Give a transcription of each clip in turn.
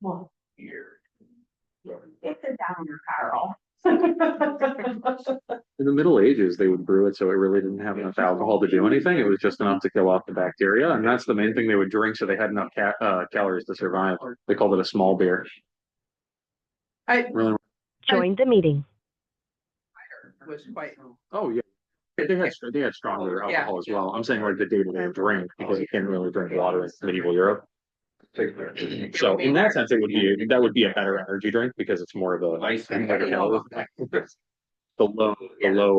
Well, Here. it's a downer, Carl. In the Middle Ages, they would brew it so it really didn't have enough alcohol to do anything. It was just enough to kill off the bacteria, and that's the main thing they would drink, so they had enough calories to survive. They called it a small beer. I Really? Joined the meeting. was quite. Oh yeah. They had stronger alcohol as well. I'm saying like the day-to-day drink because you can't really drink water in medieval Europe. So in that sense, that would be a better energy drink because it's more of a the low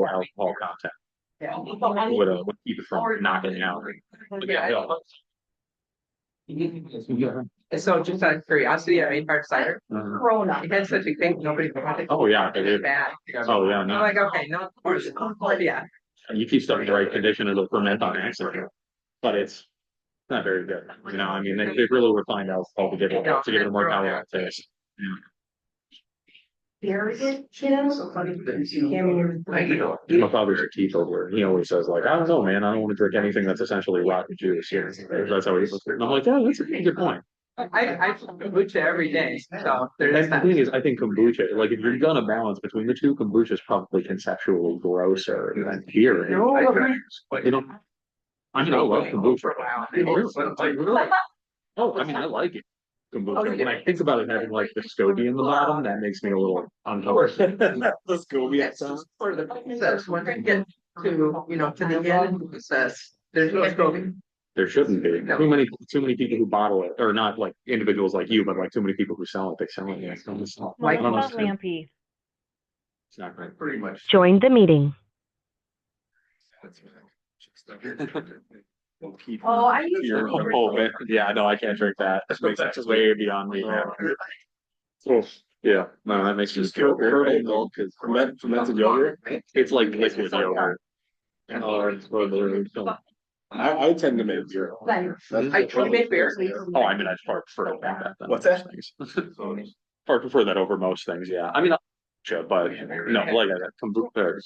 alcohol content Yeah. would keep it from knocking out. So just out of curiosity, I made hard cider. Corona. It had such a thing, nobody wanted. Oh yeah, they did. Bad. Oh yeah, I'm no. like, okay, no, of course, yeah. You keep stuff in the right condition, it'll ferment on accident. But it's not very good. You know, I mean, they really refined alcohol to give it a more palatable taste. Very good, kiddo. My father's a teetotaler. He always says, like, I don't know, man. I don't want to drink anything that's essentially rotten juice. You know, that's how he looks at it. And I'm like, yeah, that's a pretty good point. I drink kombucha every day, so And there's the that. thing is, I think kombucha, like, if you're gonna balance between the two, kombucha is probably conceptually grosser than beer. You know, I mean, I love kombucha. Really? Oh, I mean, I like it. Kombucha. When I think about it having like the SCOBY in the bottom, that makes me a little uncomfortable. The SCOBY Yes, for the process, when they get to, to the end, it says, there's no scope. There shouldn't be. Too many people who bottle it, or not like individuals like you, but like too many people who sell it. They sell it. Yeah, it's not, I Like don't about understand. Lampy. It's not great. Pretty much. Joined the meeting. Oh, I used You're to. a whole bit. Yeah, no, I can't drink that. That's way beyond me. Yeah, no, that makes me feel Curdled milk is fermented yogurt. It's like liquid yogurt. I tend to make beer. I made beer. Oh, I mean, I'd far prefer that than What's most that? things. Far prefer that over most things. Yeah, I mean, but no, like I said,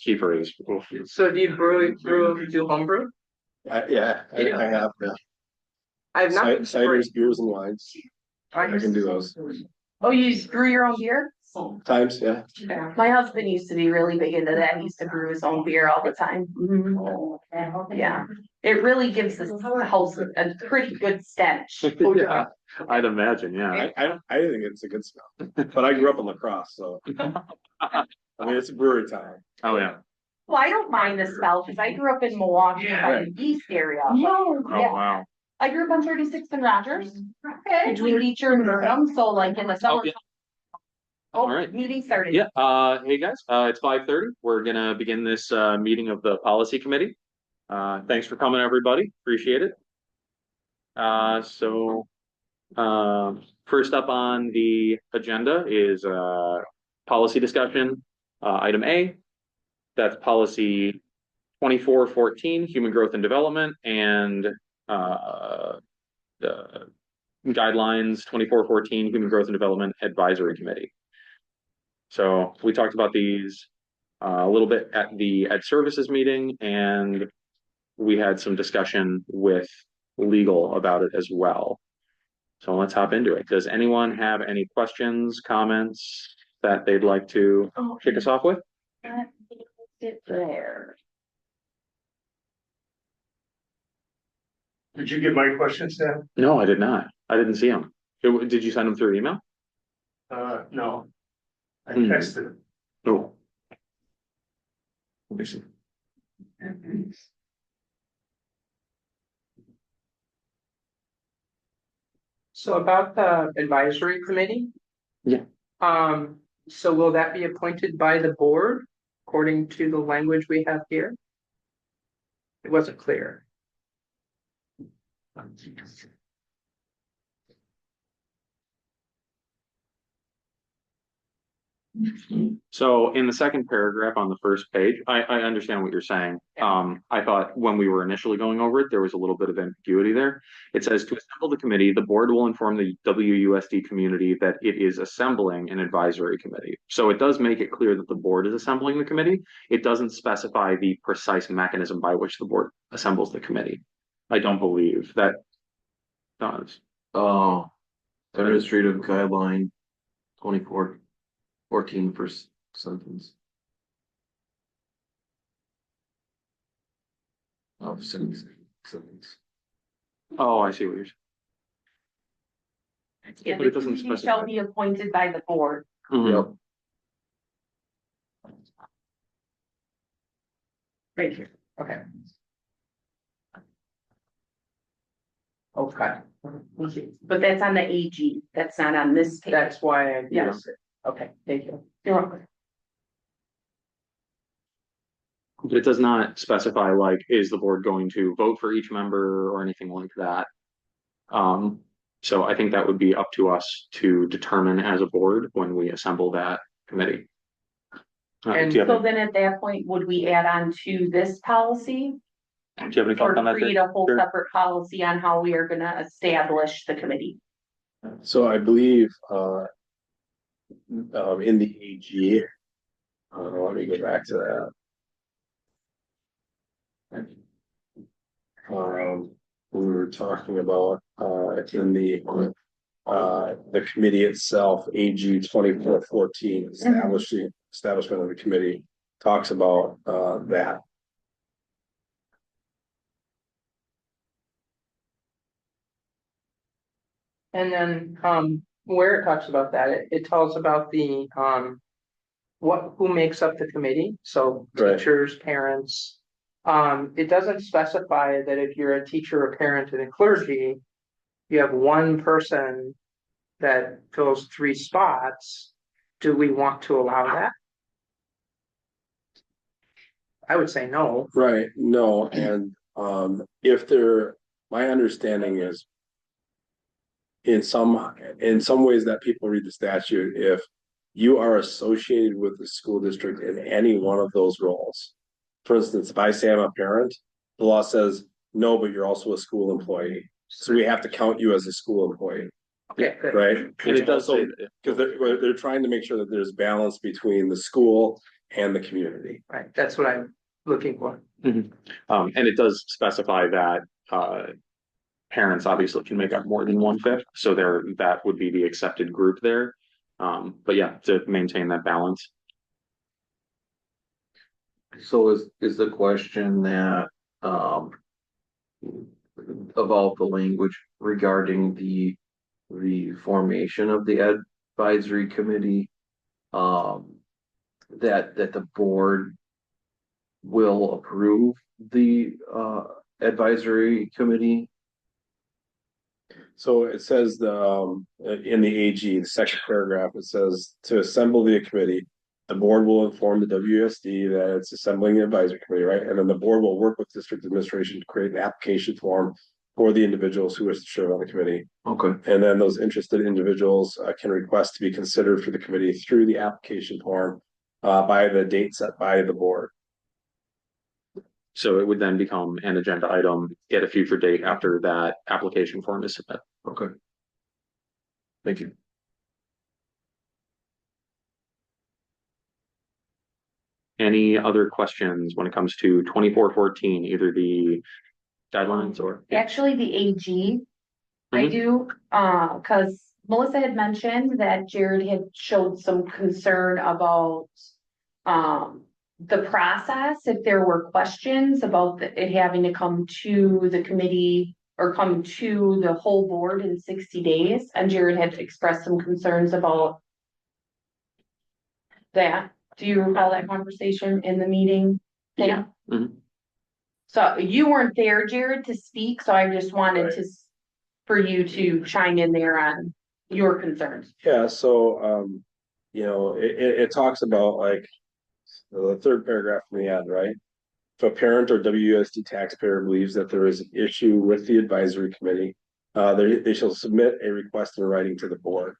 kefir is. Oof. So do you do homebrew? Yeah, I have. Yeah. I have not. Ciders, beers, and wines. I can do those. Oh, you brew your own beer? Times, yeah. My husband used to be really big into that. He used to brew his own beer all the time. Yeah, it really gives this house a pretty good stench. Yeah, I'd imagine. Yeah. I think it's a good smell. But I grew up in La Crosse, so I mean it's a brewery town. Oh yeah. Well, I don't mind the smell because I grew up in Milwaukee, by the east area. Oh Yeah. wow. I grew up on 36th and Rogers, between Beecher and Murdom, so like in the summer. yeah. Oh, All right. meeting started. Yeah. Hey guys. It's 5:30. We're gonna begin this meeting of the policy committee. Thanks for coming, everybody. Appreciate it. First up on the agenda is policy discussion. Item A. That's policy 2414, human growth and development, and the guidelines 2414, human growth and development advisory committee. So we talked about these a little bit at the Ed Services meeting, and we had some discussion with legal about it as well. So let's hop into it. Does anyone have any questions, comments that they'd like to kick us off with? Sit there. Did you get my questions, Dan? No, I did not. I didn't see them. Did you send them through email? No. I Hmm. texted. Oh. Let me see. So about the advisory committee? Yeah. So will that be appointed by the board according to the language we have here? It wasn't clear. So in the second paragraph on the first page, I understand what you're saying. I thought when we were initially going over it, there was a little bit of ambiguity there. It says to assemble the committee, the board will inform the WUSD community that it is assembling an advisory committee. So it does make it clear that the board is assembling the committee. It doesn't specify the precise mechanism by which the board assembles the committee. I don't believe that does. Oh. Administrative guideline 2414 first sentence. Of sentence. Oh, I see what you're saying. Yeah, But the it doesn't committee specify. shall be appointed by the board. Mhm. Right here, okay. Okay. But that's on the AG, that's not on this page. That's why I Yeah. guessed it. Okay, thank you. You're welcome. But it does not specify like, is the board going to vote for each member or anything like that? So I think that would be up to us to determine as a board when we assemble that committee. And do you have So any- then at that point, would we add on to this policy? do you have any Or thoughts on that? create Dick? a whole Sure. separate policy on how we are gonna establish the committee? So I believe, in the AG, let me go back to that. We were talking about, in the committee itself, AG 2414, establishment of the committee, talks about, that. And then, where it talks about that, it tells about the, who makes up the committee, so Right. teachers, parents. It doesn't specify that if you're a teacher or parent in a clergy, you have one person that fills 3 spots. Do we want to allow that? I would say no. Right, no, and, if there, my understanding is. In some ways that people read the statute, if you are associated with the school district in any one of those roles. For instance, if I say I'm a parent, the law says, no, but you're also a school employee, so we have to count you as a school employee, Okay, good. right? And it does say, Because they're trying to make sure that there's balance between the school and the community. Right, that's what I'm looking for. and it does specify that, parents obviously can make up more than 1/5, so that would be the accepted group there. But yeah, to maintain that balance. So is the question that, about the language regarding the formation of the advisory committee, that the board will approve the, advisory committee? So it says in the AG, the second paragraph, it says to assemble the committee. The board will inform the WSD that it's assembling the advisory committee, right? And then the board will work with district administration to create an application form for the individuals who wish to serve on the committee. Okay, And then those interested individuals can request to be considered for the committee through the application form by the date set by the board. So it would then become an agenda item at a future date after that application form is submitted. okay. Thank you. Any other questions when it comes to 2414, either the guidelines or? Actually, the AG, I Mhm. do, cause Melissa had mentioned that Jared had showed some concern about. The process, if there were questions about it having to come to the committee. Or come to the whole board in 60 days, and Jared had expressed some concerns about. That, do you recall that conversation in the meeting? Yeah. Mhm. So you weren't there, Jared, to speak, so I just wanted to, for you to chime in there on your concerns. Yeah, so it talks about like the third paragraph from the end, right? If a parent or WUSD taxpayer believes that there is an issue with the advisory committee, they shall submit a request in writing to the board.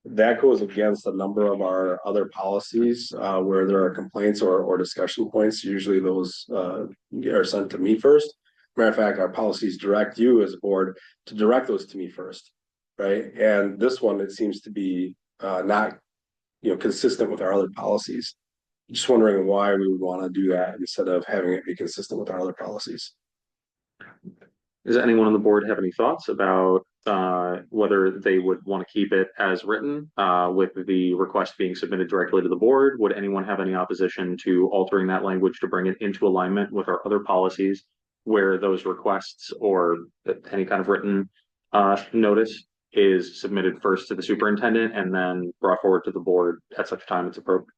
That goes against a number of our other policies where there are complaints or discussion points. Usually those are sent to me first. Matter of fact, our policies direct you as a board to direct those to me first, right? And this one, it seems to be not, consistent with our other policies. Just wondering why we would want to do that instead of having it be consistent with our other policies. Does anyone on the board have any thoughts about whether they would want to keep it as written, with the request being submitted directly to the board. Would anyone have any opposition to altering that language to bring it into alignment with our other policies where those requests or any kind of written notice is submitted first to the superintendent and then brought forward to the board at such time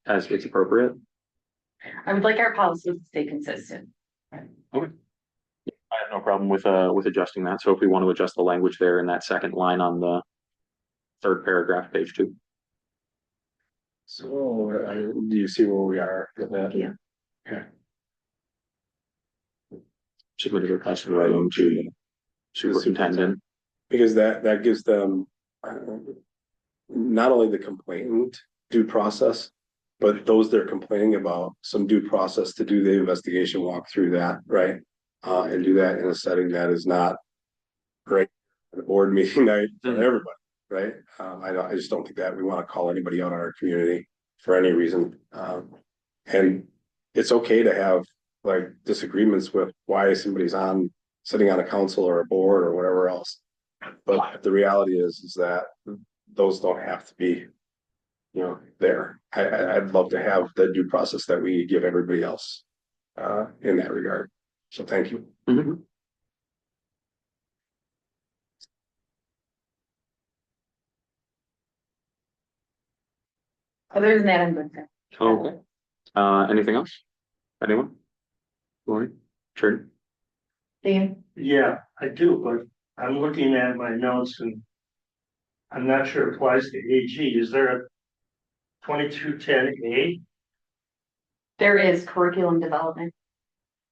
as it's appropriate? I would like our policies to stay consistent. I have no problem with adjusting that. So if we want to adjust the language there in that second line on the third paragraph, page 2. So, do you see where we are with that? Yeah. Okay. Submitted a request in writing to the superintendent. Because that gives them not only the complainant due process, but those they're complaining about some due process to do the investigation, walk through that, right? And do that in a setting that is not right, a board meeting night for everybody, right? I just don't think that we want to call anybody out in our community for any reason. And it's okay to have like disagreements with why somebody's sitting on a council or a board or whatever else. But the reality is that those don't have to be, there. I'd love to have the due process that we give everybody else in that regard. So thank you. Mhm. Other than that, I'm good. Okay. Anything else? Anyone? Lori? Jordan? Dan? Yeah, I do, but I'm looking at my notes and I'm not sure it applies to AG. Is there a 2210A? There is curriculum development.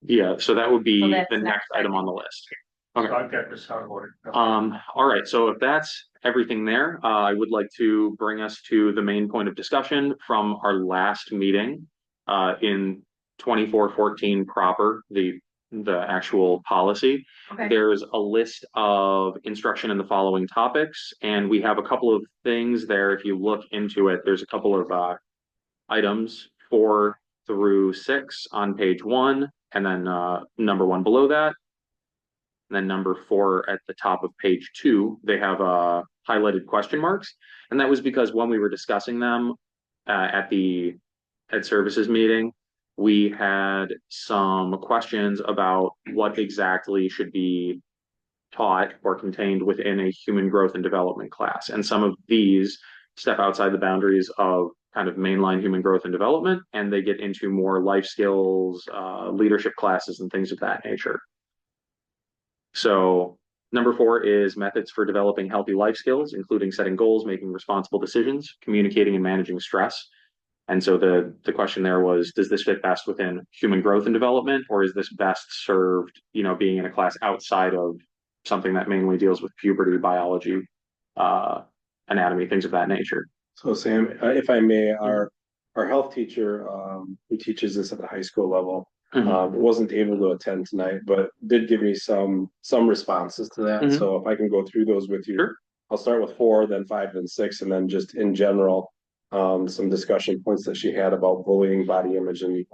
Yeah, so that would be So that's the next next item on the list. Okay. So I've got this out of order. All right, so if that's everything there, I would like to bring us to the main point of discussion from our last meeting in 2414 proper, the actual policy. Okay. There's a list of instruction in the following topics, and we have a couple of things there. If you look into it, there's a couple of items 4 through 6 on page 1, and then number 1 below that. And then number 4 at the top of page 2, they have highlighted question marks. And that was because when we were discussing them at the Ed Services meeting, we had some questions about what exactly should be taught or contained within a human growth and development class. And some of these step outside the boundaries of kind of mainline human growth and development, and they get into more life skills, leadership classes, and things of that nature. So number 4 is methods for developing healthy life skills, including setting goals, making responsible decisions, communicating and managing stress. And so the question there was, does this fit best within human growth and development, or is this best served, being in a class outside of something that mainly deals with puberty, biology, anatomy, things of that nature? So Sam, if I may, our health teacher, who teaches this at the high school level, wasn't able to attend tonight, but did give me some responses to that. Mhm. So if I can go through those with you. Sure. I'll start with 4, then 5, then 6, and then just in general, some discussion points that she had about bullying, body image, and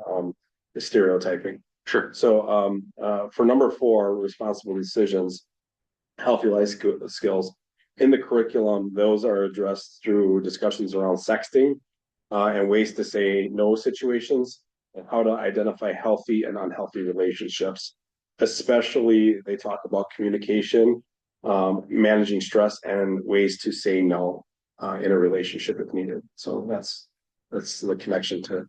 stereotyping. Sure. So for number 4, responsible decisions, healthy life skills. In the curriculum, those are addressed through discussions around sexting and ways to say no situations, and how to identify healthy and unhealthy relationships. Especially, they talk about communication, managing stress, and ways to say no in a relationship if needed. So that's the connection to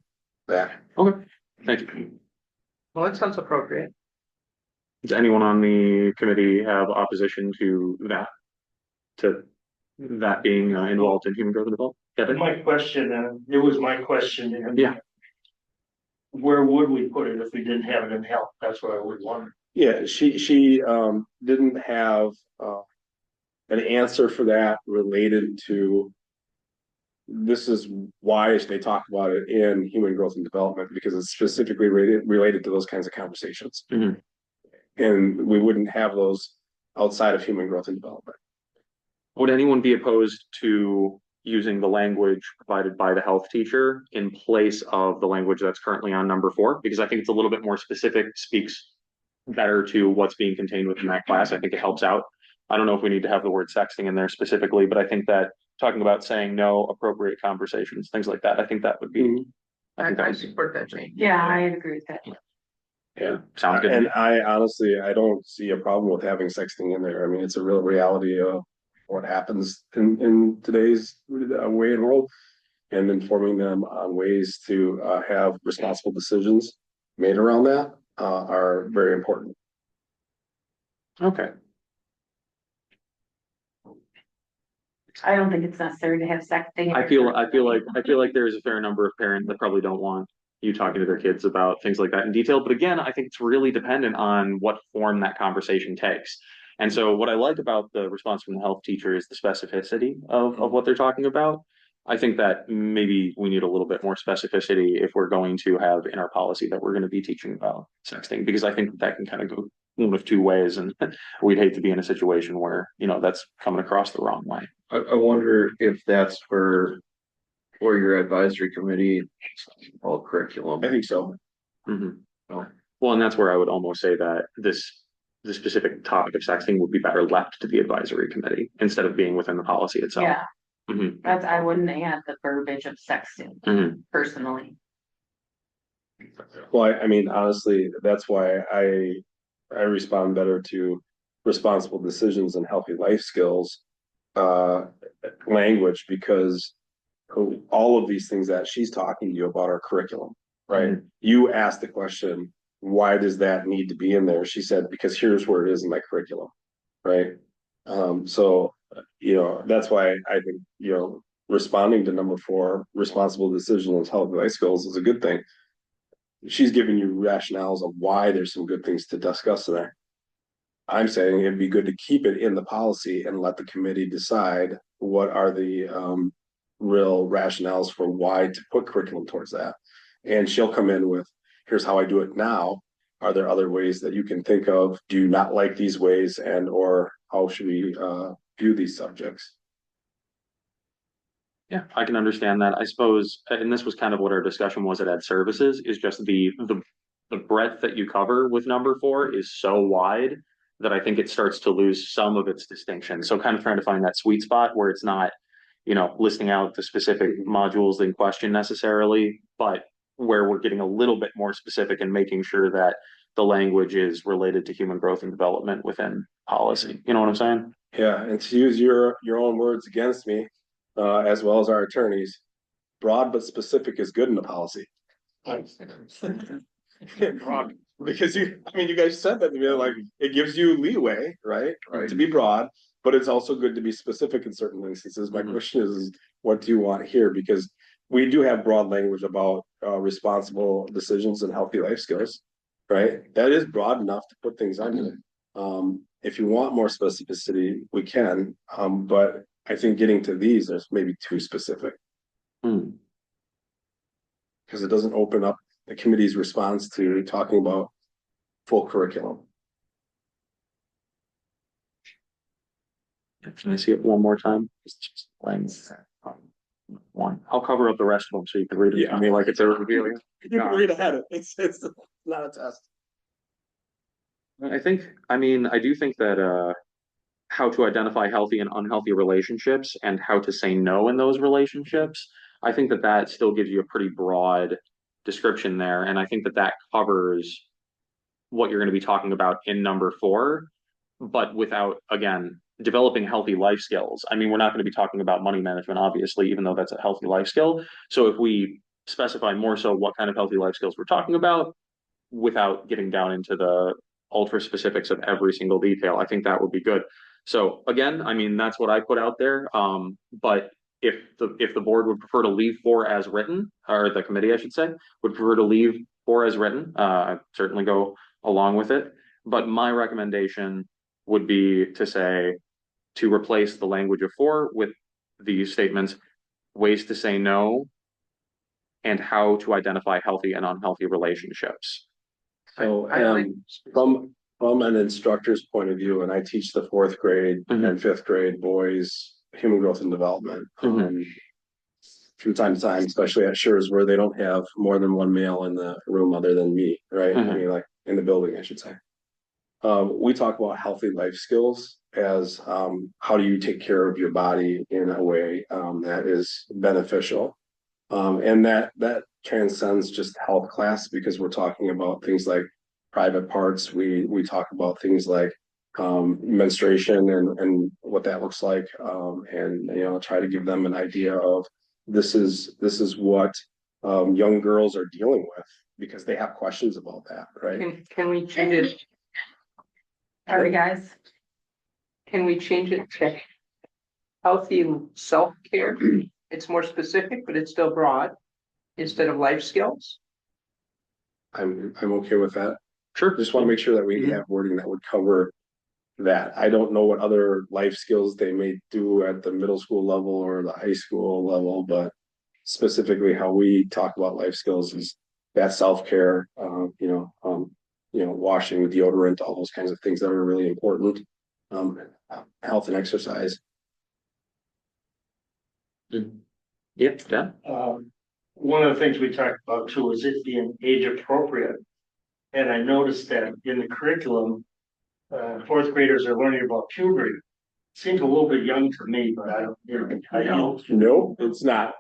that. Okay, thank you. Well, that sounds appropriate. Does anyone on the committee have opposition to that? To that being involved in human growth and development? Kevin? My question, it was my question. And Yeah. Where would we put it if we didn't have it in health? That's what I would wonder. Yeah, she didn't have an answer for that related to. This is why they talk about it in human growth and development, because it's specifically related to those kinds of conversations. Mhm. And we wouldn't have those outside of human growth and development. Would anyone be opposed to using the language provided by the health teacher in place of the language that's currently on number 4? Because I think it's a little bit more specific, speaks better to what's being contained within that class. I think it helps out I don't know if we need to have the word sexting in there specifically, but I think that talking about saying no, appropriate conversations, things like that, I think that would be. I think that I would be, support that change. Yeah, I agree with that. yeah, sounds good. to And me. I honestly, I don't see a problem with having sexting in there. I mean, it's a real reality of what happens in today's way and world. And informing them on ways to have responsible decisions made around that are very important. Okay, I don't think it's necessary to have sexting. I feel like there's a fair number of parents that probably don't want you talking to their kids about things like that in detail. But again, I think it's really dependent on what form that conversation takes. And so what I like about the response from the health teacher is the specificity of what they're talking about. I think that maybe we need a little bit more specificity if we're going to have in our policy that we're going to be teaching about sexting, because I think that can kind of go one of two ways, and we'd hate to be in a situation where, you know, that's coming across the wrong way. I wonder if that's for your advisory committee, all curriculum. I think so. Mhm. Well, and that's where I would almost say that the specific topic of sexting would be better left to the advisory committee instead of being within the policy itself. Yeah, Mhm, that's, I wouldn't add the verbiage of sexting mhm. personally. Well, I mean, honestly, that's why I respond better to responsible decisions and healthy life skills language, because all of these things that she's talking to you about are curriculum, right? You asked the question, why does that need to be in there? She said, because here's where it is in my curriculum, right? So, you know, that's why I think, you know, responding to number 4, responsible decisions and healthy life skills, is a good thing. She's giving you rationales of why there's some good things to discuss there. I'm saying it'd be good to keep it in the policy and let the committee decide what are the real rationales for why to put curriculum towards that. And she'll come in with, here's how I do it now. Are there other ways that you can think of? Do you not like these ways? And or how should we view these subjects? Yeah, I can understand that. I suppose, and this was kind of what our discussion was at Ed Services, is just the breadth that you cover with number 4 is so wide that I think it starts to lose some of its distinction. So kind of trying to find that sweet spot where it's not, you know, listing out the specific modules in question necessarily, but where we're getting a little bit more specific and making sure that the language is related to human growth and development within policy. You know what I'm saying? Yeah, and to use your own words against me, as well as our attorneys, broad but specific is good in the policy. Broad, because I mean, you guys said that to me, like, it gives you leeway, right? Right. To be broad, but it's also good to be specific in certain instances. My question is, what do you want here? Because we do have broad language about responsible decisions and healthy life skills, right? That is broad enough to put things under it. If you want more specificity, we can, but I think getting to these is maybe too specific. Hmm. Because it doesn't open up the committee's response to talking about full curriculum. Can I see it one more time? One. I'll cover up the rest of them so you can read it to me like it's a revealing. You can read ahead. It's not a test. I do think that how to identify healthy and unhealthy relationships and how to say no in those relationships, I think that that still gives you a pretty broad description there. And I think that that covers what you're going to be talking about in number 4, but without, again, developing healthy life skills. I mean, we're not going to be talking about money management, obviously, even though that's a healthy life skill. So if we specify more so what kind of healthy life skills we're talking about without getting down into the ultra specifics of every single detail, I think that would be good. So again, I mean, that's what I put out there. But if the board would prefer to leave 4 as written, or the committee, I should say, would prefer to leave 4 as written, I'd certainly go along with it. But my recommendation would be to say, to replace the language of 4 with these statements: ways to say no and how to identify healthy and unhealthy relationships. So I like- from an instructor's point of view, and I teach the 4th grade and 5th grade boys human growth and development. From time to time, especially at Schurz, where they don't have more than one male in the room other than me, right? I mean, like in the building, I should say. we talk about healthy life skills as, how do you take care of your body in a way, that is beneficial. And that transcends just health class because we're talking about things like private parts. We talk about things like menstruation and what that looks like, and try to give them an idea of this is what young girls are dealing with because they have questions about that, right? Can we change it? Sorry, guys. Can we change it to healthy self-care? It's more specific, but it's still broad, instead of life skills. I'm okay with that. Sure. Just want to make sure that we Mhm. have wording that would cover that. I don't know what other life skills they may do at the middle school level or the high school level, but specifically how we talk about life skills is that self-care, washing with deodorant, all those kinds of things that are really important. Health and exercise. Yep, yeah. One of the things we talked about too is it being age appropriate. And I noticed that in the curriculum, fourth graders are learning about puberty. Seems a little bit young to me, but I don't. No, it's not.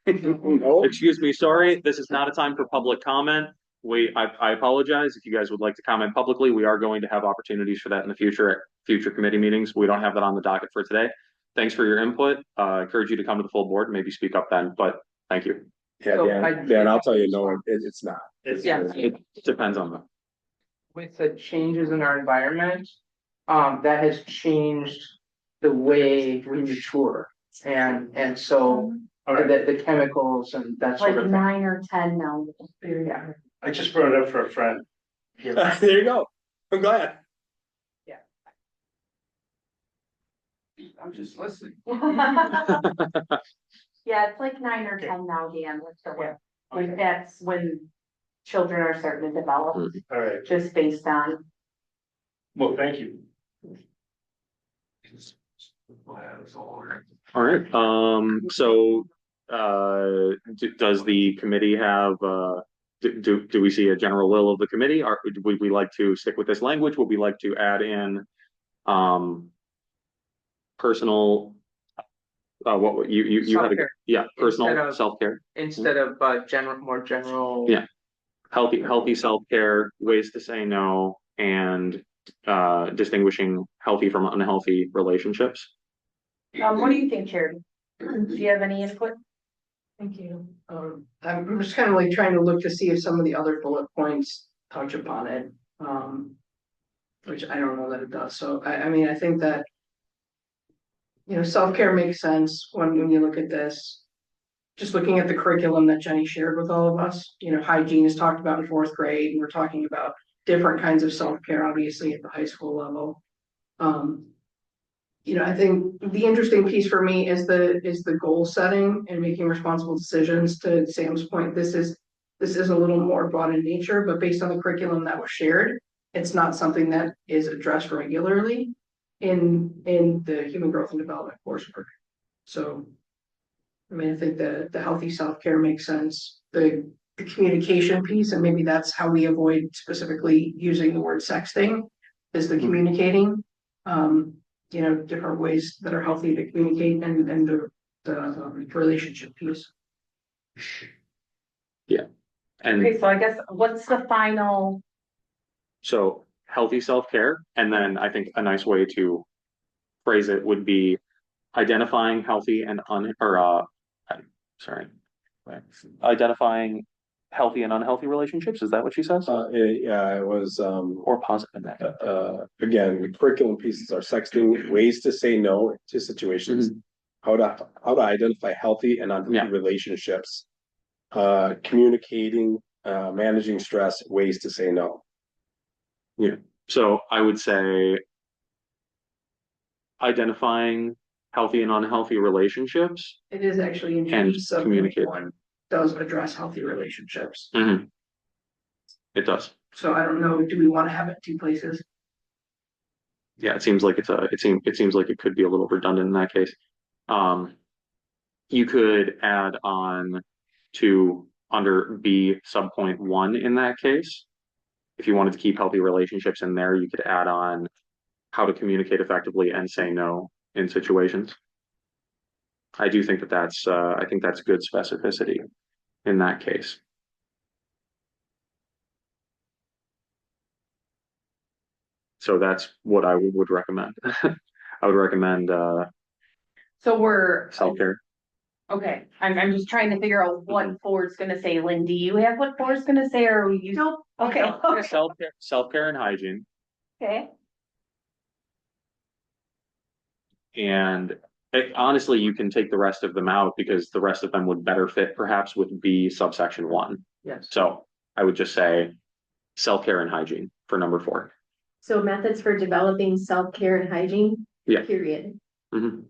No. Excuse me, sorry, this is not a time for public comment. I apologize. If you guys would like to comment publicly, we are going to have opportunities for that in the future at future committee meetings. We don't have that on the docket for today. Thanks for your input. I encourage you to come to the full board, maybe speak up then, but thank you. Yeah, Dan, I'll tell you, no, it's not. It depends on the. With the changes in our environment, that has changed the way we mature. And so the chemicals and that sort Like of thing. 9 or 10 now. Yeah. I just brought it up for a friend. There you go. I'm glad. I'm just listening. Yeah, it's like 9 or 10 now, Dan, with the way. Like that's when children are starting to develop, All right, just based on. well, thank you. All right, so, does the committee have, do we see a general will of the committee? Or would we like to stick with this language? Would we like to add in, personal, what you had, Self-care. yeah, personal Instead of- self-care, Instead of more general. Yeah. healthy self-care, ways to say no, and, distinguishing healthy from unhealthy relationships. What do you think, Charity? Do you have any input? Thank you. I'm just kind of like trying to look to see if some of the other bullet points touch upon it. Which I don't know that it does. So I mean, I think that. Self-care makes sense when you look at this. Just looking at the curriculum that Jenny shared with all of us, hygiene is talked about in fourth grade, and we're talking about different kinds of self-care, obviously, at the high school level. I think the interesting piece for me is the goal setting and making responsible decisions. To Sam's point, this is a little more broad in nature, but based on the curriculum that was shared, it's not something that is addressed regularly in the human growth and development coursework. So, I mean, I think the healthy self-care makes sense. The communication piece, and maybe that's how we avoid specifically using the word sexting, is the communicating. Different ways that are healthy to communicate and the relationship piece. And Okay, so I guess what's the final? so healthy self-care, and then I think a nice way to phrase it would be identifying healthy and identifying healthy and unhealthy relationships. Is that what she says? Yeah, it was, Or positive and negative? again, the curriculum pieces are sexting, ways to say no to situations. How to identify healthy and unhealthy Yeah. relationships. Communicating, managing stress, ways to say no. So I would say identifying healthy and unhealthy relationships. It is actually in And G communicate. 7.1 does address healthy relationships. It does. So I don't know, do we want to have it 2 places? Yeah, it seems like it seems like it could be a little redundant in that case. You could add on to under B subpoint 1 in that case. if you wanted to keep healthy relationships in there, you could add on how to communicate effectively and say no in situations. I do think that I think that's good specificity in that case. So that's what I would recommend. I would recommend So we're, self-care. okay, I'm just trying to figure out what Ford's gonna say. Lynn, do you have what Ford's gonna say, or are you? Nope. Okay, okay, Self-care and hygiene. okay. And honestly, you can take the rest of them out because the rest of them would better fit perhaps with B subsection 1. Yes. So I would just say self-care and hygiene for number 4. So methods for developing self-care and hygiene. Yeah. Period. Mhm.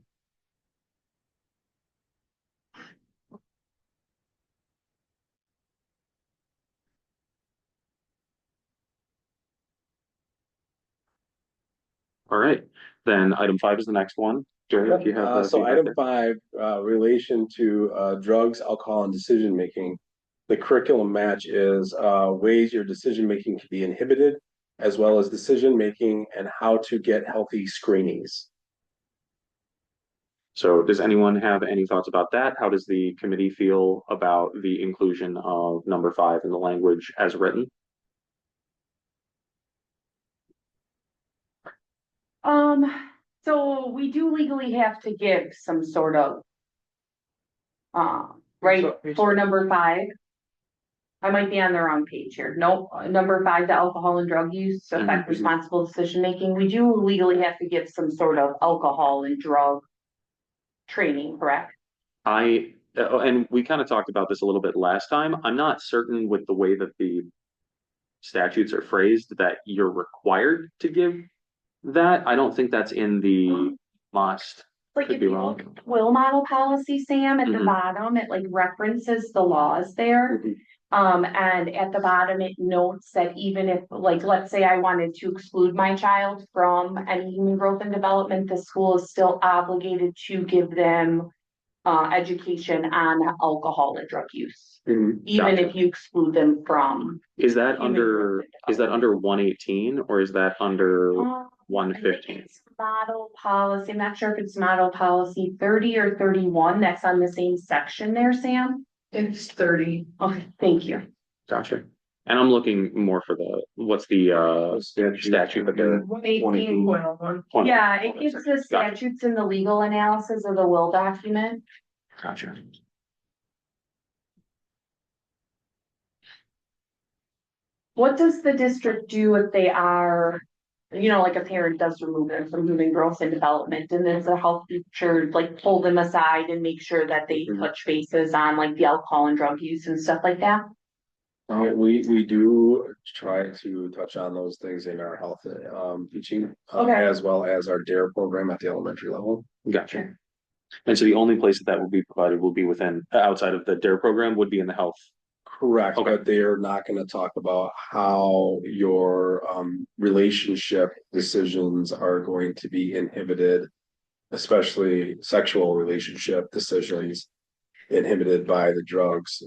All right, then item 5 is the next one. Jerry, if you have. So feedback item there. 5, relation to drugs, alcohol, and decision making. The curriculum match is ways your decision making can be inhibited, as well as decision making and how to get healthy screenings. So does anyone have any thoughts about that? How does the committee feel about the inclusion of number 5 in the language as written? So we do legally have to give some sort of. Right, for number 5. I might be on the wrong page here. Nope, number 5, the alcohol and drug use, affect Mhm. responsible decision making. We do legally have to give some sort of alcohol and drug training, correct? And we kind of talked about this a little bit last time. I'm not certain with the way that the statutes are phrased that you're required to give that. I don't think that's in the must. Like Could if be you wrong. look at will model policy, Sam, at the Mhm. bottom, it like references the laws there. Mhm. And at the bottom, it notes that even if, like, let's say I wanted to exclude my child from any human growth and development, the school is still obligated to give them education on alcohol and drug use, Mhm. even Gotcha. if you exclude them from. Is that human under, growth and is that under 118 or is that under I think 115? it's model policy, I'm not sure if it's model policy 30 or 31, that's on the same section there, Sam. It's 30. Okay, thank you. Gotcha. And I'm looking more for what's the statute that they're 118.01. 20. Yeah, it gives the Gotcha. statutes and the legal analysis of the will document. Gotcha. What does the district do if they are, like a parent does remove them from human growth and development, and then the health teacher like pull them aside and make sure that they Mhm. touch bases on like the alcohol and drug use and stuff like that? We do try to touch on those things in our health teaching, Okay. as well as our DARE program at the elementary level. Gotcha. And so the only place that will be provided will be within, outside of the DARE program, would be in the health. Correct, Okay. but they're not gonna talk about how your relationship decisions are going to be inhibited. Especially sexual relationship decisions inhibited by the drugs.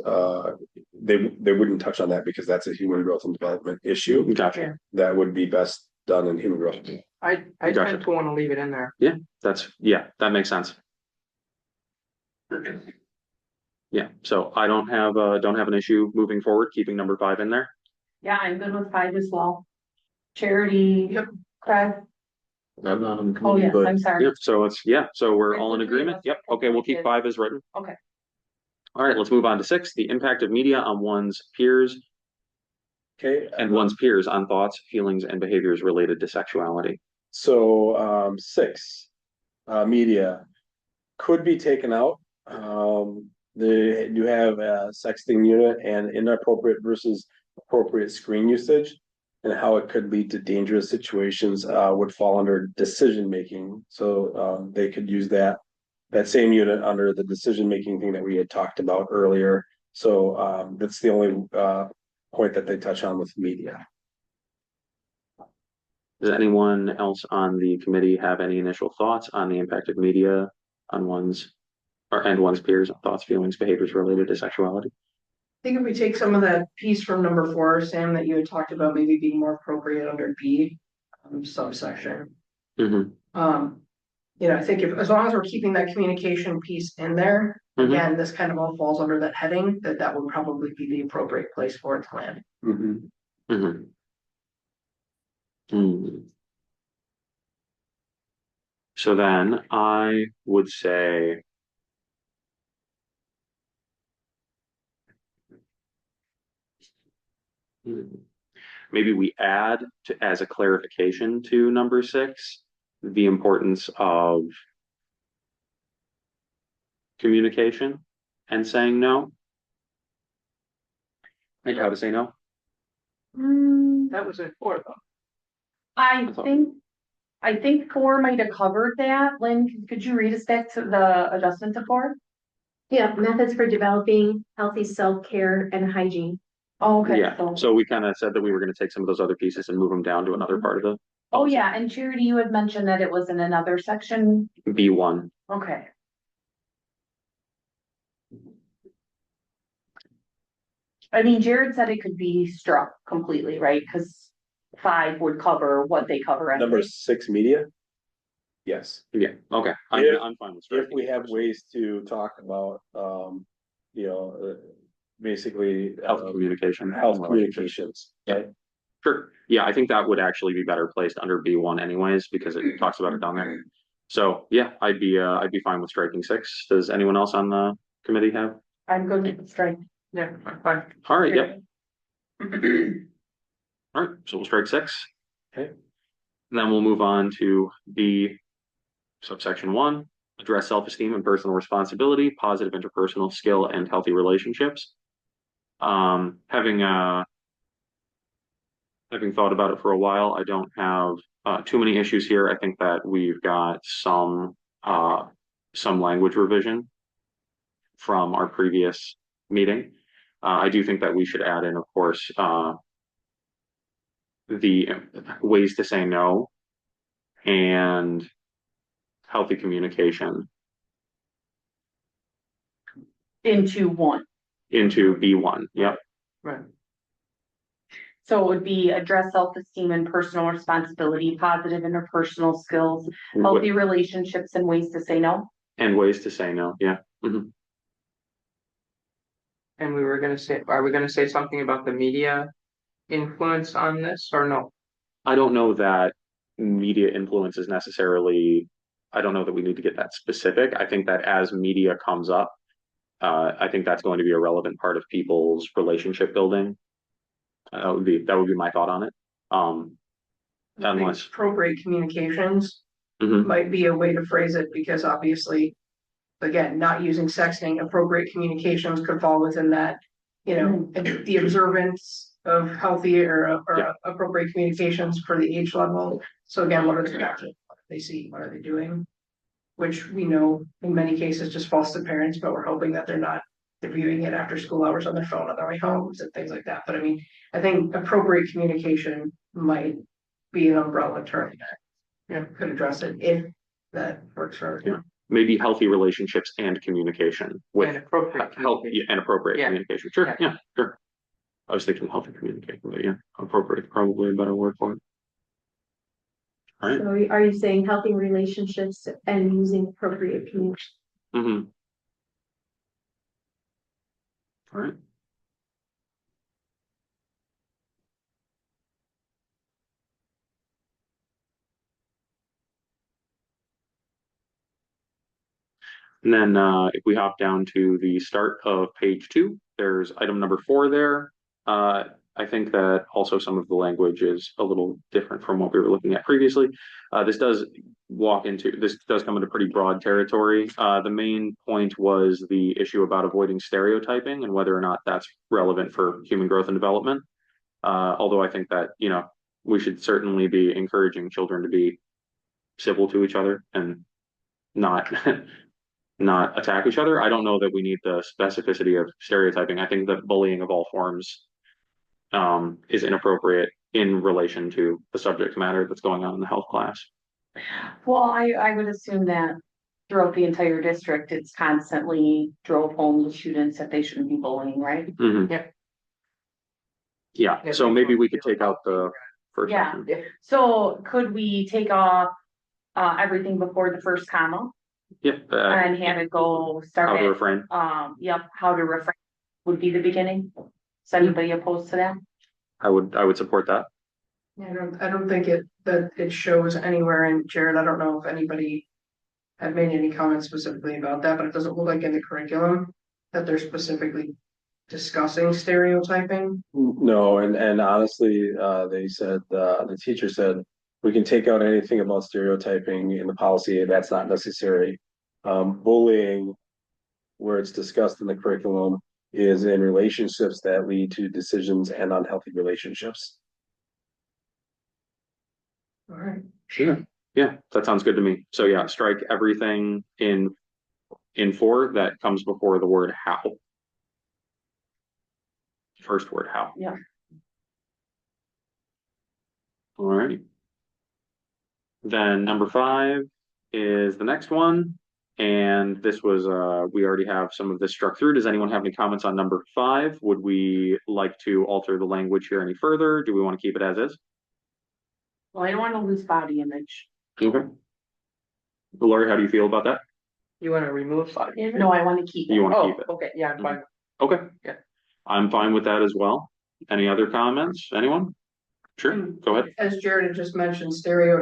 They wouldn't touch on that because that's a human growth and development issue. Gotcha. That would be best done in human growth. I Gotcha. tend to want to leave it in there. That makes sense. Yeah, so I don't have an issue moving forward, keeping number 5 in there. Yeah, I'm good with 5 as well. Charity. Yep. Craig. I'm not on the Oh, committee, yes, but I'm sorry. Yep, so we're all in Three of agreement. us. Yep, okay, we'll keep 5 as written. Okay. All right, let's move on to 6, the impact of media on one's peers Okay. and one's peers on thoughts, feelings, and behaviors related to sexuality. So 6, media could be taken out. You have a sexting unit and inappropriate versus appropriate screen usage. And how it could lead to dangerous situations would fall under decision making. So they could use that same unit under the decision making thing that we had talked about earlier. So that's the only point that they touch on with media. Does anyone else on the committee have any initial thoughts on the impact of media on one's peers, thoughts, feelings, behaviors related to sexuality? think if we take some of that piece from number 4, Sam, that you had talked about maybe being more appropriate under B, subsection. Mhm. I think if, as long as we're keeping that communication piece in there, Mhm. again, this kind of all falls under that heading, that would probably be the appropriate place for it to land. Mhm. Mhm. Hmm. So then I would say. Maybe we add to, as a clarification to number 6, the importance of communication and saying no. And how to say no. That was in 4 though. I think 4 might have covered that. Lynn, could you read us back to the adjustment to 4? Yeah, methods for developing healthy self-care and hygiene. Oh, okay. Yeah, so we kind of said that we were going to take some of those other pieces and move them down to another part of the Oh, yeah, and Charity, you had mentioned that it was in another section. B1. Okay. I mean, Jared said it could be struck completely, right? Because 5 would cover what they cover Number anyway. 6, media. Yes, Yeah, okay. If- I'm fine with if striking we it have first. ways to talk about, basically. Health communication. Health communications, right? Sure. Yeah, I think that would actually be better placed under B1 anyways, because it talks about it down there. So yeah, I'd be fine with striking 6. Does anyone else on the committee have? I'm good with the strike. Yeah, fine. All right, yep. All right, so we'll strike 6. Okay. And then we'll move on to B subsection 1, address self-esteem and personal responsibility, positive interpersonal skill and healthy relationships. Having thought about it for a while, I don't have too many issues here. I think that we've got some language revision from our previous meeting. I do think that we should add in, of course, the ways to say no and healthy communication Into 1. into B1. Yep. Right. So it would be address self-esteem and personal responsibility, positive interpersonal skills, healthy relationships, and ways to say no. And ways to say no. Yeah. Mhm. And are we gonna say something about the media influence on this or no? I don't know that media influence is necessarily, I don't know that we need to get that specific. I think that as media comes up, I think that's going to be a relevant part of people's relationship building. That would be my thought on it. Unless, Appropriate communications Mhm. might be a way to phrase it, because obviously, again, not using sexting, appropriate communications could fall within that. The observance of healthy or Yeah. appropriate communications for the age level. So again, what are they watching? What are they seeing? What are they doing? Which we know in many cases just falls to parents, but we're hoping that they're not viewing it after school hours on their phone on their way home and things like that. But I mean, I think appropriate communication might be an umbrella term that could address it if that works for everyone. maybe healthy relationships and communication And with appropriate. health and appropriate Yeah. communication. Sure. Yeah. Yeah. Sure. I was thinking healthy communication, but yeah, appropriate, probably a better word for it. All right. So are you saying healthy relationships and using appropriate communication? Mm-hmm. All right. And then if we hop down to the start of page 2, there's item number 4 there. I think that also some of the language is a little different from what we were looking at previously. This does come into pretty broad territory. The main point was the issue about avoiding stereotyping and whether or not that's relevant for human growth and development. Although I think that, we should certainly be encouraging children to be civil to each other and not not attack each other. I don't know that we need the specificity of stereotyping. I think that bullying of all forms is inappropriate in relation to the subject matter that's going on in the health class. Well, I would assume that throughout the entire district, it's constantly drove home to students that they shouldn't be bullying, right? Mhm. Yeah. Yeah, Yeah, so they maybe don't we could feel take out the first. Yeah. section. So could we take off, everything before the first comma Yeah, and have it go how start to at, refrain. yep, how to refrain would be the beginning? Is anybody opposed to that? I would support that. I don't think that it shows anywhere in Jared, I don't know if anybody had made any comments specifically about that, but it doesn't look like in the curriculum that they're specifically discussing stereotyping. No, and honestly, they said, the teacher said, we can take out anything about stereotyping in the policy, that's not necessary. Bullying, where it's discussed in the curriculum, is in relationships that lead to decisions and unhealthy relationships. All right. Sure. Yeah, that sounds good to me. So yeah, strike everything in 4 that comes before the word how. First word how. Yeah. All right. Then number 5 is the next one. And this was, we already have some of this struck through. Does anyone have any comments on number 5? Would we like to alter the language here any further? Do we want to keep it as is? Well, I don't wanna lose body image. Okay. Lori, how do you feel about that? You wanna remove 5? No, I wanna keep it. You want to Oh, keep it? okay, yeah, I'm fine. Okay. Yeah. I'm fine with that as well. Any other comments? Anyone? Sure, go ahead. As Jared had just mentioned,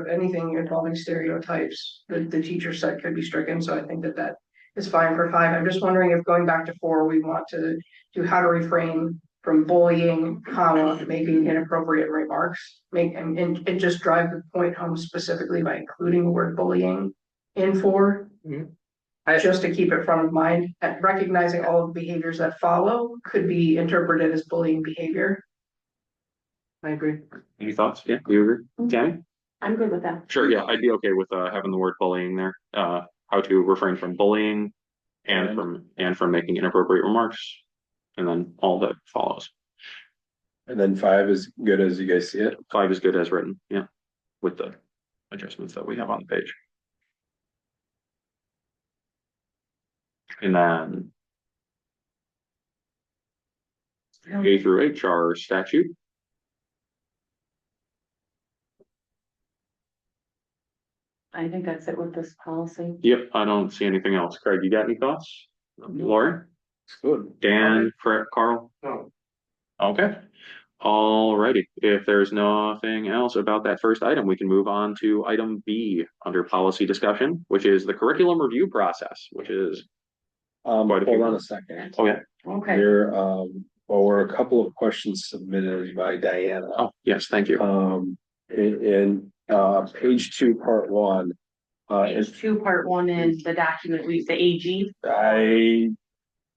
anything involving stereotypes, the teacher said could be stricken, so I think that is fine for 5. I'm just wondering if going back to 4, we want to do how to refrain from bullying, comma, making inappropriate remarks, and just drive the point home specifically by including the word bullying in 4. Just to keep it front of mind, and recognizing all of the behaviors that follow could be interpreted as bullying behavior. I agree. Any thoughts? Yeah, you agree? Tammy? I'm good with that. Sure, yeah, I'd be okay with having the word bullying there. How to refrain from bullying and from making inappropriate remarks. And then all that follows. And then 5 is good as you guys see it. 5 is good as written, yeah, with the adjustments that we have on the page. And then A through H are statute. I think that's it with this policy. Yep, I don't see anything else. Craig, you got any thoughts? Lori? It's good. Dan, Fred, Carl? No. Okay. Alrighty, if there's nothing else about that first item, we can move on to item B under policy discussion, which is the curriculum review process, which is, Hold on a second. oh yeah, Okay. There, were a couple of questions submitted by Diana. oh, yes, thank you. In page 2, part 1. Page 2, part 1 is the document the AG.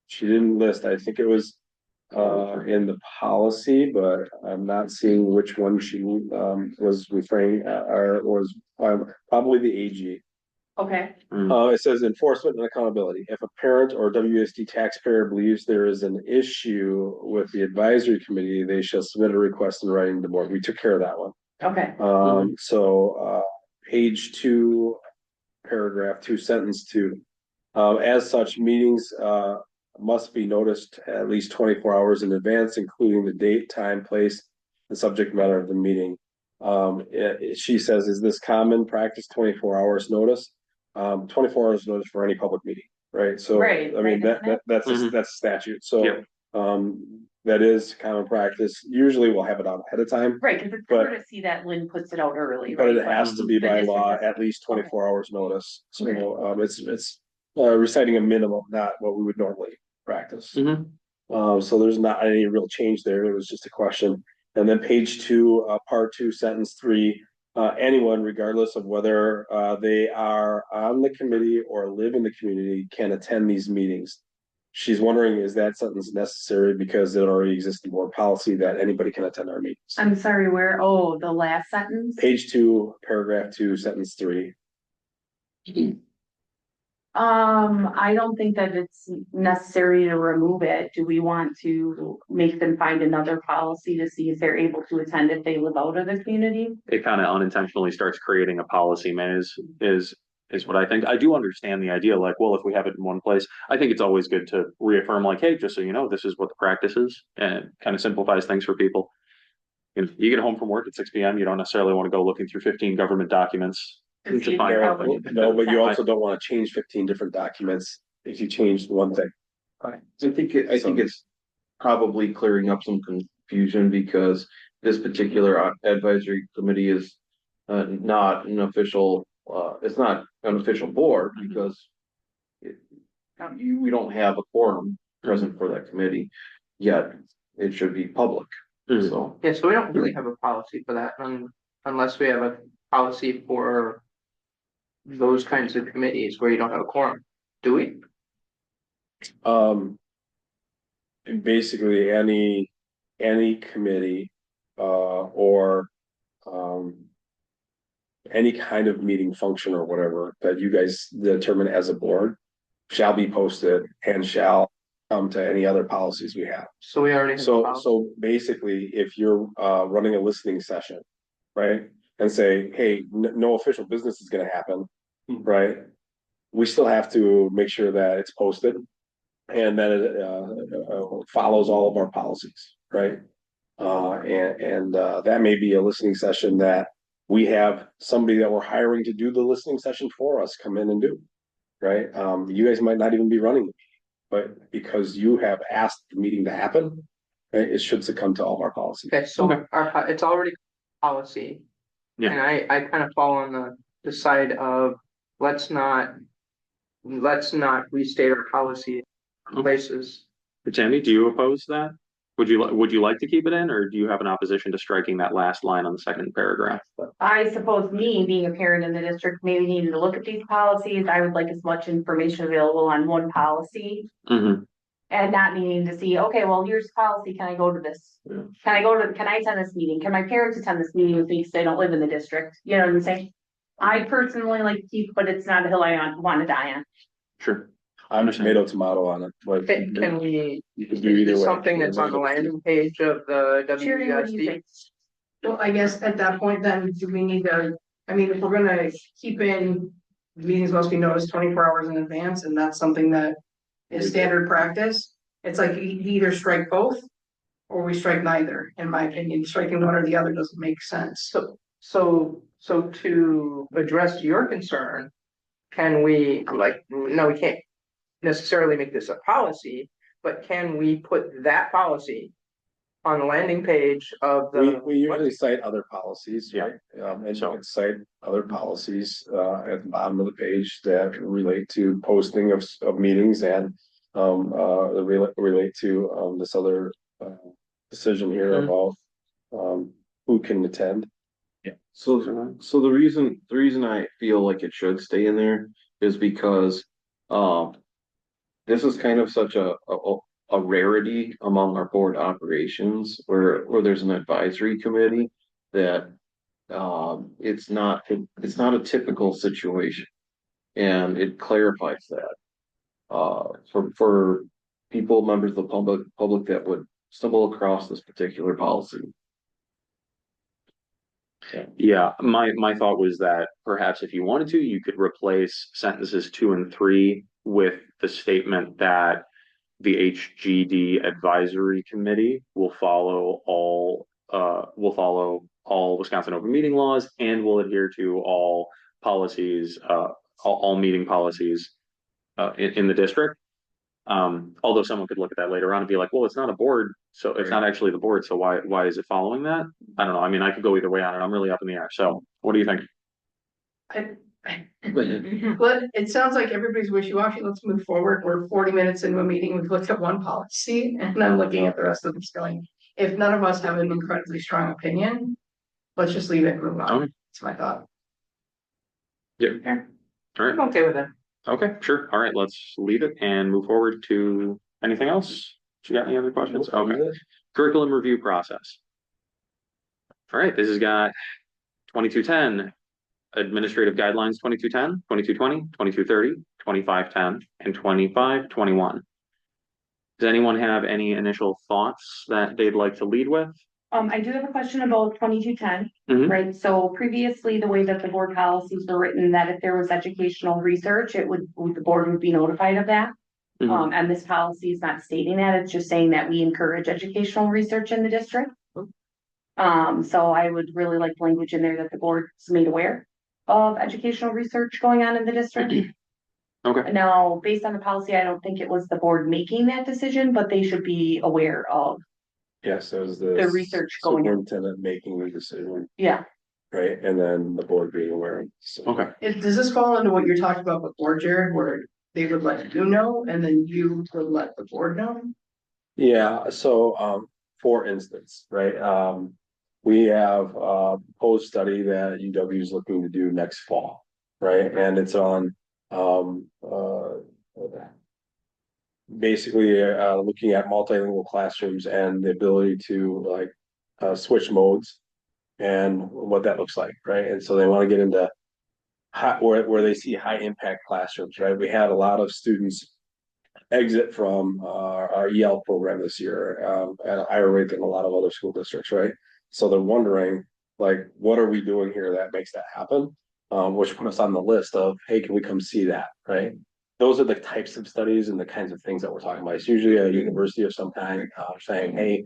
She didn't list, I think it was in the policy, but I'm not seeing which one she was referring or was probably the AG. Okay, It says enforcement and accountability. If a parent or WSD taxpayer believes there is an issue with the advisory committee, they shall submit a request in writing to the board. We took care of that one. okay, So page 2, paragraph 2, sentence 2. As such, meetings must be noticed at least 24 hours in advance, including the date, time, place, and subject matter of the meeting. She says, is this common practice, 24 hours notice? 24 hours notice for any public meeting, right? So, Right, I mean, right, that's Mhm. that's a statute. So, Yeah. that is common practice. Usually we'll have it out ahead of time, right, because it's But- clear to see that Lynn puts it out early, but right? it has to be The by district law is- at least 24 hours notice. So, Okay. it's reciting a minimum, not what we would normally practice. Mhm. So there's not any real change there. It was just a question. And then page 2, part 2, sentence 3, anyone, regardless of whether they are on the committee or live in the community, can attend these meetings. She's wondering, is that sentence necessary because it already exists in board policy that anybody can attend our meetings? I'm sorry, where, the last sentence? Page 2, paragraph 2, sentence 3. I don't think that it's necessary to remove it. Do we want to make them find another policy to see if they're able to attend if they live out of the community? It kind of unintentionally starts creating a policy maze is is what I think. I do understand the idea, like, well, if we have it in one place, I think it's always good to reaffirm, like, hey, just so you know, this is what the practice is, and it kind of simplifies things for people. You get home from work at 6 p.m., you don't necessarily want to go looking through 15 government documents. It's To find easier out. probably. No, but you also don't wanna change 15 different documents if you change one thing. I think it's probably clearing up some confusion because this particular advisory committee is not an official, it's not an official board because it, we don't have a quorum present for that committee, yet it should be public, Mhm. so. Yeah, so we don't really have a policy for that, unless we have a policy for those kinds of committees where you don't have a quorum, do we? Basically, any committee, or, any kind of meeting function or whatever that you guys determine as a board shall be posted and shall come to any other policies we have. So we already have. a So, policy. so basically, if you're, running a listening session, right? And say, hey, no official business is gonna happen, right? We still have to make sure that it's posted. And that it, follows all of our policies, right? That may be a listening session that we have somebody that we're hiring to do the listening session for us come in and do, right? You guys might not even be running the meeting, but because you have asked the meeting to happen, right, it should succumb to all of our policies. Okay, so Okay. it's already policy. Yeah. And I kind of fall on the side of, let's not restate our policy in places. Tammy, do you oppose that? Would you like to keep it in, or do you have an opposition to striking that last line on the second paragraph? I suppose me, being a parent in the district, maybe needing to look at these policies, I would like as much information available on one policy. Mm-hmm. And not needing to see, okay, well, here's policy, can I go to this? Yeah. Can I attend this meeting? Can my parents attend this meeting with me because they don't live in the district? You know what I'm saying? I personally like to keep, but it's not a hill I want to die on. Sure. I'm tomato on it, but. Can we, You could do either is way. something that's on the landing page of the Sherry, what do you WUSD? think? Well, I guess at that point, then do we need to, I mean, if we're gonna keep in, meetings must be noticed 24 hours in advance, and that's something that is standard practice. It's like you either strike both or we strike neither, in my opinion. Striking one or the other doesn't make sense. So to address your concern, can we, no, we can't necessarily make this a policy, but can we put that policy on the landing page of the? We usually cite other policies, Yeah. right? And you can cite other policies, at the bottom of the page that relate to posting of meetings and, relate to, this other, decision here Mhm. about, who can attend. So the reason I feel like it should stay in there is because, this is kind of such a rarity among our board operations where there's an advisory committee that, it's not a typical situation. And it clarifies that, for people, members of the public that would stumble across this particular policy. Yeah, my thought was that perhaps if you wanted to, you could replace sentences 2 and 3 with the statement that the HGD advisory committee will follow all Wisconsin open meeting laws and will adhere to all policies, all meeting policies in the district. Although someone could look at that later on and be like, well, it's not a board, so it's not actually the board, so why is it following that? I don't know. I mean, I could go either way on it. I'm really up in the air. So what do you think? But it sounds like everybody's wishy-washy. Let's move forward. We're 40 minutes into a meeting. We've looked at one policy and I'm looking at the rest of this going, if none of us have an incredibly strong opinion, let's just leave it and move on. Okay. That's my thought. Yeah. All right. I'm okay with that. Okay, sure. All right, let's leave it and move forward to anything else. You got any other questions? Okay. Curriculum review process. All right, this has got 2210, administrative guidelines 2210, 2220, 2230, 2510, and 2521. Does anyone have any initial thoughts that they'd like to lead with? I do have a question about 2210. Mhm. Right? So previously, the way that the board policies were written, that if there was educational research, the board would be notified of that. Mhm. And this policy is not stating that, it's just saying that we encourage educational research in the district. So I would really like language in there that the board is made aware of educational research going on in the district. Okay. Now, based on the policy, I don't think it was the board making that decision, but they should be aware of, Yes, it was The research going on. superintendent making the decision, yeah. right, and then the board being aware of. So- Okay. Does this fall into what you're talking about before, Jared, where they would let you know and then you would let the board know? Yeah, so, for instance, right, we have a proposed study that UW is looking to do next fall, right? And it's on, basically, looking at multilingual classrooms and the ability to switch modes and what that looks like, right? And so they want to get into where they see high impact classrooms, right? We had a lot of students exit from our EL program this year at a higher rate than a lot of other school districts, right? So they're wondering, like, what are we doing here that makes that happen? Which put us on the list of, hey, can we come see that, right? Those are the types of studies and the kinds of things that we're talking about. It's usually a university of some kind saying, hey,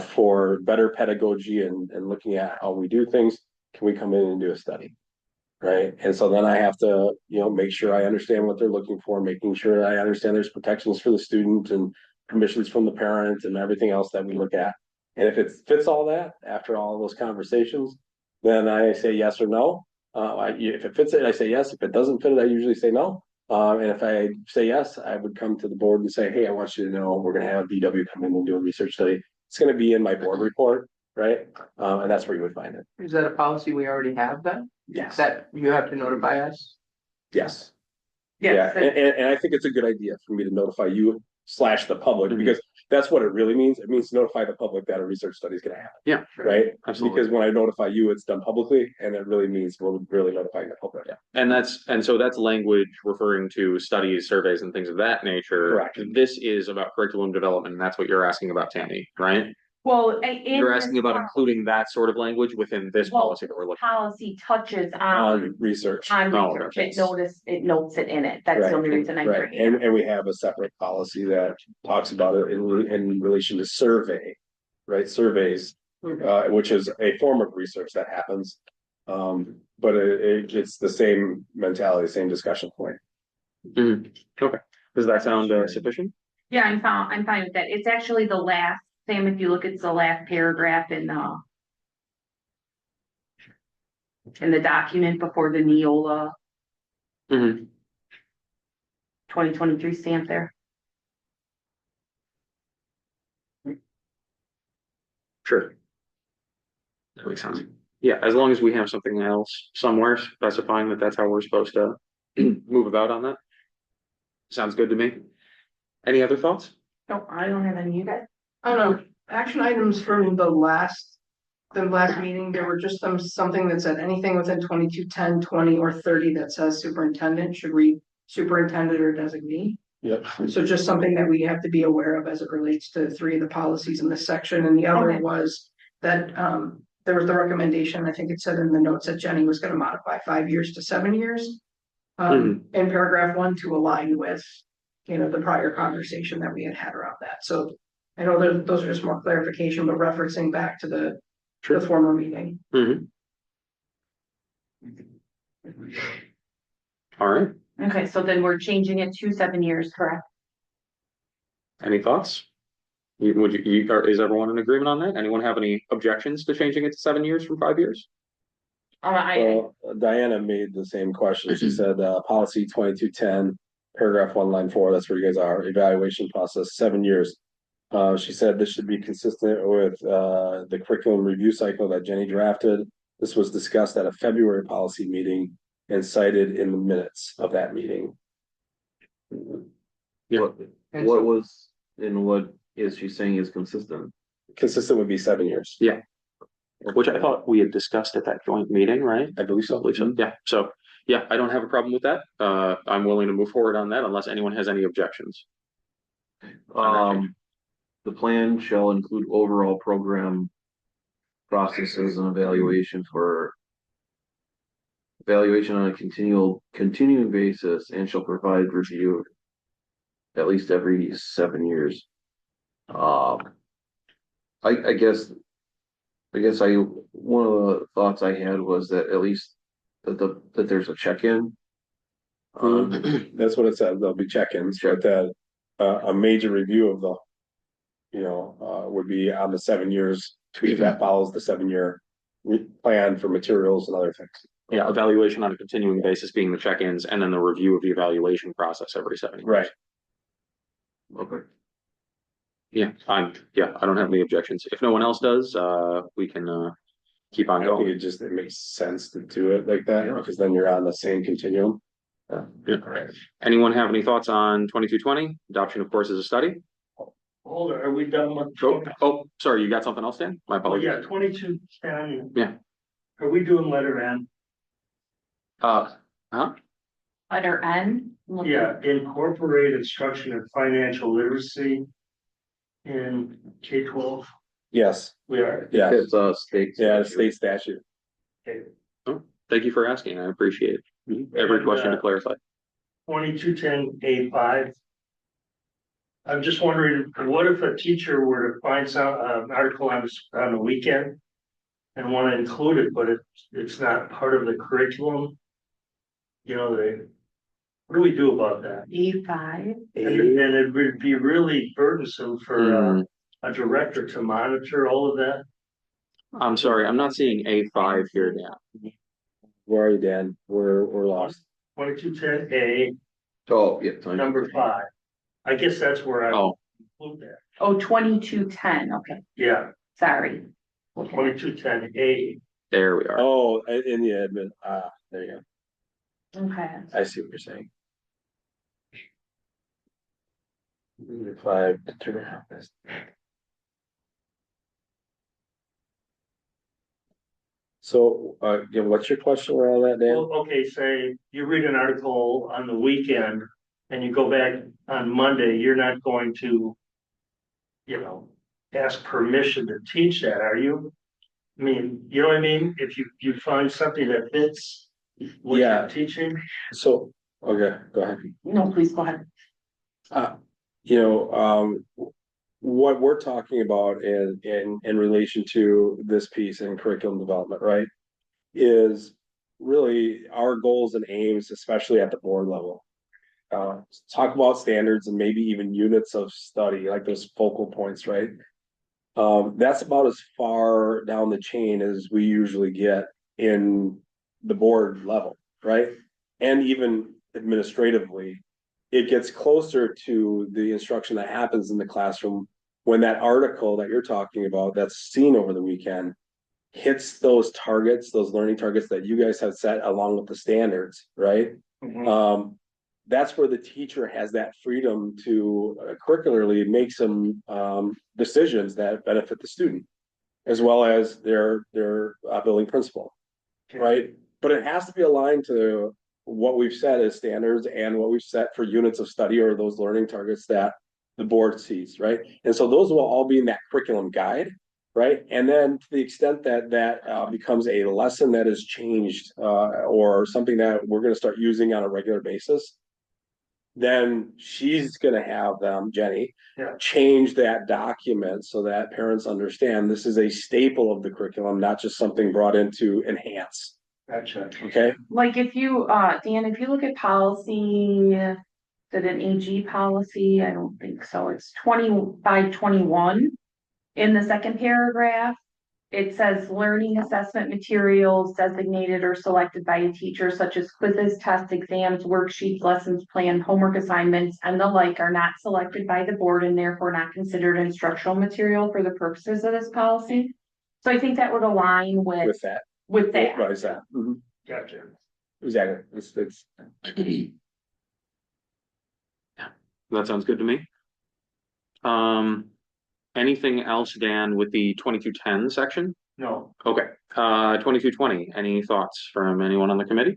for better pedagogy and looking at how we do things, can we come in and do a study? Right, and so then I have to, make sure I understand what they're looking for, making sure I understand there's protections for the student and permissions from the parent and everything else that we look at. And if it fits all that, after all of those conversations, then I say yes or no. If it fits it, I say yes. If it doesn't fit it, I usually say no. And if I say yes, I would come to the board and say, hey, I want you to know, we're gonna have BW come in and do a research study. It's gonna be in my board report, right? And that's where you would find it. Is that a policy we already have then? Yes. That you have to notify us? Yes. Yeah, and I think it's a good idea for me to notify you / the public, because that's what it really means. It means to notify the public that a research study is gonna happen. Yeah. Right? Absolutely. Because when I notify you, it's done publicly, and it really means we're really notifying the public. Yeah. And so that's language referring to studies, surveys, and things of that nature. Correct. This is about curriculum development, and that's what you're asking about, Tammy, right? Well, You're asking about including that sort of language within this policy that we're looking policy touches On research. on Oh, research, okay. it notes it in it, that's the only reason I'm Right, bringing it up. and we have a separate policy that talks about it in relation to survey, right, surveys. Which is a form of research that happens. But it's the same mentality, same discussion point. Mhm. Okay, does that sound sufficient? Yeah, I'm fine with that, it's actually the last, Sam, if you look, it's the last paragraph in the document before the Neola Mhm. 2023 stamp there. Sure. That makes sense. Yeah, as long as we have something else somewhere specifying that that's how we're supposed to move about on that. Sounds good to me. Any other thoughts? No, I don't have any, you guys? I don't know, action items from the last meeting, there were just something that said anything within 22, 10, 20, or 30 that says superintendent should read superintendent or designee. Yep. So just something that we have to be aware of as it relates to 3 of the policies in this section, and the other Okay. was that there was the recommendation, I think it said in the notes that Jenny was gonna modify 5 years to 7 years. In paragraph 1 to align with, the prior conversation that we had around that, so. I know that those are just more clarification, but referencing back to the former meeting. Mhm. All right, Okay, so then we're changing it to 7 years, correct? any thoughts? Is everyone in agreement on that? Anyone have any objections to changing it to 7 years from 5 years? Well, Diana made the same question. She said, policy 2210, paragraph 1, line 4, that's where you guys are, evaluation process, 7 years. She said this should be consistent with the curriculum review cycle that Jenny drafted. This was discussed at a February policy meeting and cited in the minutes of that meeting. Yeah. What was, and what is she saying is consistent? Consistent would be 7 years. Yeah. Which I thought we had discussed at that joint meeting, right? I believe so. Yeah, so, yeah, I don't have a problem with that. I'm willing to move forward on that unless anyone has any objections. The plan shall include overall program processes and evaluation for evaluation on a continuing basis and shall provide review at least every 7 years. I guess one of the thoughts I had was that at least that there's a check-in. That's what it said. There'll be check-ins, but that a major review of the, would be on the 7 years. That follows the 7 year plan for materials and other things. Yeah, evaluation on a continuing basis being the check-ins, and then the review of the evaluation process every 7 years. Right. Okay. Yeah, I don't have any objections. If no one else does, we can keep on I think going. it makes sense to do it like that, because then you're on the same continuum. Yeah. Anyone have any thoughts on 2220 adoption of course as a study? Hold on, are we done with? Oh, sorry, you got something else, Dan? My Oh, apologies. yeah, 2210. Yeah. Are we doing letter N? Letter N. Yeah, incorporate instruction and financial literacy in K-12. Yes, We are. yeah, It's state. yeah, state statute. Okay. Thank you for asking. I appreciate it. Every question to clarify. 2210A5. I'm just wondering, what if a teacher were to find some article on the weekend and want to include it, but it's not part of the curriculum? What do we do about that? E5. And it would be really burdensome for a director to monitor all of that. I'm sorry, I'm not seeing A5 here, Dan. Where are you, Dan? We're lost. 2210A, Oh, yeah. number 5. I guess that's where I Oh, include that. Oh, 2210, okay, Yeah, sorry. 2210A. there we are. Oh, in the admin, there you go. Okay. I see what you're saying. 5 to turn around this. So, what's your question around that, Dan? Well, okay, say you read an article on the weekend and you go back on Monday, you're not going to, ask permission to teach that, are you? I mean, you know what I mean? If you find something that fits what Yeah. you're teaching. So, okay, go ahead. No, please go ahead. What we're talking about in relation to this piece in curriculum development, right? Is really our goals and aims, especially at the board level. Talk about standards and maybe even units of study, like those focal points, right? That's about as far down the chain as we usually get in the board level, right? And even administratively, it gets closer to the instruction that happens in the classroom when that article that you're talking about that's seen over the weekend hits those targets, those learning targets that you guys have set along with the standards, right? That's where the teacher has that freedom to curricularly make some decisions that benefit the student, as well as their building principal, right? But it has to be aligned to what we've set as standards and what we've set for units of study or those learning targets that the board sees, right? And so those will all be in that curriculum guide, right? And then to the extent that becomes a lesson that is changed or something that we're going to start using on a regular basis, then she's going to have them, Jenny, change that document so that parents understand this is a staple of the curriculum, not just something brought in to enhance. Gotcha. Okay. Like if you, Dan, if you look at policy, is it an AG policy? I don't think so. It's 2521. In the second paragraph, it says learning assessment materials designated or selected by a teacher, such as quizzes, tests, exams, worksheets, lessons plan, homework assignments, and the like are not selected by the board and therefore not considered instructional material for the purposes of this policy. So I think that would align with that. that. Is that? Mm-hmm. Gotcha. Exactly. It's That sounds good to me. Anything else, Dan, with the 2210 section? No. Okay, 2220, any thoughts from anyone on the committee?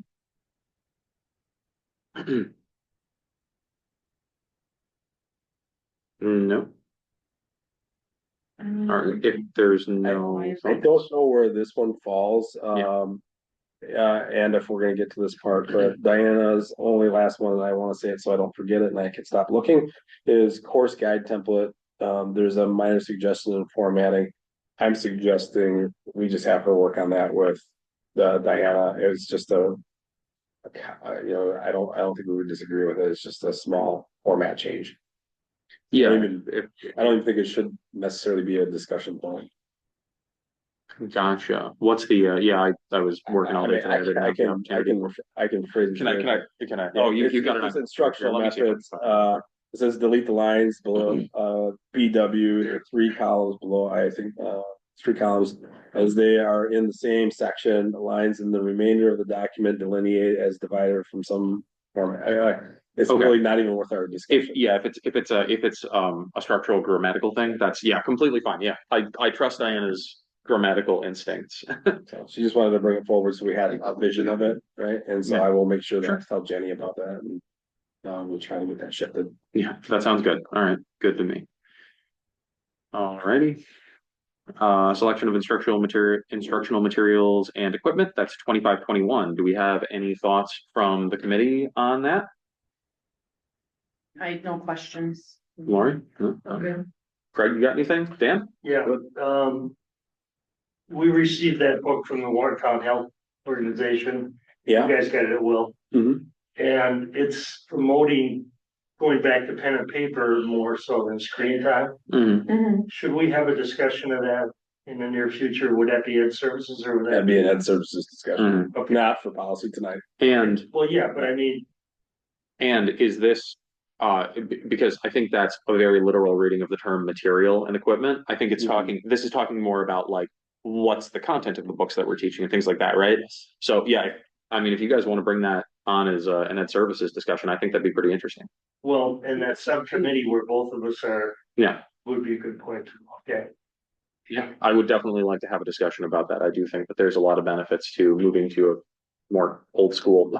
No. or if there's no. I don't know where this one falls, Yeah. and if we're gonna get to this part, but Diana's only last one, and I wanna say it so I don't forget it and I can stop looking, is course guide template. There's a minor suggestion in formatting. I'm suggesting we just have her work on that with Diana. It's just I don't think we would disagree with it. It's just a small format change. Yeah, I don't even think it should necessarily be a discussion point. gotcha. What's the, I was working all day today. I didn't have the opportunity. I can phrase it. Can I, oh, you got it. It's instructional Let me see if I can methods, find it says delete the lines below, BW, there are 3 columns below, I think, 3 columns. As they are in the same section, the lines in the remainder of the document delineate as divided from some format. It's Okay. really not even worth our discussion. if it's a structural grammatical thing, that's, completely fine. Yeah, I trust Diana's grammatical instincts. So she just wanted to bring it forward, so we had a vision of it, right? And so Yeah. I will make sure that Sure. I tell Jenny about that, and we'll try to get that shifted. Yeah, that sounds good. All right, good to me. Alrighty. Selection of instructional materials and equipment, that's 25-21. Do we have any thoughts from the committee on that? I had no questions. Lori? No? Okay. Craig, you got anything? Dan? Yeah, we received that book from the Watertown Health Organization. Yeah. You guys got it at Will. Mhm. And it's promoting going back to pen and paper more so than screen time. Mhm. Should we have a discussion of that in the near future? Would that be ed services or would that That'd be an ed services discussion, Okay. not for policy tonight. And Well, yeah, but I mean, is this, because I think that's a very literal reading of the term material and equipment. I think it's this is talking more about like, what's the content of the books that we're teaching and things like that, right? So, yeah, I mean, if you guys want to bring that on as an ed services discussion, I think that'd be pretty interesting. well, in that subcommittee where both of us are, Yeah. would be a good point. Okay. Yeah, I would definitely like to have a discussion about that. I do think that there's a lot of benefits to moving to a more old school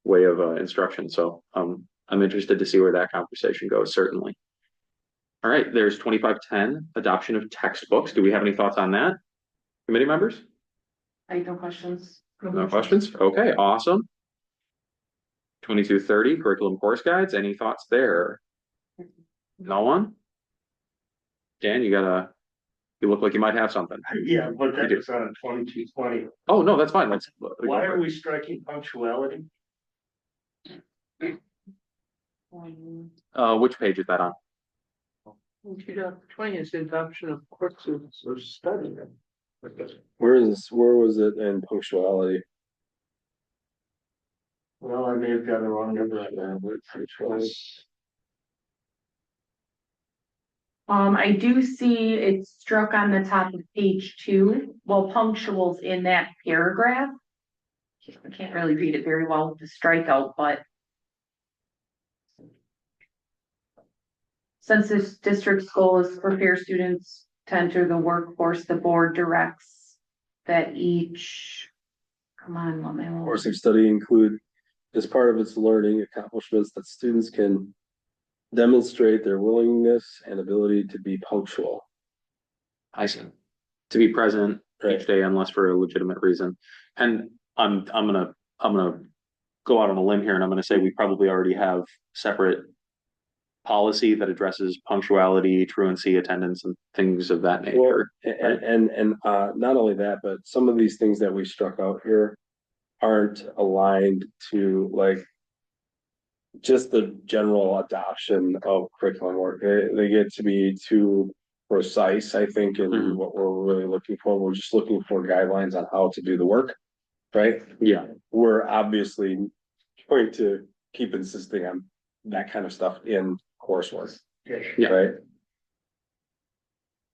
way of instruction. So I'm interested to see where that conversation goes, certainly. All right, there's 25-10, adoption of textbooks. Do we have any thoughts on that? Committee members? I had no questions. No questions? Okay, awesome. 22-30, curriculum course guides. Any thoughts there? No one? Dan, you look like you might have something. Yeah, but that You do. was on 22-20. Oh, no, that's fine. Why are we striking punctuality? Which page is that on? 20 is the adoption of courses of study. Where was it in punctuality? Well, I may have got the wrong number on that. I do see it's struck on the top of page 2, well, punctuals in that paragraph. I can't really read it very well with the strikeout, but. Since this district's goal is to prepare students to enter the workforce, the board directs that each. Come on, let me. Course of study include, as part of its learning accomplishments, that students can demonstrate their willingness and ability to be punctual. I see. To be present Right. each day unless for a legitimate reason. And I'm gonna go out on a limb here and I'm gonna say we probably already have separate policy that addresses punctuality, truancy, attendance, and things of that Well, nature. and not only that, but some of these things that we struck out here aren't aligned to like just the general adoption of curriculum work. They get to be too precise, I think, in Mhm. what we're really looking for. We're just looking for guidelines on how to do the work, right? Yeah. We're obviously going to keep insisting on that kind of stuff in coursework, Yeah. right?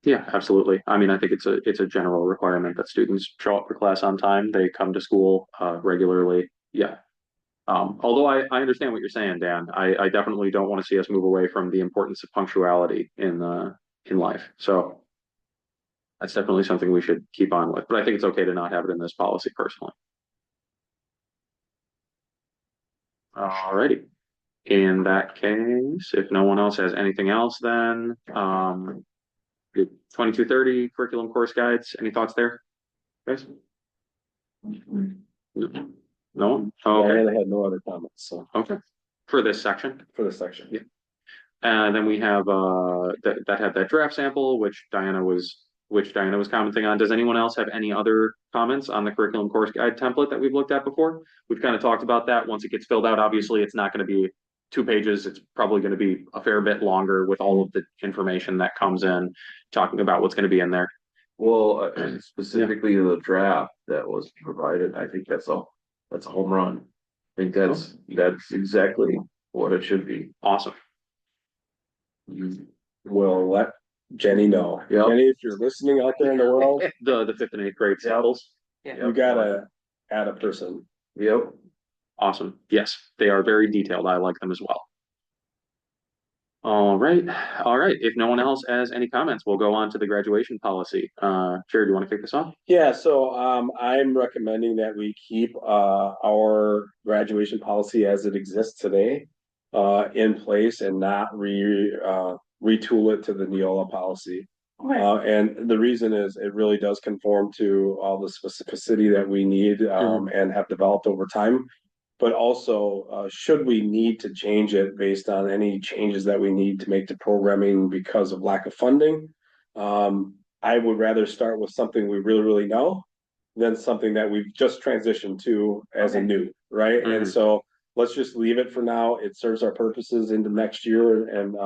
Yeah, absolutely. I mean, I think it's a general requirement that students show up for class on time. They come to school regularly. Yeah. Although I understand what you're saying, Dan. I definitely don't want to see us move away from the importance of punctuality in life. So that's definitely something we should keep on with. But I think it's okay to not have it in this policy personally. Alrighty. In that case, if no one else has anything else, then Good. 2230 curriculum course guides. Any thoughts there? Guys? No? Oh, okay. Diana had no other comments, so, Okay. For this section. for this section. Yeah. Then we have that had that draft sample, which Diana was commenting on. Does anyone else have any other comments on the curriculum course guide template that we've looked at before? We've kind of talked about that. Once it gets filled out, obviously it's not going to be 2 pages. It's probably going to be a fair bit longer with all of the information that comes in, talking about what's going to be in there. Well, specifically the draft that was provided, I think that's a home run. I think that's exactly what it should be. Awesome. We'll let Jenny know. Yep. Jenny, if you're listening out there in the world, The 5th and 8th grade samples. you gotta add a person. Yep. Awesome. Yes, they are very detailed. I like them as well. All right. If no one else has any comments, we'll go on to the graduation policy. Jared, do you want to kick this off? Yeah, so I'm recommending that we keep our graduation policy as it exists today in place and not retool it to the Neola policy. And the reason is it really does conform to all the specificity that we need and have developed over time. But also, should we need to change it based on any changes that we need to make to programming because of lack of funding? I would rather start with something we really, really know than something that we've just transitioned to as a new, right? And so let's just leave it for now. It serves our purposes into next year. And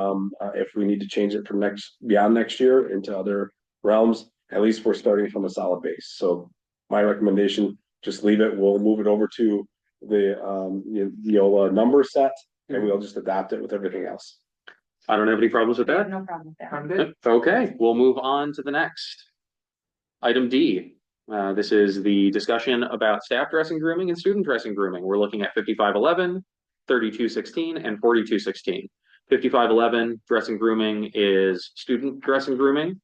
if we need to change it from beyond next year into other realms, at least we're starting from a solid base. So my recommendation, just leave it. We'll move it over to the Neola number set and we'll just adopt it with everything else. I don't have any problems with that. No problem with that. I'm good. Okay, we'll move on to the next. Item D. This is the discussion about staff dress and grooming and student dress and grooming. We're looking at 5511, 3216, and 4216. 5511 dress and grooming is student dress and grooming.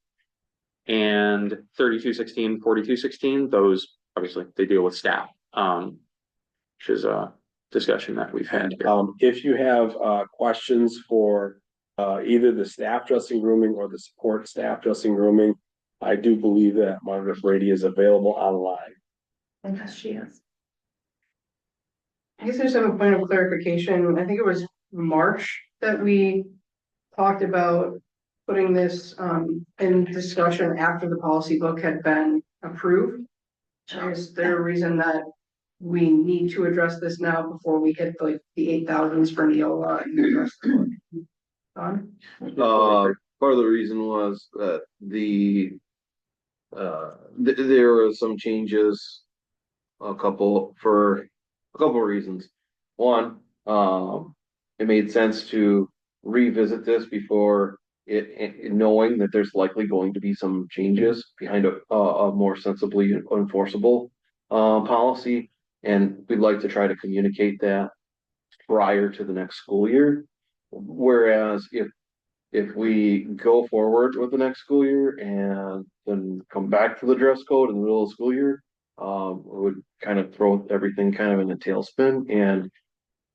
And 3216, 4216, those obviously they deal with staff. Which is a discussion that we've had here. If you have questions for either the staff dressing grooming or the support staff dressing grooming, I do believe that Margaret Brady is available online. Yes, she is. I guess I just have a point of clarification. I think it was March that we talked about putting this in discussion after the policy book had been approved. Is there a reason that we need to address this now before we hit like the 8,000s for Neola and the rest of the book? Don? Part of the reason was that there were some changes, a couple of reasons. One, it made sense to revisit this before knowing that there's likely going to be some changes behind a more sensibly enforceable policy, and we'd like to try to communicate that prior to the next school year. Whereas if we go forward with the next school year and then come back to the dress code in the middle of the school year, it would kind of throw everything kind of in a tailspin and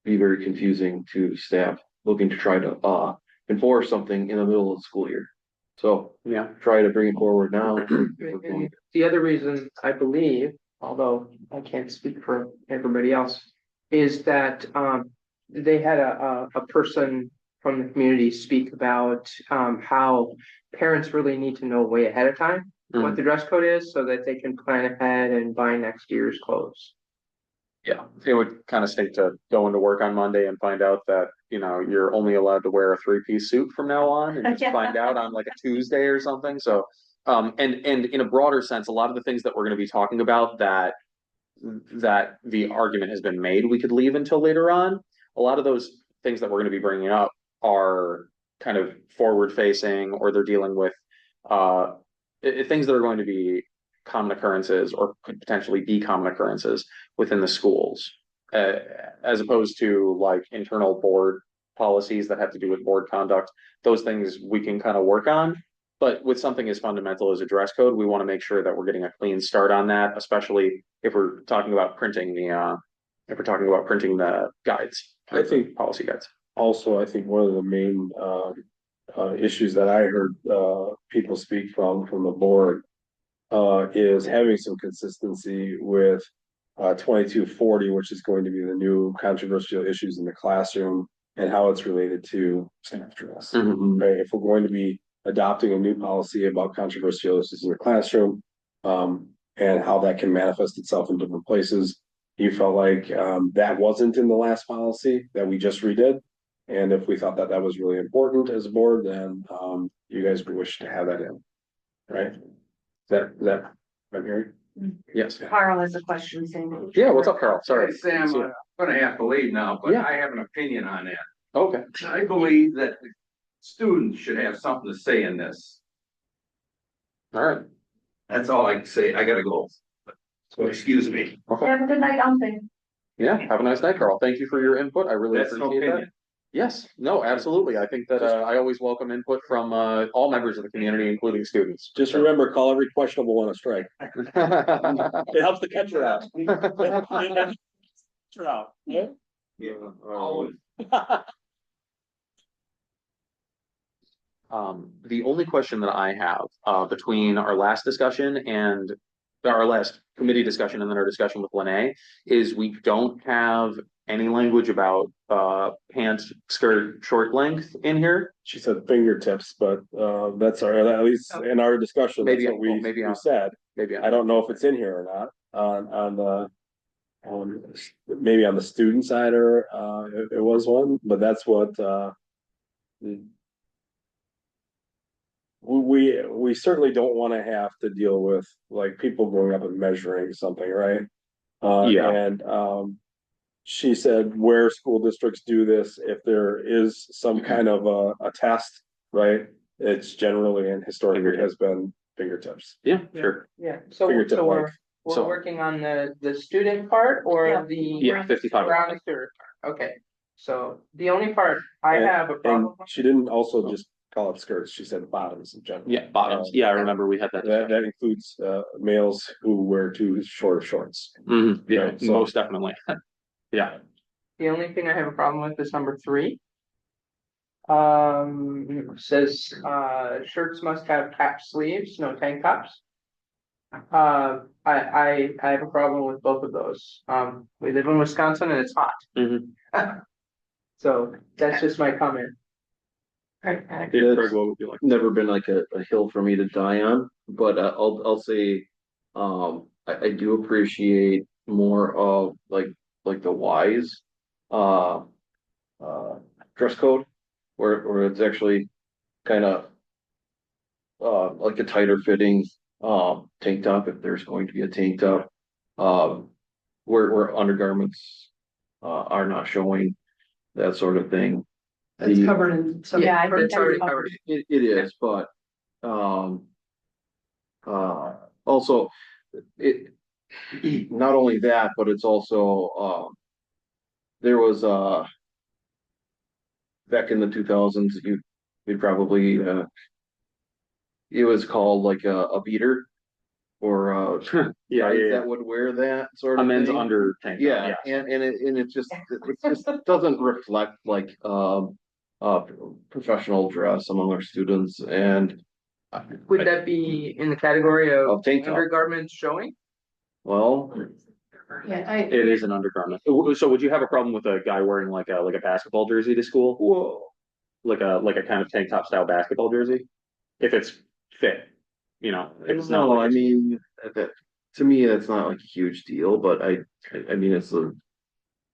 be very confusing to staff looking to try to enforce something in the middle of the school year. So Yeah. try to bring it forward now. And the other reason I believe, although I can't speak for everybody else, is that they had a person from the community speak about how parents really need to know way ahead of time what the dress code is so that they can plan ahead and buy next year's clothes. Yeah, it would kind of stink to go into work on Monday and find out that, you're only allowed to wear a 3-piece suit from now on and just Yeah. find out on like a Tuesday or something. So, and in a broader sense, a lot of the things that we're going to be talking about that the argument has been made, we could leave until later on. A lot of those things that we're going to be bringing up are kind of forward facing, or they're dealing with things that are going to be common occurrences or could potentially be common occurrences within the schools, as opposed to like internal board policies that have to do with board conduct. Those things we can kind of work on, but with something as fundamental as a dress code, we want to make sure that we're getting a clean start on that, especially if we're talking about printing the guides. I think policy guides. also, I think one of the main issues that I heard, people speak from the board, is having some consistency with, 2240, which is going to be the new controversial issues in the classroom and how it's related to staff dress. Mhm. Right, if we're going to be adopting a new policy about controversial issues in the classroom, and how that can manifest itself in different places. You felt like, that wasn't in the last policy that we just redid. And if we thought that that was really important as a board, then, you guys would wish to have that in, right? That, I'm hearing? Yes. Carl has a question, saying. Yeah, what's up, Carl? Sorry. Hey, Sam, I'm gonna have to leave now, but Yeah. I have an opinion on that. Okay. I believe that the students should have something to say in this. All right. That's all I can say. I gotta go. So excuse me. Okay. Have a good night, Alvin. Yeah. Have a nice night, Carl. Thank you for your input. I really That's an appreciate that. opinion. Yes. No, absolutely. I think that I always welcome input from all members of the community, including students. Just remember, call every questionable one a strike. It helps the catcher out. Catcher out. Yeah. Yeah. Always. The only question that I have, between our last discussion and our last committee discussion and then our discussion with Lene is we don't have any language about, pants, skirt, short length in here. She said fingertips, but, that's our, at least in our discussion, that's Maybe- what we, maybe we I'll- said. Maybe. I don't know if it's in here or not, on the. Maybe on the student side or, it was one, but that's what, we certainly don't wanna have to deal with like people going up and measuring something, right? Yeah. And, she said where school districts do this, if there is some kind of a test, right? It's generally and historically has been fingertips. Yeah, sure. Yeah, so Fingertip we're, length. we're So- working on the student part Yeah. or the. Yeah, 55. Surrounding student part, okay, so the only part I have a And problem. with- she didn't also just call it skirts, she said bottoms in general. Yeah, bottoms. Yeah, I remember we had that. That includes, males who wear too short of shorts. Mhm. Yeah, Right, so- most definitely. Yeah. The only thing I have a problem with is number 3. Says, shirts must have cap sleeves, no tank tops. I have a problem with both of those. We live in Wisconsin and it's hot. Mhm. So that's just my comment. Yeah, Craig, what would you like? Never been like a hill for me to die on, but I'll say, I do appreciate more of like the wise, dress code, where it's actually kind of, like a tighter fitting, tank top, if there's going to be a tank top. Where undergarments, are not showing, that sort of thing. That's The- covered in some. Yeah, I But think it's already that's covered. It is, but, also, it, not only that, but it's also, there was, back in the 2000s, you'd probably, it was called like a beater, or, Yeah, guys yeah, yeah. that would wear that sort A of men's thing. under tank. top, Yeah, and it just doesn't reflect like, professional dress among our students, and Would that be in the category of Of tank top. undergarments showing? well, Yeah, It is an undergarment. So would you have a problem with a guy wearing like a basketball jersey to school? whoa, Like a kind of tank top style basketball jersey? If it's fit, if it's not. no, like I it's- mean, that, to me, that's not like a huge deal, but I mean, it's a.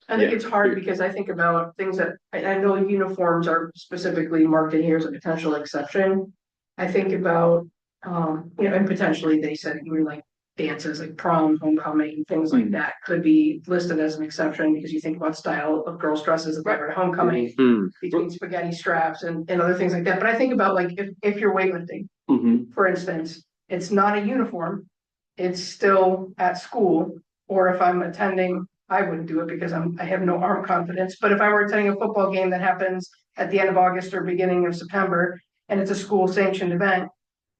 I think Yeah. it's hard because I think about things that, I know uniforms are specifically marked in here as a potential exception. I think about, and potentially they said even like dances like prom, homecoming, things like that could be listed as an exception because you think about style of girls' dresses that they wear at homecoming Hmm. between spaghetti straps and other things like that. But I think about like if you're weightlifting, for instance, it's not a uniform. It's still at school, or if I'm attending, I wouldn't do it because I have no arm confidence. But if I were attending a football game that happens at the end of August or beginning of September, and it's a school sanctioned event,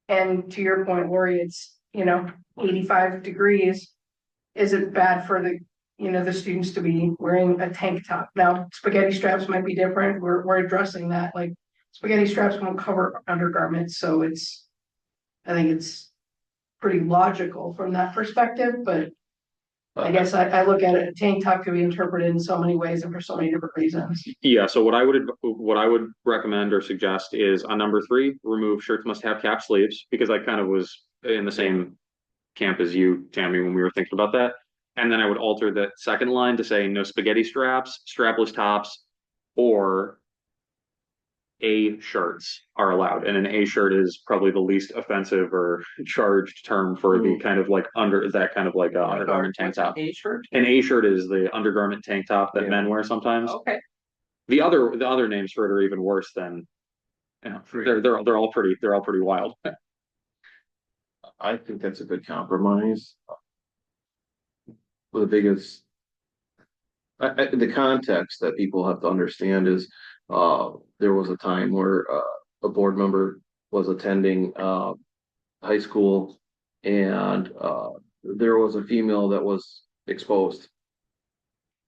and to your point, Lori, it's, 85 degrees, is it bad for the students to be wearing a tank top? Now, spaghetti straps might be different. We're addressing that, like, spaghetti straps won't cover undergarments, so I think it's pretty logical from that perspective, but I guess I look at it, a tank top can be interpreted in so many ways and for so many different reasons. Yeah, so what I would recommend or suggest is on number 3, remove shirts must have cap sleeves, because I kind of was in the same camp as you, Tammy, when we were thinking about that. And then I would alter that second line to say no spaghetti straps, strapless tops, or A shirts are allowed. And an A shirt is probably the least offensive or charged term for the kind of like under that kind of like undergarment tank top. A shirt? An A shirt is the undergarment tank top that Yeah. men wear sometimes. Okay. The other names for it are even worse than, you know, they're all pretty wild. I think that's a good compromise. The biggest, the context that people have to understand is, there was a time where, a board member was attending, high school and, there was a female that was exposed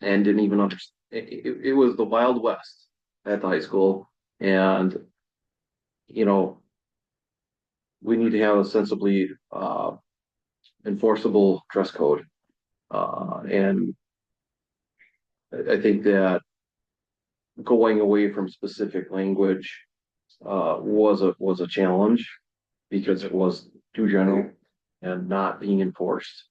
and didn't even understand. It was the Wild West at the high school, and, you know, we need to have a sensibly, enforceable dress code. And I think that going away from specific language was a challenge because it was too general and not being enforced.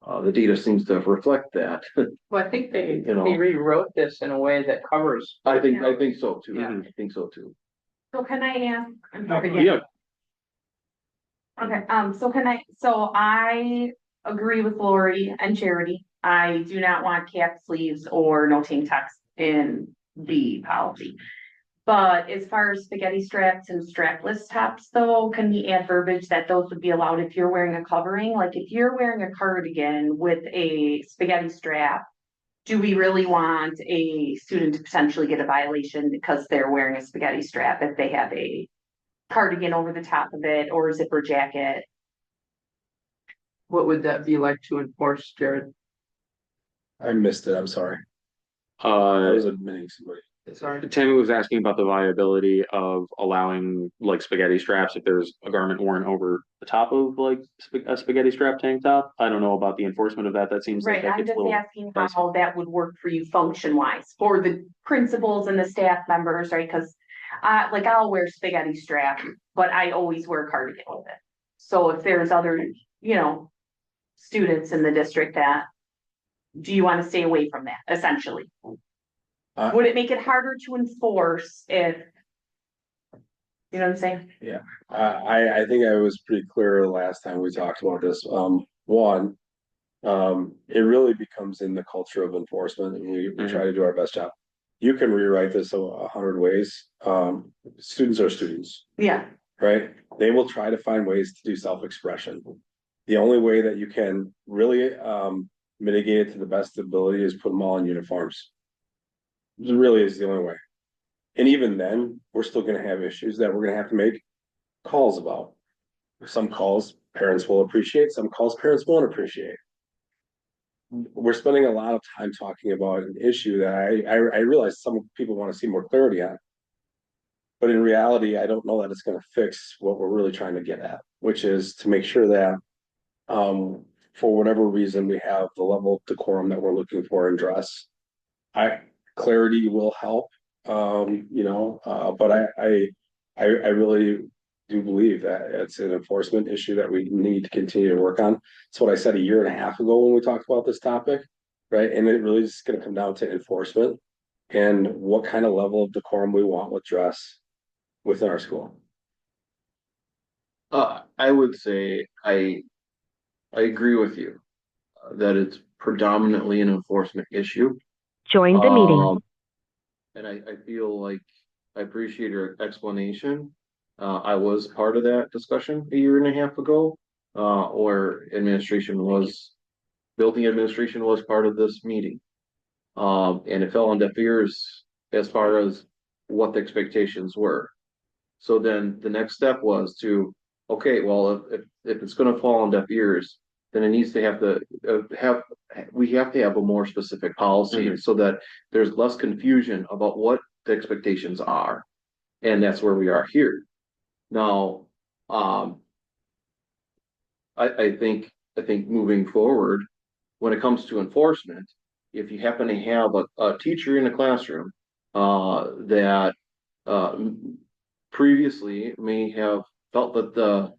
The data seems to reflect that. Well, I think they You know. rewrote this in a way that covers. I think so too. Yeah. I think so too. So can I ask? I'm No, sorry, Yeah, Okay, so I agree with Lori and Charity. I do not want cap sleeves or no tank tops in the policy. But as far as spaghetti straps and strapless tops though, can we add verbiage that those would be allowed if you're wearing a covering? Like if you're wearing a cardigan with a spaghetti strap, do we really want a student to potentially get a violation because they're wearing a spaghetti strap if they have a cardigan over the top of it or a zipper jacket? What would that be like to enforce, Jared? I missed it, I'm sorry. I was uh, admitting somebody. Sorry. Tammy was asking about the viability of allowing like spaghetti straps if there's a garment worn over the top of like a spaghetti strap tank top. I don't know about the enforcement of that. That seems like Right, that I'm gets a just little. asking dicey. how that would work for you function wise, for the principals and the staff members, right? Cause like I'll wear spaghetti strap, but I always wear a cardigan with it. So if there's other, students in the district that, do you want to stay away from that, essentially? Would it make it harder to enforce if, you know what I'm saying? I think I was pretty clear the last time we talked about this. One, it really becomes in the culture of enforcement, and we try to do our best job. You can rewrite this 100 ways. Students are students, Yeah, right? They will try to find ways to do self-expression. The only way that you can really mitigate it to the best ability is put them all in uniforms. It really is the only way. And even then, we're still gonna have issues that we're gonna have to make calls about. Some calls parents will appreciate, some calls parents won't appreciate. We're spending a lot of time talking about an issue that I realize some people want to see more clarity on. But in reality, I don't know that it's gonna fix what we're really trying to get at, which is to make sure that for whatever reason, we have the level of decorum that we're looking for in dress. Clarity will help, but I really do believe that it's an enforcement issue that we need to continue to work on. It's what I said a year and a half ago when we talked about this topic, right? And it really is gonna come down to enforcement and what kind of level of decorum we want with dress within our school. I would say I agree with you, that it's predominantly an enforcement issue. Join the meeting. And I feel like I appreciate your explanation. I was part of that discussion a year and a half ago, or building administration was part of this meeting. And it fell on deaf ears as far as what the expectations were. So then the next step was to, okay, well, if it's gonna fall on deaf ears, then it needs to we have to have a more specific policy so that there's less confusion about what the expectations are. And that's where we are here. Now, I think moving forward, when it comes to enforcement, if you happen to have a teacher in a classroom, that, previously may have felt that the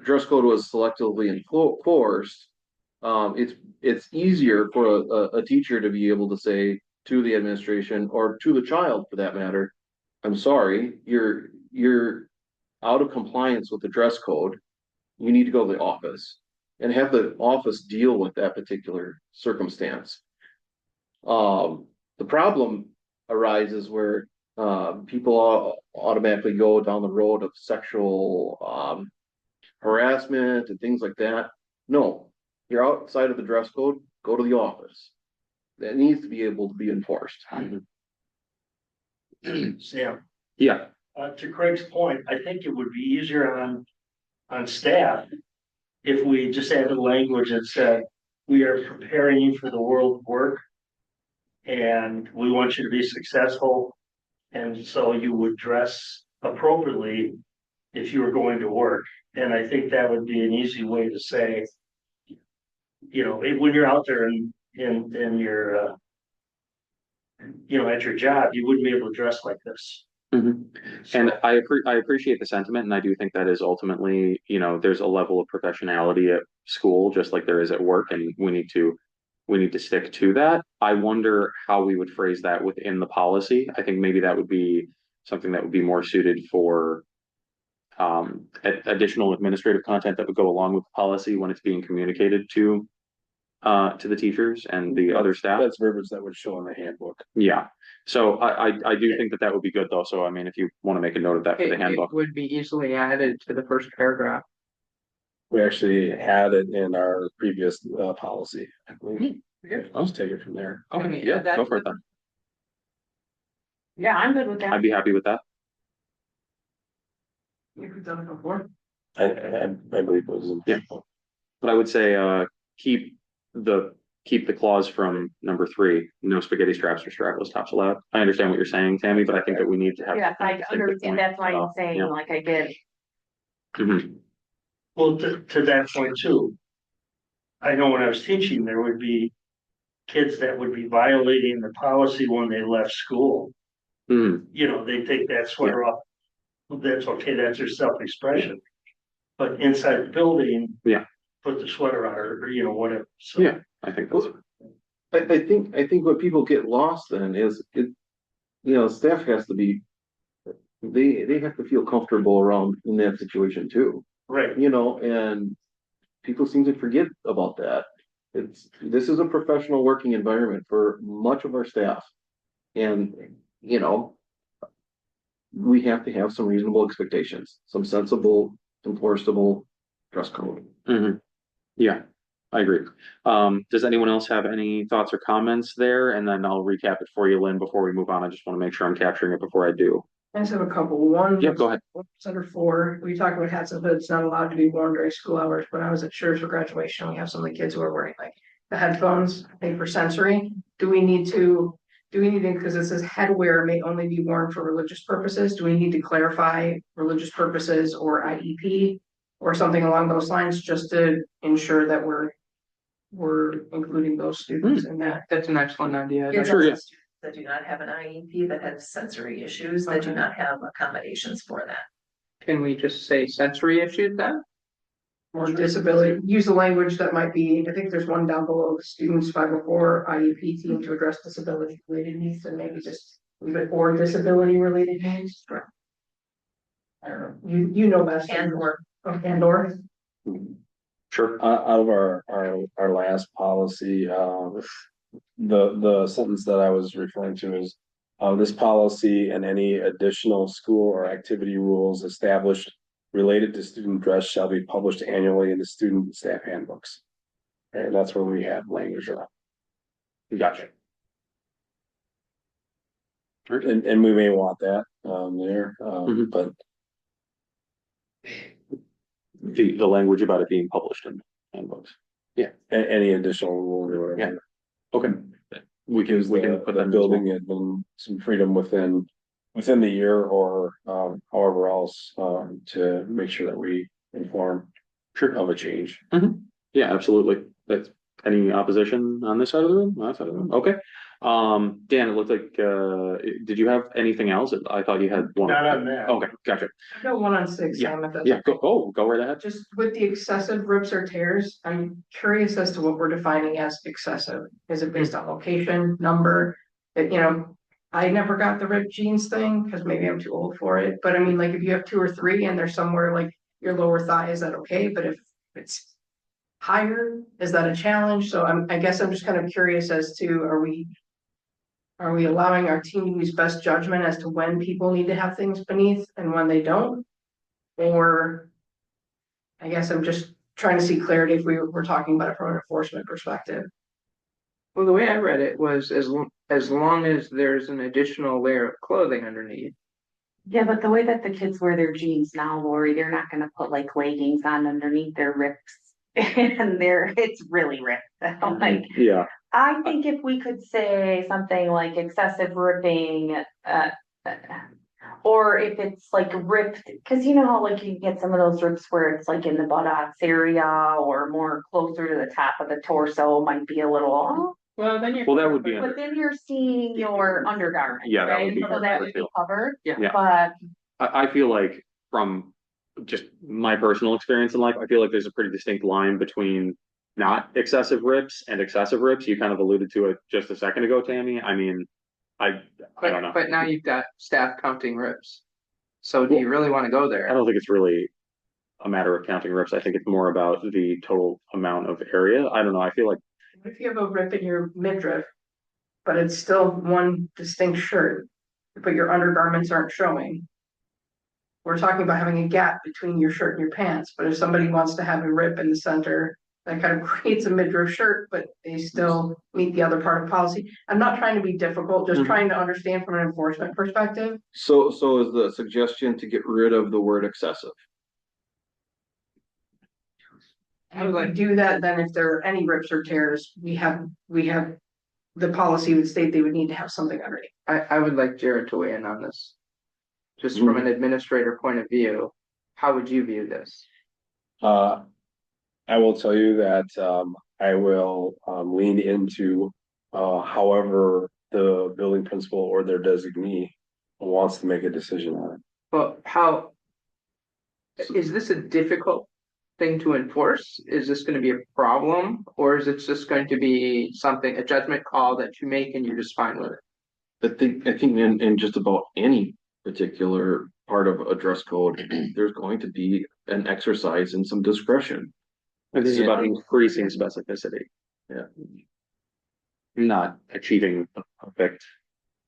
dress code was selectively enforced, it's easier for a teacher to be able to say to the administration or to the child for that matter, I'm sorry, you're out of compliance with the dress code. You need to go to the office and have the office deal with that particular circumstance. The problem arises where people automatically go down the road of sexual harassment and things like that. No, you're outside of the dress code, go to the office. That needs to be able to be enforced. Sam, Yeah, to Craig's point, I think it would be easier on staff if we just added language that said, we are preparing you for the world of work and we want you to be successful. And so you would dress appropriately if you were going to work. And I think that would be an easy way to say, when you're out there in your, at your job, you wouldn't be able to dress like this. and I appreciate the sentiment, and I do think that is ultimately, there's a level of professionality at school, just like there is at work, and we need to stick to that. I wonder how we would phrase that within the policy. I think maybe that would be something that would be more suited for additional administrative content that would go along with the policy when it's being communicated to the teachers and the other staff. That's verbiage that would show in the handbook. Yeah. So I do think that would be good though. So I mean, if you want to make a note of that for the handbook. It would be easily added to the first paragraph. We actually had it in our previous policy, I believe. I'll just take it from there. Okay, yeah, go for it then. Yeah, I'm good with that. I'd be happy with that. You've done it before. I believe it was in. Yeah. But I would say keep the clause from number 3, no spaghetti straps or strapless tops allowed. I understand what you're saying, Tammy, but I think that we need to have. Yeah, I understand. That's why I'm saying, Yeah. like I did. Mhm. Well, to that point too, I know when I was teaching, there would be kids that would be violating the policy when they left school. Mhm. They take that sweater off. That's okay, that's their self-expression. But inside the building. Yeah. Put the sweater on or whatever. So. Yeah, I think that's. I think what people get lost then is staff has to be, they have to feel comfortable around in that situation too. Right. And people seem to forget about that. This is a professional working environment for much of our staff. And, we have to have some reasonable expectations, some sensible, enforceable dress code. Mhm. Yeah, I agree. Does anyone else have any thoughts or comments there? And then I'll recap it for you, Lynn, before we move on. I just want to make sure I'm capturing it before I do. I just have a couple. One. Yeah, go ahead. It's under 4. We talked about hats and hoods not allowed to be worn during school hours. When I was at Schurz for graduation, we have some of the kids who are wearing like the headphones, I think for sensory. Do we need to, because it says headwear may only be worn for religious purposes. Do we need to clarify religious purposes or IEP or something along those lines just to ensure that we're including those students in that? That's an excellent idea. Yeah, sure, yeah. That do not have an IEP that has sensory issues, that do not have accommodations for that. Can we just say sensory issues then? Or disability, use the language that might be, I think there's one down below, the students 504 IEP team to address disability related needs, and maybe just leave it or disability related needs. I don't know, you know best. And/or. And/or. Sure. Out of our last policy, the sentence that I was referring to is, this policy and any additional school or activity rules established related to student dress shall be published annually in the student and staff handbooks. And that's where we have language around. Gotcha. And we may want that there, but The language about it being published in handbooks. Yeah. any additional rule or whatever. Okay. we can, gives we can the, put the that in as building well. admin some freedom within the year or, however else, to make sure that we inform of a change. Yeah, absolutely. That's any opposition on this side of the room? On that side of the room? Okay. Dan, it looked like, did you have anything else? I thought you had one. Not on that. Okay, gotcha. I've got one on six, Yeah, Sam, if that's Yeah, okay. go right ahead. Just with the excessive rips or tears, I'm curious as to what we're defining as excessive. Is it based on location, number? I never got the ripped jeans thing because maybe I'm too old for it. But I mean, like if you have two or three and they're somewhere like your lower thigh, is that okay? But if it's higher, is that a challenge? So I guess I'm just kind of curious as to, are we allowing our team to use best judgment as to when people need to have things beneath and when they don't? Or I guess I'm just trying to see clarity if we're talking about it from an enforcement perspective. Well, the way I read it was as long as there's an additional layer of clothing underneath. Yeah, but the way that the kids wear their jeans now, Lori, they're not gonna put like leggings on underneath their rips. And it's really ripped. Like, Yeah, I think if we could say something like excessive ripping, or if it's like ripped, cause you know how like you get some of those rips where it's like in the buttocks area or more closer to the top of the torso might be a little, Well, then well, that would be, but then you're seeing your undergarment, Yeah, that would right? be So that would be covered. Yeah. But I feel like from just my personal experience in life, I feel like there's a pretty distinct line between not excessive rips and excessive rips. You kind of alluded to it just a second ago, Tammy. I mean, I don't know. But now you've got staff counting rips. So do you really want to go I there? don't think it's really a matter of counting rips. I think it's more about the total amount of area. I don't know. I feel like, What if you have a rip in your midriff, but it's still one distinct shirt, but your undergarments aren't showing? We're talking about having a gap between your shirt and your pants, but if somebody wants to have a rip in the center, that kind of creates a midriff shirt, but they still meet the other part of policy. I'm not trying to be difficult, just trying to understand from an enforcement perspective. So is the suggestion to get rid of the word excessive? How do I do that? Then if there are any rips or tears, we have, the policy would state they would need to have something underneath. I would like Jared to weigh in on this. Just from an administrator point of view, how would you view this? I will tell you that, I will, lean into, however the building principal or their designee wants to make a decision on it. But how, is this a difficult thing to enforce? Is this going to be a problem? Or is it just going to be something, a judgment call that you make and you're just fine with it? I think in just about any particular part of a dress code, there's going to be an exercise in some discretion. this is about increasing specificity. Yeah. Not achieving the perfect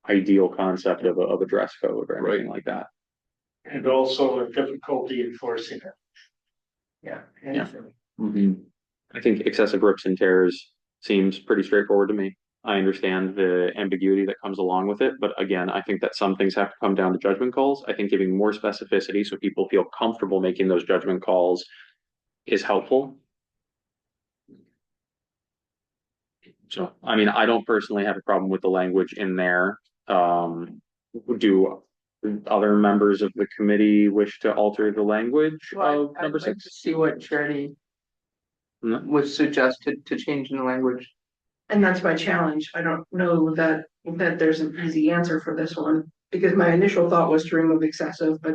ideal concept of a dress code or anything like that. And also a difficulty enforcing it. Yeah. Yeah. I think excessive rips and tears seems pretty straightforward to me. I understand the ambiguity that comes along with it, but again, I think that some things have to come down to judgment calls. I think giving more specificity so people feel comfortable making those judgment calls is helpful. So, I mean, I don't personally have a problem with the language in there. Do other members of the committee wish to alter the language of I'd number like six? to see what Charity No? would suggest to change in the language. And that's my challenge. I don't know that there's an easy answer for this one, because my initial thought was to remove excessive, but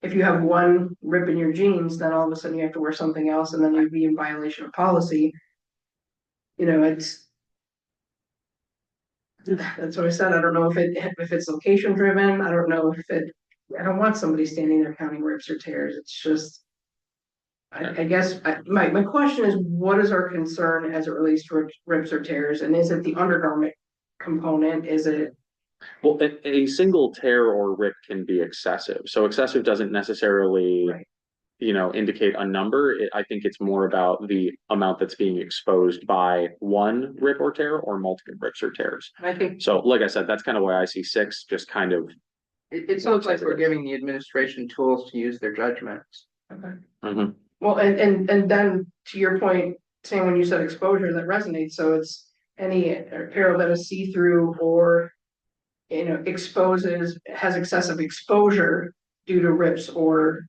if you have one rip in your jeans, then all of a sudden you have to wear something else and then you'd be in violation of policy. That's what I said. I don't know if it's location driven. I don't know I don't want somebody standing there counting rips or tears. It's just, I guess, my question is, what is our concern as it relates to rips or tears? And is it the undergarment component? Is it? Well, a single tear or rip can be excessive. So excessive doesn't necessarily, Right. Indicate a number. I think it's more about the amount that's being exposed by one rip or tear or multiple rips or tears. I think So, like I said, that's kind of why I see six just kind of. it sounds like we're giving the administration tools to use their judgments. Well, and then to your point, Sam, when you said exposure, that resonates. So it's any apparel that is see-through or, you know, has excessive exposure due to rips or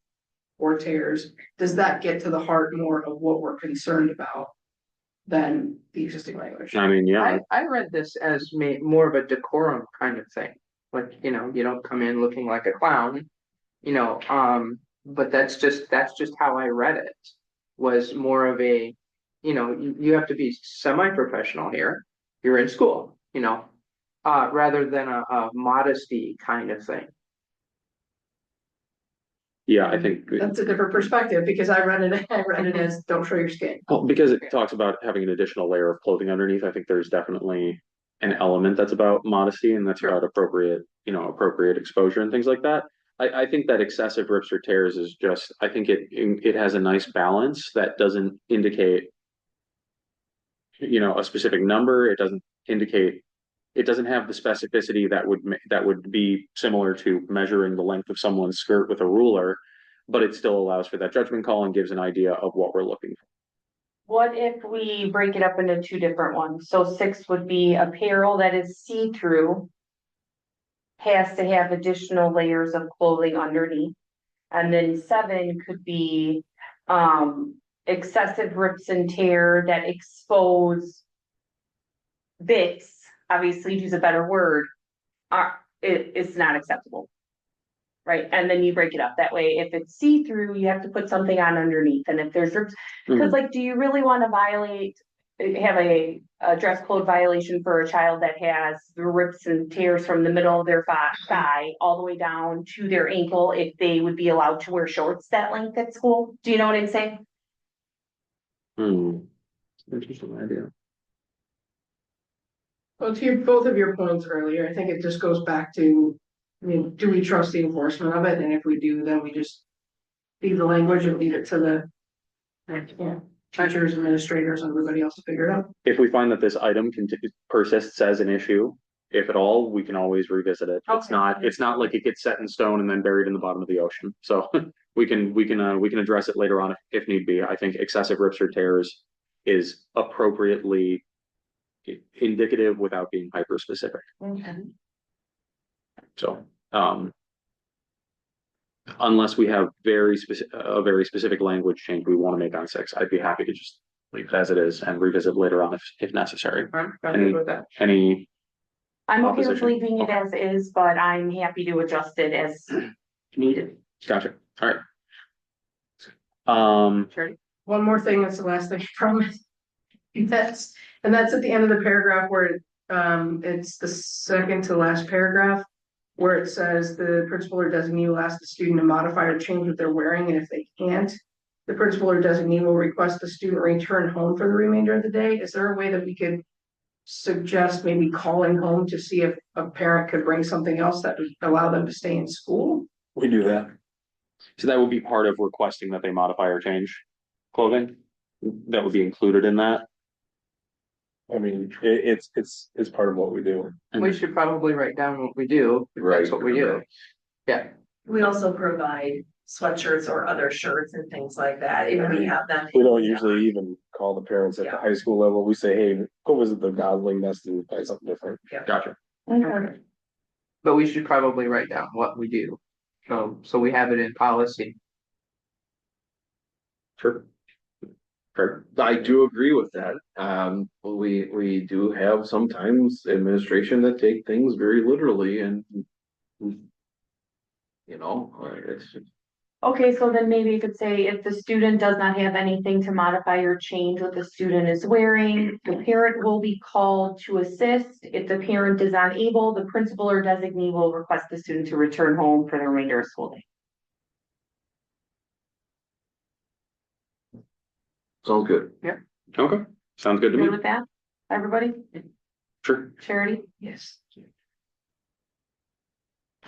tears, does that get to the heart more of what we're concerned about than the existing language? I mean, yeah, I read this as more of a decorum kind of thing. Like, you know, you don't come in looking like a clown, you know, but that's just how I read it. Was more of a, you know, you have to be semi-professional here. You're in school, you know, rather than a modesty kind of thing. yeah, I think. That's a different perspective because I read it as don't show your skin. Well, because it talks about having an additional layer of clothing underneath, I think there's definitely an element that's about modesty and that's about appropriate, you know, appropriate exposure and things like that. I think that excessive rips or tears is just, I think it has a nice balance that doesn't indicate, you know, a specific number. It doesn't indicate, it doesn't have the specificity that would be similar to measuring the length of someone's skirt with a ruler, but it still allows for that judgment call and gives an idea of what we're looking for. What if we break it up into two different ones? So 6 would be apparel that is see-through. Has to have additional layers of clothing underneath. And then 7 could be excessive rips and tear that expose bits, obviously use a better word, it's not acceptable. Right, and then you break it up that way. If it's see-through, you have to put something on underneath, and if there's rips, because like, do you really want to have a dress code violation for a child that has the rips and tears from the middle of their thigh all the way down to their ankle if they would be allowed to wear shorts that length at school? Do you know what I'm saying? Interesting idea. Well, to both of your points earlier, I think it just goes back to, I mean, do we trust the enforcement of it? And if we do, then we just leave the language and leave it to the teachers, administrators, and everybody else to figure it out. If we find that this item persists as an issue, if at all, we can always revisit it. It's not like it gets set in stone and then buried in the bottom of the ocean. So we can address it later on if need be. I think excessive rips or tears is appropriately indicative without being hyper specific. Okay. So, unless we have a very specific language change we want to make on 6, I'd be happy to just leave it as it is and revisit later on if necessary. I'm good with that. I'm okay with Opposition? leaving it as is, but I'm happy to adjust it as needed. Gotcha. All right. Sure. One more thing, that's the last thing I promise. That's at the end of the paragraph where it's the second to last paragraph, where it says the principal or designee will ask the student to modify or change what they're wearing, and if they can't, the principal or designee will request the student return home for the remainder of the day. Is there a way that we could suggest maybe calling home to see if a parent could bring something else that would allow them to stay in school? We do that. So that would be part of requesting that they modify or change clothing. That would be included in that. I mean, it's part of what we do. We should probably write down what we do. If Right. That's what we do. Yeah. We also provide sweatshirts or other shirts and things like that, if we have them. We don't usually even call the parents at the high school level. We say, hey, go visit the Gosling Nest and find something different. Gotcha. Okay. But we should probably write down what we do. So we have it in policy. Sure. Fair. I do agree with that. We do have sometimes administration that take things very literally and, you know, it's. Okay, so then maybe you could say if the student does not have anything to modify or change what the student is wearing, the parent will be called to assist. If the parent is unable, the principal or designee will request the student to return home for the remainder of school day. Sounds good. Okay. Sounds good to Agree me. with that, everybody? Sure. Charity? Yes.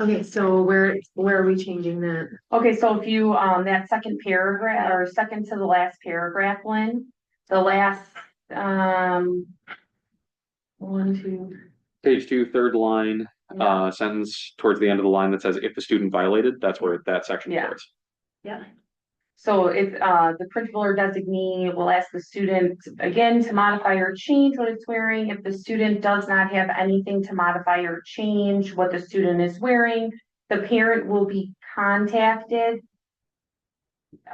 Okay, so where are we changing that? Okay, so if you, that second paragraph, or second to the last paragraph, Lynn, the last, 1, 2. Page 2, third line, sentence towards the end of the line that says if the student violated, that's where that section Yeah. starts. Yeah. So if the principal or designee will ask the student again to modify or change what it's wearing. If the student does not have anything to modify or change what the student is wearing, the parent will be contacted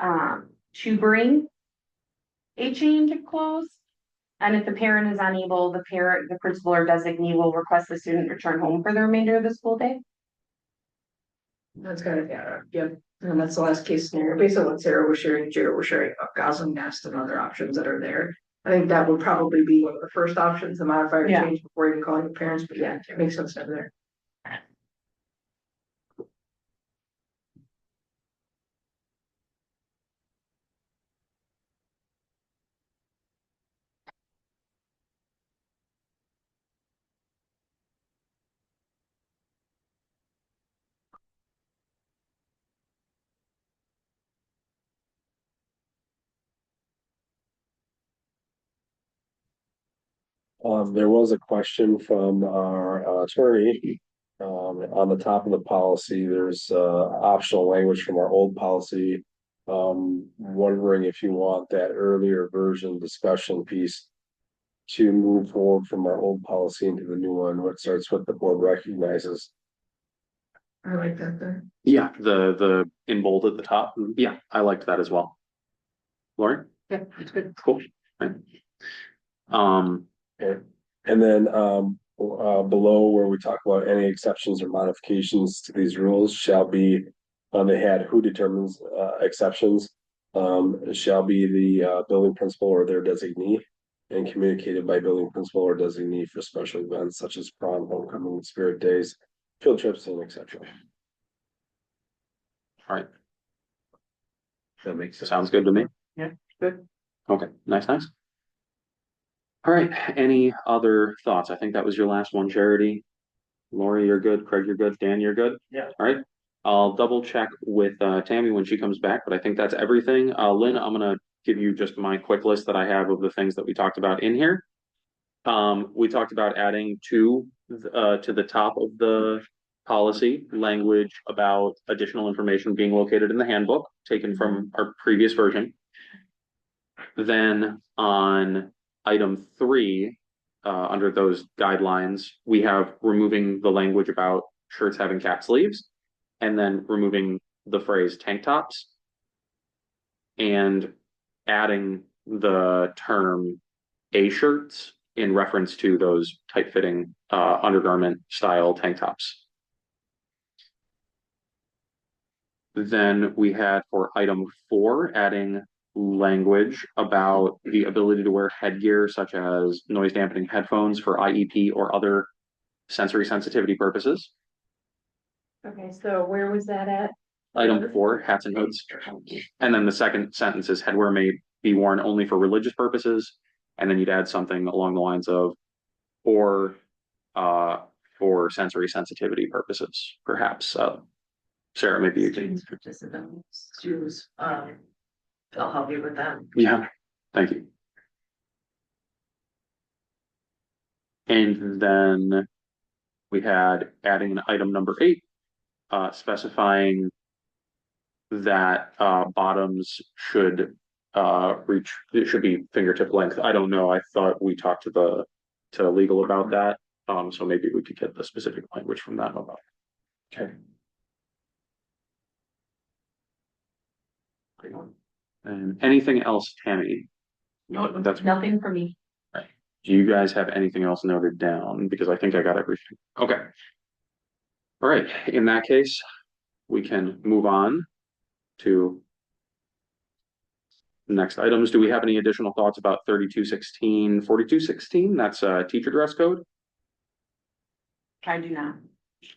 to bring a change of clothes. And if the parent is unable, the principal or designee will request the student return home for the remainder of the school day. That's kind of, yeah, yep, and that's the last case scenario, based on what Sarah was sharing, Jared was sharing about Gosling Nest and other options that are there. I think that would probably be one of the first options to modify or Yeah. change before even calling the parents, but yeah, it makes sense over there. There was a question from our attorney. On the top of the policy, there's optional language from our old policy. Wondering if you want that earlier version discussion piece to move forward from our old policy into the new one, what starts with the board recognizes. I like that there. Yeah, the in bold at the top. Yeah, I liked that as well. Lori? Yeah, that's good. Cool. Right. And then below where we talk about any exceptions or modifications to these rules shall be, they had who determines exceptions. Shall be the building principal or their designee and communicated by building principal or designee for special events such as prom, homecoming, spirit days, field trips, and etc. All right. That makes sense. Sounds good to me. Yeah, good. Okay, nice. All right, any other thoughts? I think that was your last one, Charity. Lori, you're good. Craig, you're good. Dan, you're good. Yeah. All right. I'll double check with Tammy when she comes back, but I think that's everything. Lynn, I'm gonna give you just my quick list that I have of the things that we talked about in here. We talked about adding to the top of the policy language about additional information being located in the handbook, taken from our previous version. Then on item 3, under those guidelines, we have removing the language about shirts having cap sleeves, and then removing the phrase tank tops, and adding the term A shirts in reference to those tight-fitting undergarment style tank tops. Then we had for item 4, adding language about the ability to wear headgear such as noise dampening headphones for IEP or other sensory sensitivity purposes. Okay, so where was that at? Item 4, hats and hoods. And then the second sentence is headwear may be worn only for religious purposes. And then you'd add something along the lines of, or for sensory sensitivity purposes, perhaps. Sarah, maybe you can. Students, participants, choose, I'll help you with that. Yeah, thank you. And then we had adding item number 8, specifying that bottoms should reach, it should be fingertip length. I don't know. I thought we talked to legal about that. So maybe we could get the specific language from that about. Okay. And anything else, Tammy? No, That's nothing for me. Do you guys have anything else noted down? Because I think I got everything. Okay. All right. In that case, we can move on to next items. Do we have any additional thoughts about 3216, 4216? That's a teacher dress code. I do not.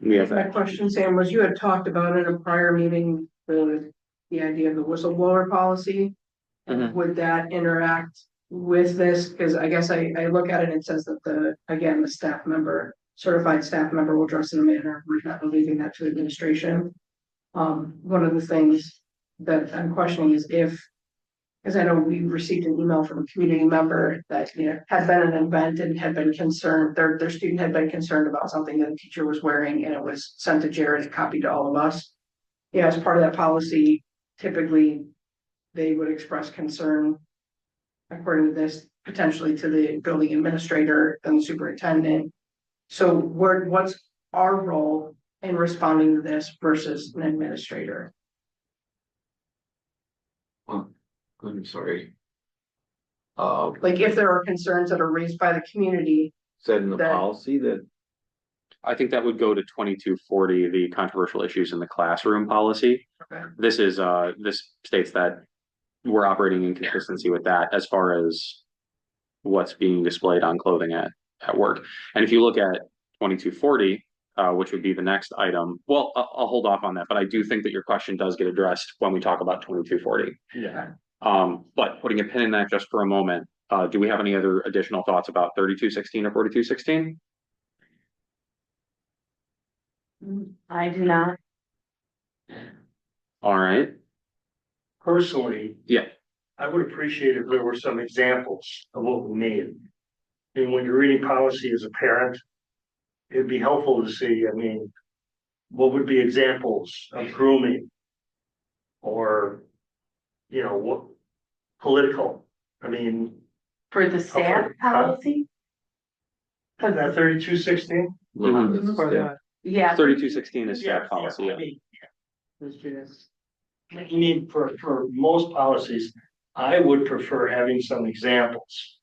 We have My that. question, Sam, was you had talked about in a prior meeting, the idea of the whistleblower policy. Mhm. Would that interact with this? Because I guess I look at it and it says that the staff member, certified staff member will dress in a manner, we're not leaving that to administration. One of the things that I'm questioning is because I know we received an email from a community member that, had been an event and had been concerned, their student had been concerned about something that a teacher was wearing, and it was sent to Jared and copied to all of us. As part of that policy, typically they would express concern, according to this, potentially to the building administrator and the superintendent. So what's our role in responding to this versus an administrator? I'm sorry. Like if there are concerns that are raised by the community, Said in the that- policy that, I think that would go to 2240, the controversial issues in the classroom policy. okay, This is, this states that we're operating in consistency with that as far as what's being displayed on clothing at work. And if you look at 2240, which would be the next item, well, I'll hold off on that, but I do think that your question does get addressed when we talk about 2240. Yeah. But putting a pin in that just for a moment, do we have any other additional thoughts about 3216 or 4216? I do not. All right. Personally, Yeah. I would appreciate if there were some examples of what we need. And when you're reading policy as a parent, it'd be helpful to see, I mean, what would be examples of grooming? Or, you know, what political, I mean, For the staff policy? isn't that 3216? For the- Yeah. 3216 is staff policy. I mean, for most policies, I would prefer having some examples.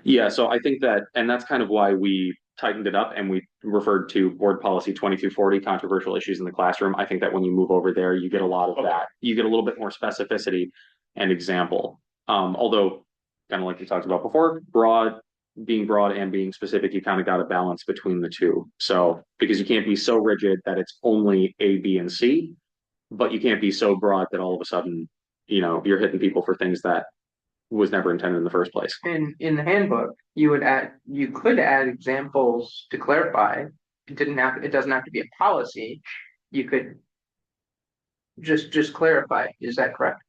Yeah, so I think that, and that's kind of why we tightened it up and we referred to board policy 2240, controversial issues in the classroom. I think that when you move over there, you get a lot of that. You get a little bit more specificity and example. Although, kind of like we talked about before, being broad and being specific, you kind of got a balance between the two. So, because you can't be so rigid that it's only A, B, and C, but you can't be so broad that all of a sudden, you know, you're hitting people for things that was never intended in the first place. In the handbook, you could add examples to clarify. It doesn't have to be a policy. You could just clarify. Is that correct?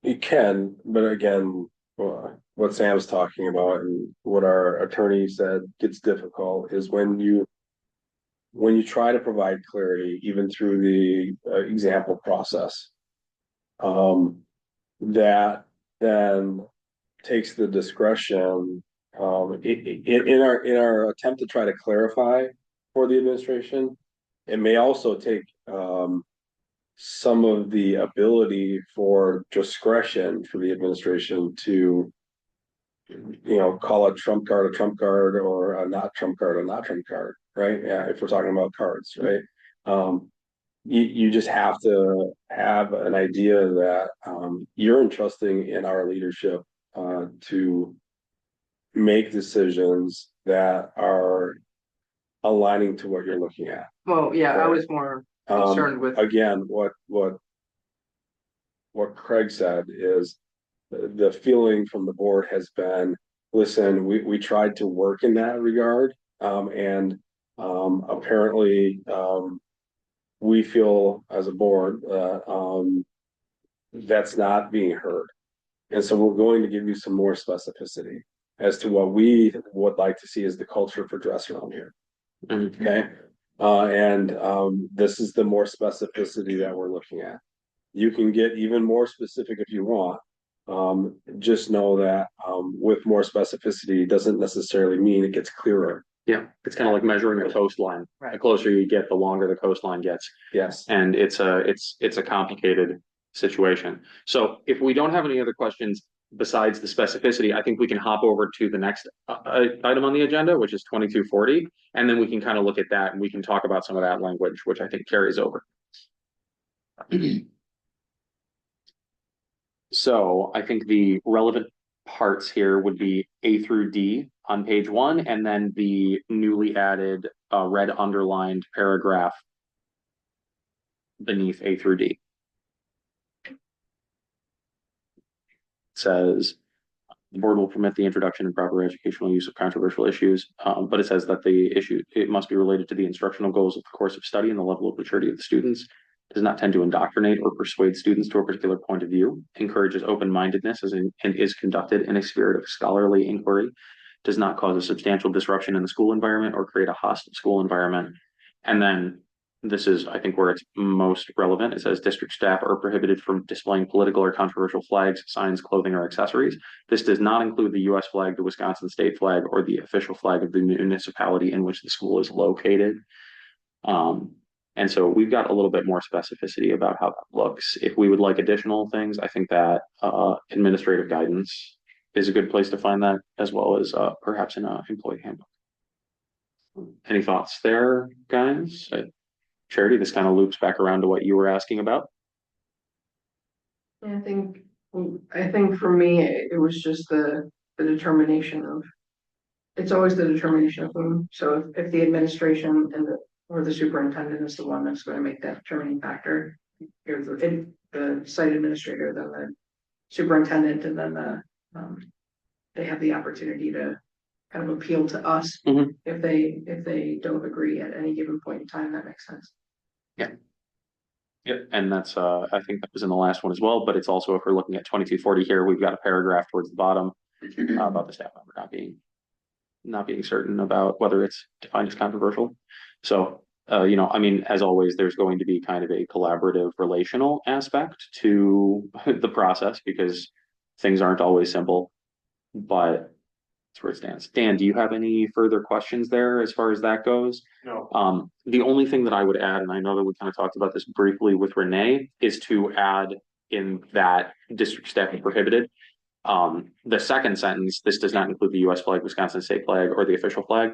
You can, but again, what Sam's talking about and what our attorney said gets difficult is when you try to provide clarity, even through the example process, that then takes the discretion in our attempt to try to clarify for the administration. It may also take some of the ability for discretion for the administration to, you know, call a trump card or a not trump card, right? Yeah, if we're talking about cards, right? You just have to have an idea that you're entrusting in our leadership to make decisions that are aligning to what you're looking at. Well, yeah, I was more concerned with. Again, what Craig said is the feeling from the board has been, listen, we tried to work in that regard, and apparently we feel as a board that's not being heard. And so we're going to give you some more specificity as to what we would like to see as the culture for dress around here. Okay. This is the more specificity that we're looking at. You can get even more specific if you want. Just know that with more specificity doesn't necessarily mean it gets clearer. Yeah, it's kind of like measuring a coastline. Right. The closer you get, the longer the coastline gets. Yes. And it's a complicated situation. So if we don't have any other questions besides the specificity, I think we can hop over to the next item on the agenda, which is 2240. And then we can kind of look at that and we can talk about some of that language, which I think carries over. So I think the relevant parts here would be A through D on page 1, and then the newly added red underlined paragraph beneath A through D. It says the board will permit the introduction and proper educational use of controversial issues, but it says that it must be related to the instructional goals of the course of study and the level of maturity of the students. Does not tend to indoctrinate or persuade students to a particular point of view, encourages open-mindedness and is conducted in a spirit of scholarly inquiry, does not cause a substantial disruption in the school environment or create a hostile school environment. And then this is, I think, where it's most relevant. It says district staff are prohibited from displaying political or controversial flags, signs, clothing, or accessories. This does not include the US flag, the Wisconsin state flag, or the official flag of the municipality in which the school is located. And so we've got a little bit more specificity about how that looks. If we would like additional things, I think that administrative guidance is a good place to find that, as well as perhaps in an employee handbook. Any thoughts there, guys? Charity, this kind of loops back around to what you were asking about. I think for me, it was just the determination of, it's always the determination of whom. So if the administration and or the superintendent is the one that's going to make that determining factor, if the site administrator, then the superintendent, and then they have the opportunity to kind of appeal to us if they don't agree at any given point in time. That makes sense. Yeah. Yep, and that's I think that was in the last one as well, but it's also, if we're looking at 2240 here, we've got a paragraph towards the bottom about the staff member not being certain about whether it's defined as controversial. So you know, I mean, as always, there's going to be kind of a collaborative relational aspect to the process, because things aren't always simple, but that's where it stands. Dan, do you have any further questions there as far as that goes? No. The only thing that I would add, and I know that we kind of talked about this briefly with Renee, is to add in that district staff is prohibited. The second sentence, this does not include the US flag, Wisconsin state flag, or the official flag.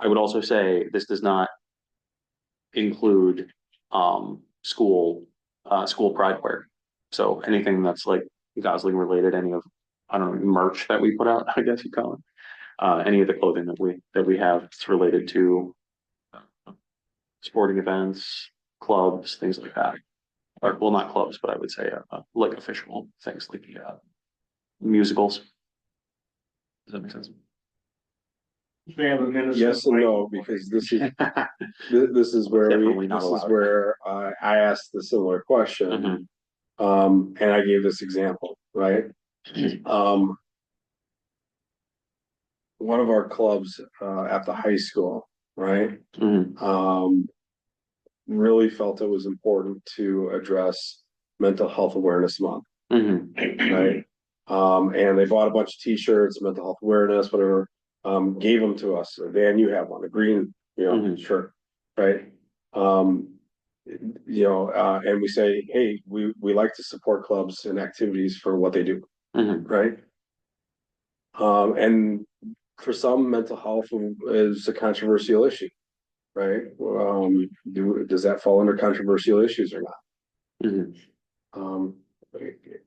I would also say this does not include school pride wear. So anything that's like Gosling related, any of, I don't know, merch that we put out, I guess you call it. Any of the clothing that we have, it's related to sporting events, clubs, things like that. Or, well, not clubs, but I would say like official things like musicals. Does that make sense? They have a minister. Yes and no, because this is where Definitely not this is allowed. where I asked the similar question. And I gave this example, right? One of our clubs at the high school, right? Really felt it was important to address Mental Health Awareness Month, right? And they bought a bunch of t-shirts, mental health awareness, whatever, gave them to us. Dan, you have one, a green, shirt, right? And we say, hey, we like to support clubs and activities for what they do, right? And for some, mental health is a controversial issue, right? Does that fall under controversial issues or not?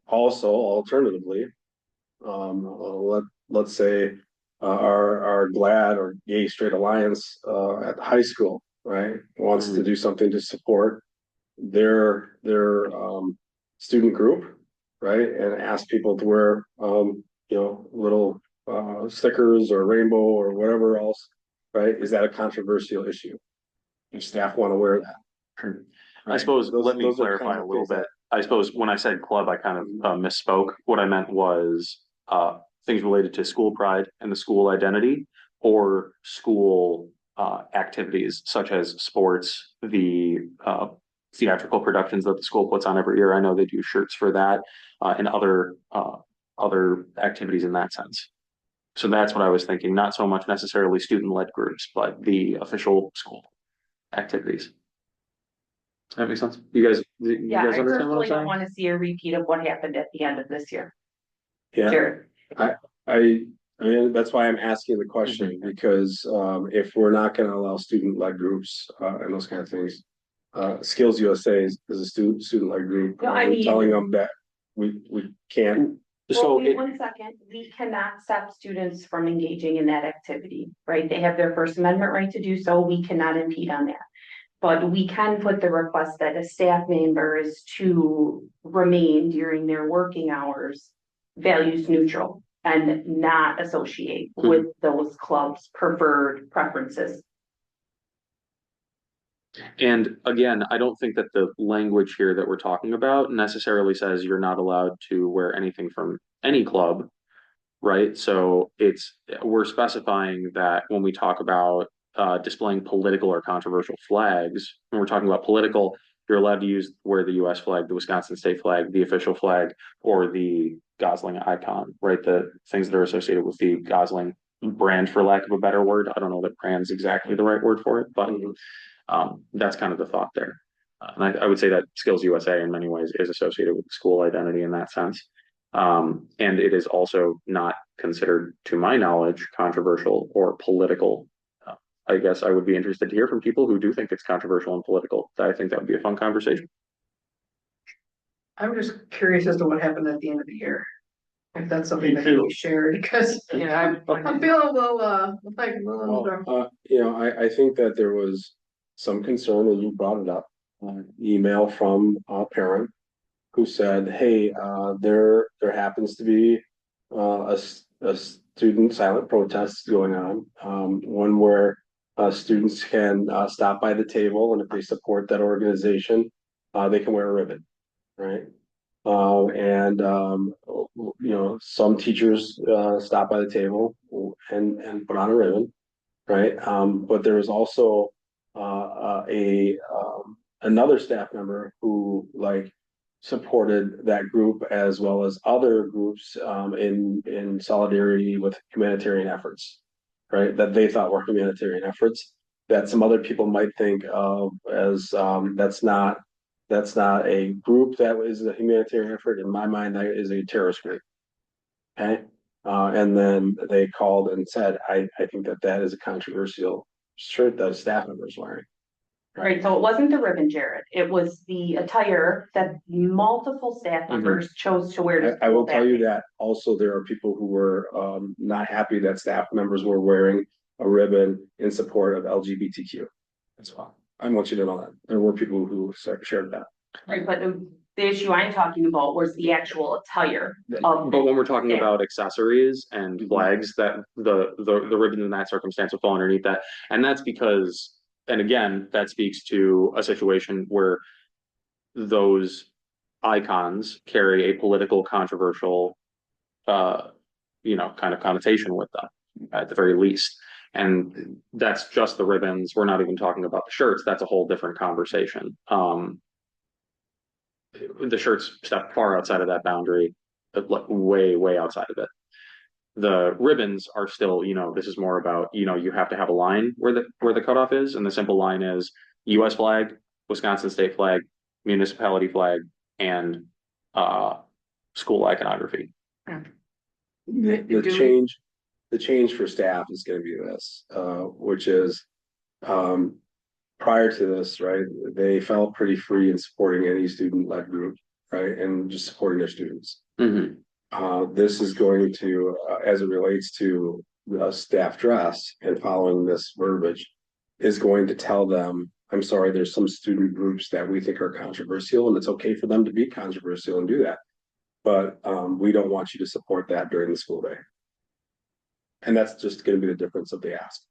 Also, alternatively, let's say our GLAD or Gay Straight Alliance at the high school, right, wants to do something to support their student group, right, and ask people to wear little stickers or rainbow or whatever else, right? Is that a controversial issue? If staff want to wear that, right? I suppose let me clarify a little bit. I suppose when I said club, I kind of misspoke. What I meant was things related to school pride and the school identity, or school activities such as sports, the theatrical productions that the school puts on every year. I know they do shirts for that, and other activities in that sense. So that's what I was thinking, not so much necessarily student-led groups, but the official school activities. Does that make sense? You guys Yeah, I understand what I'm personally don't saying? want to see a repeat of what happened at the end of this year. yeah. Jared. I mean, that's why I'm asking the question, because if we're not going to allow student-led groups and those kind of things, Skills USA is a student-led group. No, I We're mean- telling them that we can't. So Well, wait 1 second, we cannot stop students from engaging in that activity, right? They have their First Amendment right to do so, we cannot impede on that. But we can put the request that a staff member is to remain during their working hours values neutral and not associate with those clubs' preferred preferences. And again, I don't think that the language here that we're talking about necessarily says you're not allowed to wear anything from any club, right? So we're specifying that when we talk about displaying political or controversial flags. When we're talking about political, you're allowed to wear the US flag, the Wisconsin state flag, the official flag, or the Gosling icon, right? The things that are associated with the Gosling brand, for lack of a better word. I don't know that brand's exactly the right word for it, but that's kind of the thought there. And I would say that Skills USA in many ways is associated with the school identity in that sense. And it is also not considered, to my knowledge, controversial or political. I guess I would be interested to hear from people who do think it's controversial and political. I think that would be a fun conversation. I'm just curious as to what happened at the end of the year. If that's something Me that can too. be shared, because Yeah, I'm feeling a little, like a little. I think that there was some concern, and you brought it up, email from a parent who said, hey, there happens to be a student silent protest going on, one where students can stop by the table, and if they support that organization, they can wear a ribbon, right? Some teachers stop by the table and put on a ribbon, right? But there was also another staff member who supported that group as well as other groups in solidarity with humanitarian efforts, right? That they thought were humanitarian efforts that some other people might think of as that's not a group that is a humanitarian effort. In my mind, that is a terrorist group. Okay. And then they called and said, I think that is a controversial shirt that a staff member is wearing. Right, so it wasn't the ribbon, Jared. It was the attire that multiple staff members chose to wear. I will tell you that also there are people who were not happy that staff members were wearing a ribbon in support of LGBTQ as well. I want you to know that there were people who shared that. Right, but the issue I'm talking about was the actual attire of. But when we're talking about accessories and flags, that the ribbon in that circumstance will fall underneath that. And that's because, and again, that speaks to a situation where those icons carry a political, controversial, kind of connotation with them, at the very least. And that's just the ribbons. We're not even talking about the shirts. That's a whole different conversation. The shirts step far outside of that boundary, way outside of it. The ribbons are still, this is more about, you have to have a line where the cutoff is, and the simple line is US flag, Wisconsin state flag, municipality flag, and school iconography. The change for staff is going to be this, which is prior to this, right? They felt pretty free in supporting any student-led group, right, and just supporting their students. This is going to, as it relates to staff dress and following this verbiage, is going to tell them, I'm sorry, there's some student groups that we think are controversial, and it's okay for them to be controversial and do that. But we don't want you to support that during the school day. And that's just going to be the difference of the ask.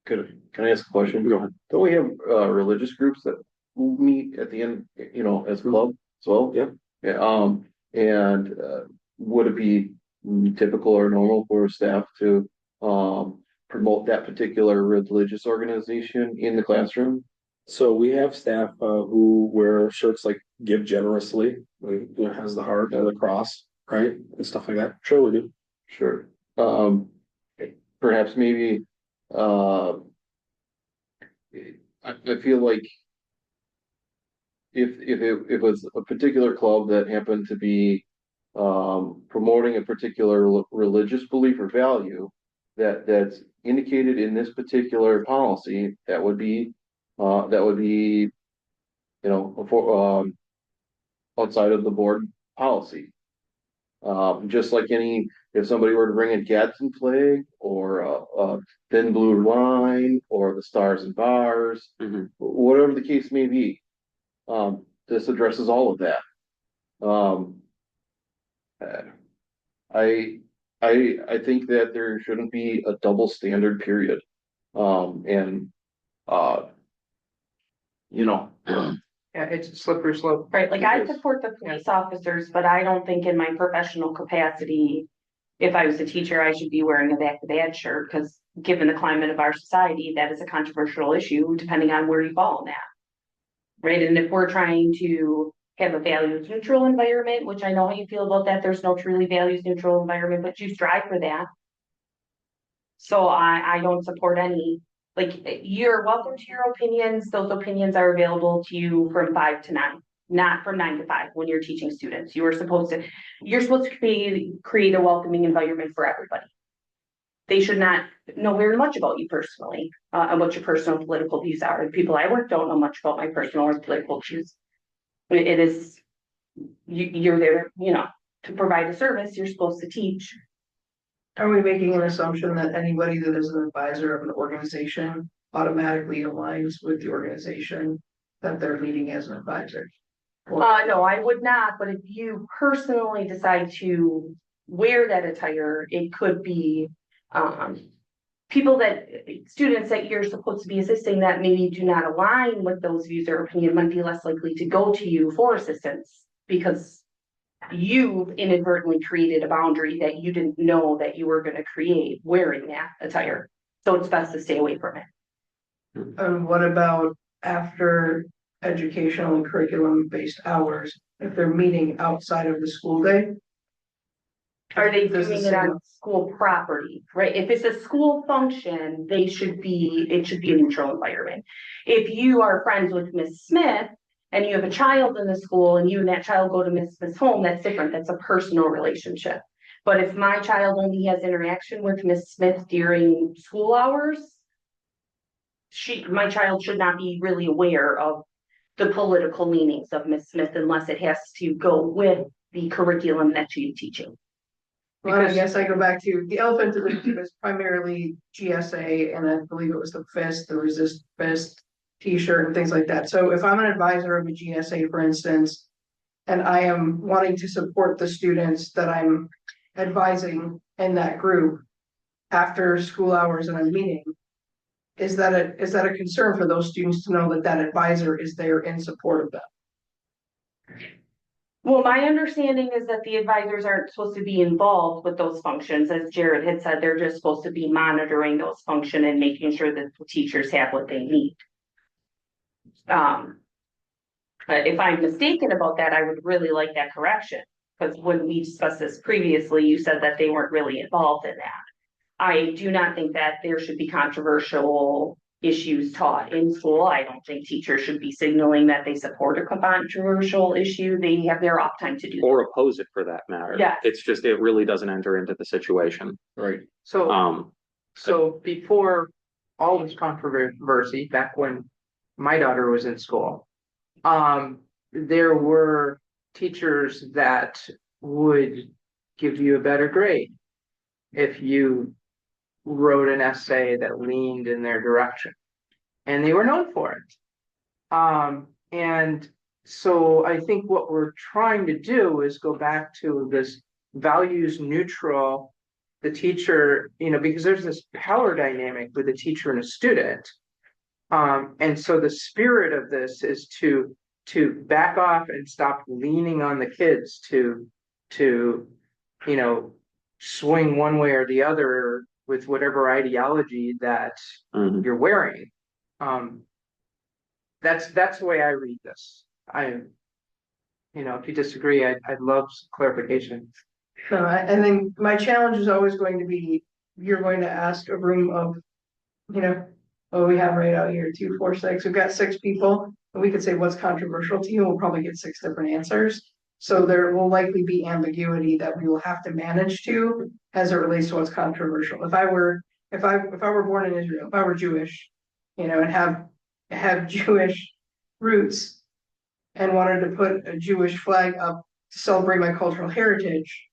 Can I ask a question? Go ahead. Don't we have religious groups that meet at the end, as a club as well? Yeah. Yeah. And would it be typical or normal for staff to promote that particular religious organization in the classroom? So we have staff who wear shirts like "Give Generously," has the heart and the cross, right, and stuff like that. Sure, we do. Sure. Perhaps maybe I feel like if it was a particular club that happened to be promoting a particular religious belief or value that's indicated in this particular policy, that would be outside of the board policy. Just like if somebody were to bring a Gadsden flag or a thin blue line or the stars and bars, whatever the case may be, this addresses all of that. I think that there shouldn't be a double standard, period. Yeah, it's a slippery slope. Right, like I support the police officers, but I don't think in my professional capacity, if I was a teacher, I should be wearing a back to badge shirt, because given the climate of our society, that is a controversial issue, depending on where you fall in that. Right, and if we're trying to have a values neutral environment, which I know how you feel about that, there's no truly values neutral environment, but you strive for that. So I don't support any, like, you're welcome to your opinions, those opinions are available to you from 5 to 9. Not from 9 to 5 when you're teaching students. You're supposed to create a welcoming environment for everybody. They should not know very much about you personally, and what your personal political views are. The people I work don't know much about my personal or political views. It is, you're there, to provide a service, you're supposed to teach. Are we making an assumption that anybody that is an advisor of an organization automatically aligns with the organization that they're leading as an advisor? No, I would not, but if you personally decide to wear that attire, it could be, students that you're supposed to be assisting that maybe do not align with those views or opinion might be less likely to go to you for assistance because you inadvertently created a boundary that you didn't know that you were going to create wearing that attire. So it's best to stay away from it. What about after educational and curriculum based hours, if they're meeting outside of the school day? Are they doing it on school property, right? If it's a school function, it should be a neutral environment. If you are friends with Miss Smith and you have a child in the school and you and that child go to Miss Smith's home, that's different. That's a personal relationship. But if my child only has interaction with Miss Smith during school hours, my child should not be really aware of the political leanings of Miss Smith unless it has to go with the curriculum that she's teaching. Well, I guess I go back to the elephant in the room is primarily GSA, and I believe it was the FIST, the Resist FIST t-shirt and things like that. So if I'm an advisor of a GSA, for instance, and I am wanting to support the students that I'm advising in that group after school hours and I'm meeting, is that a concern for those students to know that that advisor is there in support of them? Well, my understanding is that the advisors aren't supposed to be involved with those functions. As Jared had said, they're just supposed to be monitoring those functions and making sure that the teachers have what they need. If I'm mistaken about that, I would really like that correction. Because when we discussed this previously, you said that they weren't really involved in that. I do not think that there should be controversial issues taught in school. I don't think teachers should be signaling that they support a controversial issue. They have their off time to do Or oppose it for that matter. Yeah. It's just, it really doesn't enter into the situation. Right. So before all this controversy, back when my daughter was in school, there were teachers that would give you a better grade if you wrote an essay that leaned in their direction, and they were known for it. And so I think what we're trying to do is go back to this values neutral, the teacher, because there's this power dynamic with a teacher and a student. And so the spirit of this is to back off and stop leaning on the kids to swing one way or the other with whatever ideology that you're wearing. That's the way I read this. If you disagree, I'd love some clarification. No, I think my challenge is always going to be, you're going to ask a room of, what we have right out here, 2, 4, 6, we've got 6 people, and we could say what's controversial to you, we'll probably get 6 different answers. So there will likely be ambiguity that we will have to manage to as it relates to what's controversial. If I were born in Israel, if I were Jewish, and have Jewish roots and wanted to put a Jewish flag up to celebrate my cultural heritage,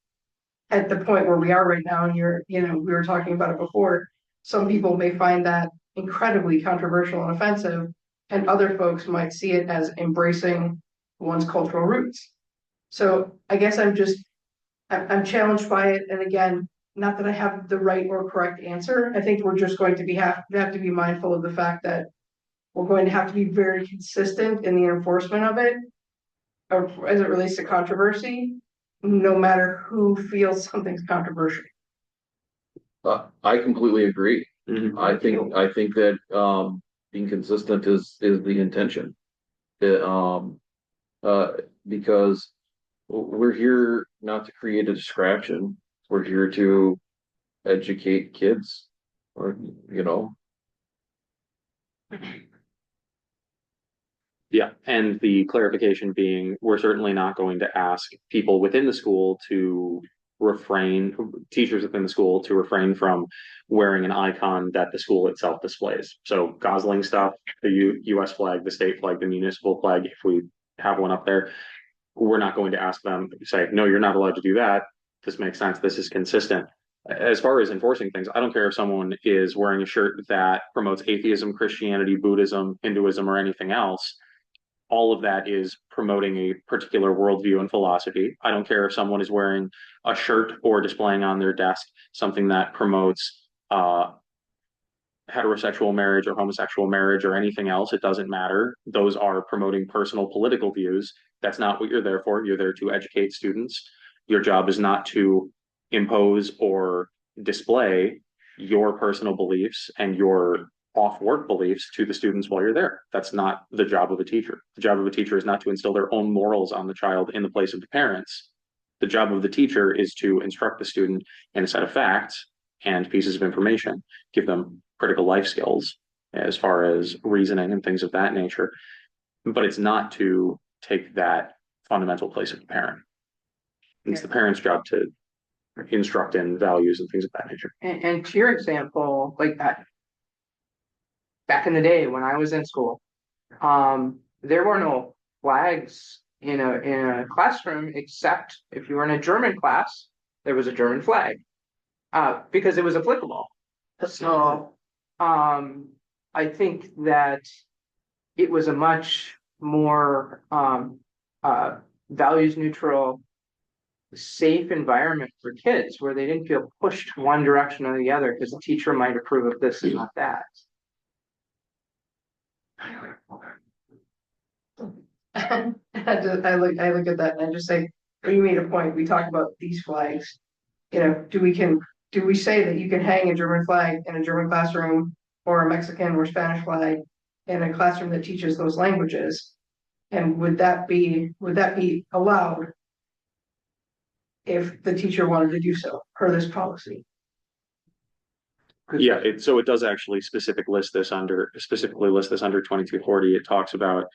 at the point where we are right now, and we were talking about it before, some people may find that incredibly controversial and offensive, and other folks might see it as embracing one's cultural roots. So I guess I'm I'm challenged by it. And again, not that I have the right or correct answer. I think we're just going to have to be mindful of the fact that we're going to have to be very consistent in the enforcement of it, or as it relates to controversy, no matter who feels something's controversial. I completely agree. Mhm. I think that, being consistent is the intention. It, because we're here not to create a distraction. We're here to educate kids, or, you know. Yeah, and the clarification being, we're certainly not going to ask people within the school to refrain, teachers within the school to refrain from wearing an icon that the school itself displays. So Gosling stuff, the US flag, the state flag, the municipal flag, if we have one up there, we're not going to ask them, say, no, you're not allowed to do that. This makes sense. This is consistent. As far as enforcing things, I don't care if someone is wearing a shirt that promotes atheism, Christianity, Buddhism, Hinduism, or anything else. All of that is promoting a particular worldview and philosophy. I don't care if someone is wearing a shirt or displaying on their desk something that promotes heterosexual marriage or homosexual marriage or anything else. It doesn't matter. Those are promoting personal political views. That's not what you're there for. You're there to educate students. Your job is not to impose or display your personal beliefs and your off work beliefs to the students while you're there. That's not the job of a teacher. The job of a teacher is not to instill their own morals on the child in the place of the parents. The job of the teacher is to instruct the student in a set of facts and pieces of information, give them critical life skills as far as reasoning and things of that nature. But it's not to take that fundamental place of the parent. It's the parent's job to instruct in values and things of that nature. And to your example, like that, back in the day when I was in school, there were no flags in a classroom, except if you were in a German class, there was a German flag, because it was applicable. So, I think that it was a much more, values neutral, safe environment for kids where they didn't feel pushed one direction or the other because the teacher might approve of this and not that. I look at that and I just say, when you made a point, we talked about these flags. You know, do we say that you can hang a German flag in a German classroom or a Mexican or Spanish flag in a classroom that teaches those languages? And would that be allowed if the teacher wanted to do so per this policy? Yeah, so it does actually specifically list this under 2240. It talks about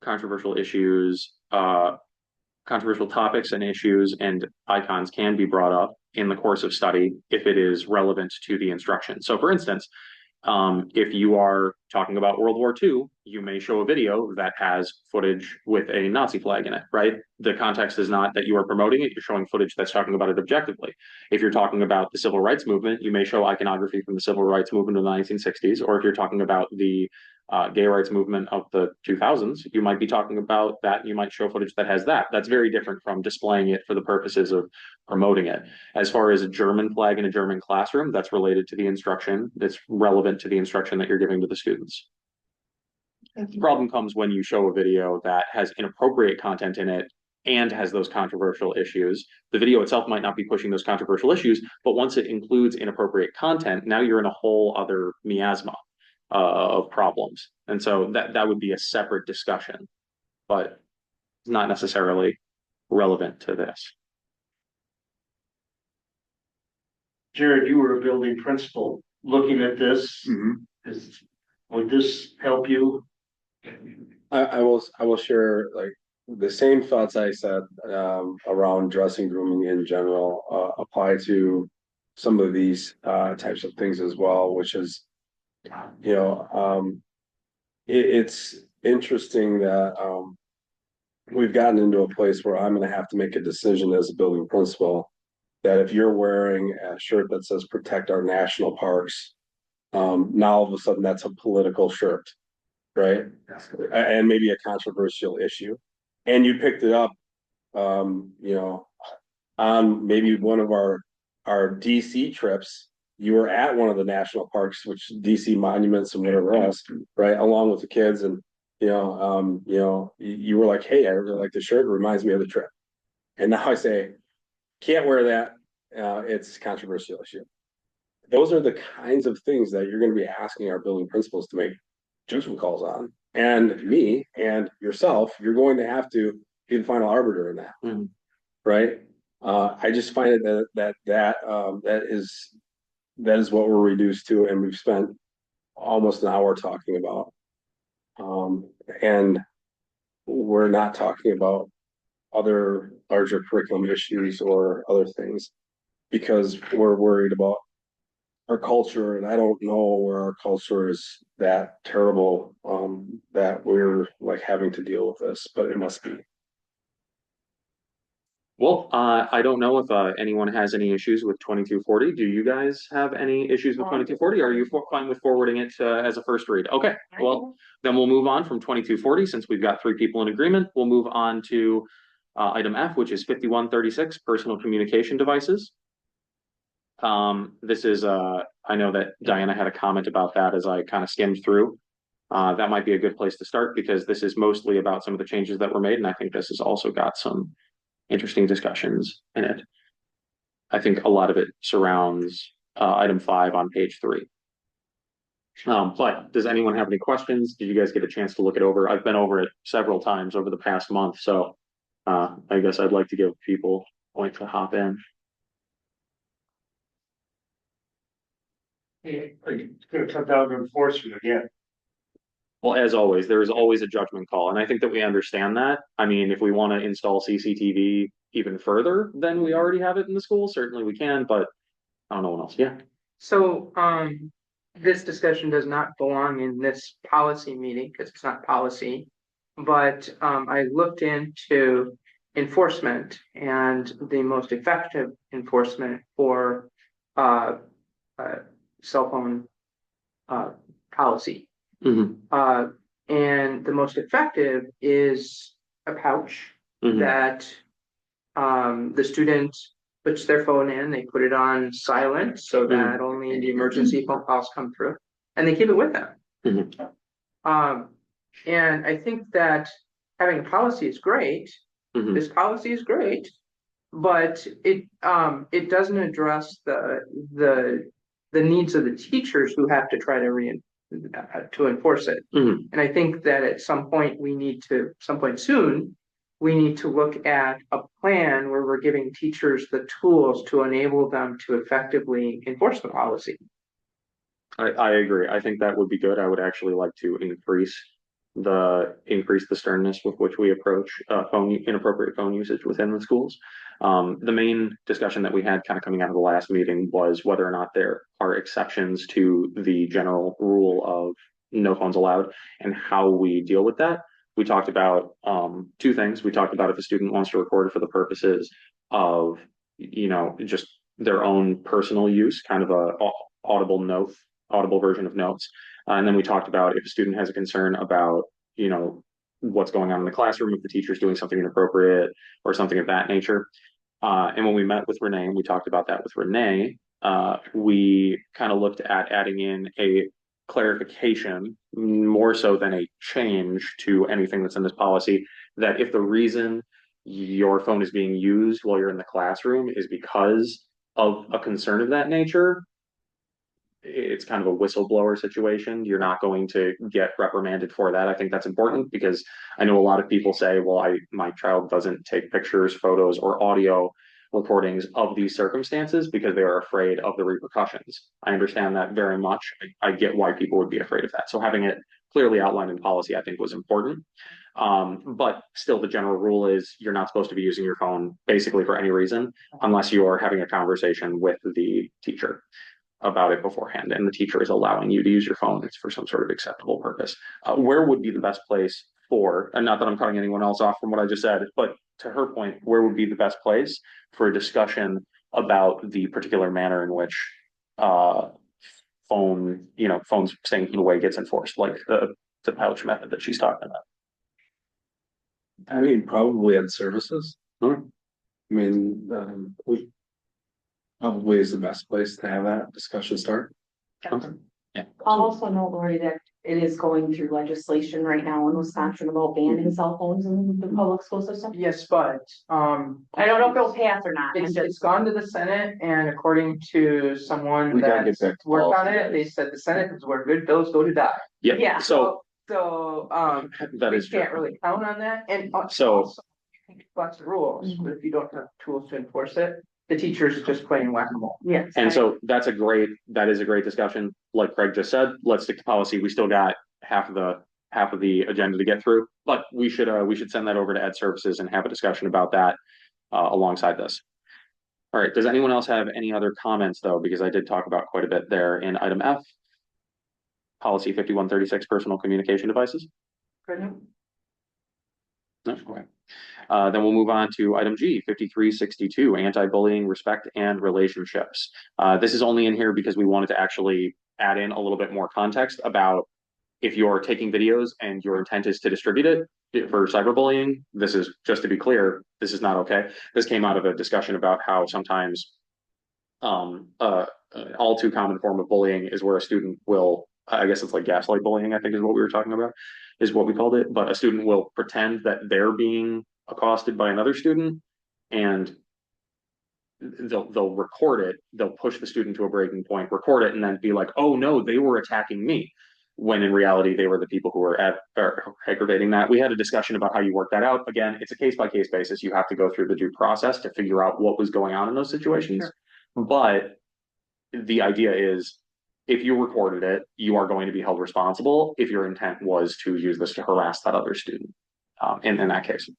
controversial issues, controversial topics and issues and icons can be brought up in the course of study if it is relevant to the instruction. So for instance, if you are talking about World War II, you may show a video that has footage with a Nazi flag in it, right? The context is not that you are promoting it, you're showing footage that's talking about it objectively. If you're talking about the civil rights movement, you may show iconography from the civil rights movement of the 1960s, or if you're talking about the gay rights movement of the 2000s, you might be talking about that. You might show footage that has that. That's very different from displaying it for the purposes of promoting it. As far as a German flag in a German classroom, that's related to the instruction. That's relevant to the instruction that you're giving to the students. The problem comes when you show a video that has inappropriate content in it and has those controversial issues. The video itself might not be pushing those controversial issues, but once it includes inappropriate content, now you're in a whole other miasma of problems. And so that would be a separate discussion, but not necessarily relevant to this. Jared, you were a building principal. Looking at this, would this help you? I will share like the same thoughts I said around dressing, grooming in general apply to some of these types of things as well, which is, you know, it's interesting that we've gotten into a place where I'm going to have to make a decision as a building principal that if you're wearing a shirt that says protect our national parks, now all of a sudden that's a political shirt, right? And maybe a controversial issue. And you picked it up, you know, on maybe one of our DC trips. You were at one of the national parks, which DC monuments and whatever else, right? Along with the kids. And, you know, you were like, hey, I really like the shirt. It reminds me of the trip. And now I say, can't wear that. It's a controversial issue. those are the kinds of things that you're gonna be asking our building principals to make judgment calls on. And me and yourself, you're going to have to be the final arbiter in that. Mhm. Right? I just find it that is what we're reduced to, and we've spent almost an hour talking about. And we're not talking about other larger curriculum issues or other things because we're worried about our culture, and I don't know where our culture is that terrible, that we're like having to deal with this, but it must be. Well, I don't know if anyone has any issues with 2240. Do you guys have any issues with 2240? Are you fine with forwarding it as a first read? Okay, well, then we'll move on from 2240 since we've got 3 people in agreement. We'll move on to item F, which is 5136, personal communication devices. This is I know that Diana had a comment about that as I kind of skimmed through. That might be a good place to start because this is mostly about some of the changes that were made, and I think this has also got some interesting discussions in it. I think a lot of it surrounds item 5 on page 3. But does anyone have any questions? Did you guys get a chance to look it over? I've been over it several times over the past month, so I guess I'd like to give people a point to hop in. It's gonna come down to enforcement again. Well, as always, there is always a judgment call, and I think that we understand that. I mean, if we want to install CCTV even further than we already have it in the school, certainly we can, but I don't know what else. Yeah. So, this discussion does not belong in this policy meeting because it's not policy. But, I looked into enforcement and the most effective enforcement for, cell phone, policy. Mm-hmm. And the most effective is a pouch Mm-hmm. that the student puts their phone in, they put it on silent so that only the emergency phone calls come through, and they keep it with them. Mm-hmm. And I think that having a policy is great. Mm-hmm. This policy is great, but it doesn't address the needs of the teachers who have to try to enforce it. Mm-hmm. And I think that at some point soon, we need to look at a plan where we're giving teachers the tools to enable them to effectively enforce the policy. I agree. I think that would be good. I would actually like to increase the sternness with which we approach inappropriate phone usage within the schools. The main discussion that we had kind of coming out of the last meeting was whether or not there are exceptions to the general rule of no phones allowed and how we deal with that. We talked about 2 things. We talked about if a student wants to record for the purposes of, just their own personal use, kind of a audible version of notes. And then we talked about if a student has a concern about, what's going on in the classroom, if the teacher's doing something inappropriate or something of that nature. And when we met with Renee, and we talked about that with Renee, we kind of looked at adding in a clarification more so than a change to anything that's in this policy, that if the reason your phone is being used while you're in the classroom is because of a concern of that nature, it's kind of a whistleblower situation. You're not going to get reprimanded for that. I think that's important because I know a lot of people say, well, my child doesn't take pictures, photos, or audio recordings of these circumstances because they are afraid of the repercussions. I understand that very much. I get why people would be afraid of that. So having it clearly outlined in policy, I think, was important. But still, the general rule is you're not supposed to be using your phone basically for any reason unless you are having a conversation with the teacher about it beforehand, and the teacher is allowing you to use your phone. It's for some sort of acceptable purpose. Where would be the best place for, and not that I'm cutting anyone else off from what I just said, but to her point, where would be the best place for a discussion about the particular manner in which phones staying put away gets enforced, like the pouch method that she's talking about? I mean, probably on services. Hmm. I mean, we probably is the best place to have that discussion start. Okay. I'll also note, Lori, that it is going through legislation right now in Wisconsin about banning cell phones in the public school system. Yes, but, I don't know if it'll pass or not. it's gone to the Senate, and according to someone We gotta that's get back to worked on policy, it, they said the Senate is where good bills go to die. Yeah, Yeah. so So, that we is true. can't really count on that, and So- also, you can flex the rules, but if you don't have tools to enforce it, the teacher's just playing whack-a-mole. Yes. And so that is a great discussion. Like Craig just said, let's stick to policy. We still got half of the agenda to get through, but we should send that over to Ed Services and have a discussion about that alongside this. All right, does anyone else have any other comments though? Because I did talk about quite a bit there in item F. Policy 5136, personal communication devices. No, okay. Then we'll move on to item G, 5362, anti-bullying, respect and relationships. This is only in here because we wanted to actually add in a little bit more context about if you're taking videos and your intent is to distribute it for cyberbullying. This is, just to be clear, this is not okay. This came out of a discussion about how sometimes all too common form of bullying is where a student will, I guess it's like gaslight bullying, I think is what we were talking about, is what we called it. But a student will pretend that they're being accosted by another student, and they'll record it. They'll push the student to a breaking point, record it, and then be like, "Oh no, they were attacking me," when in reality they were the people who were aggravating that. We had a discussion about how you work that out. Again, it's a case by case basis. You have to go through the due process to figure out what was going on in those situations. Sure. But the idea is, if you recorded it, you are going to be held responsible if your intent was to use this to harass that other student. In that case,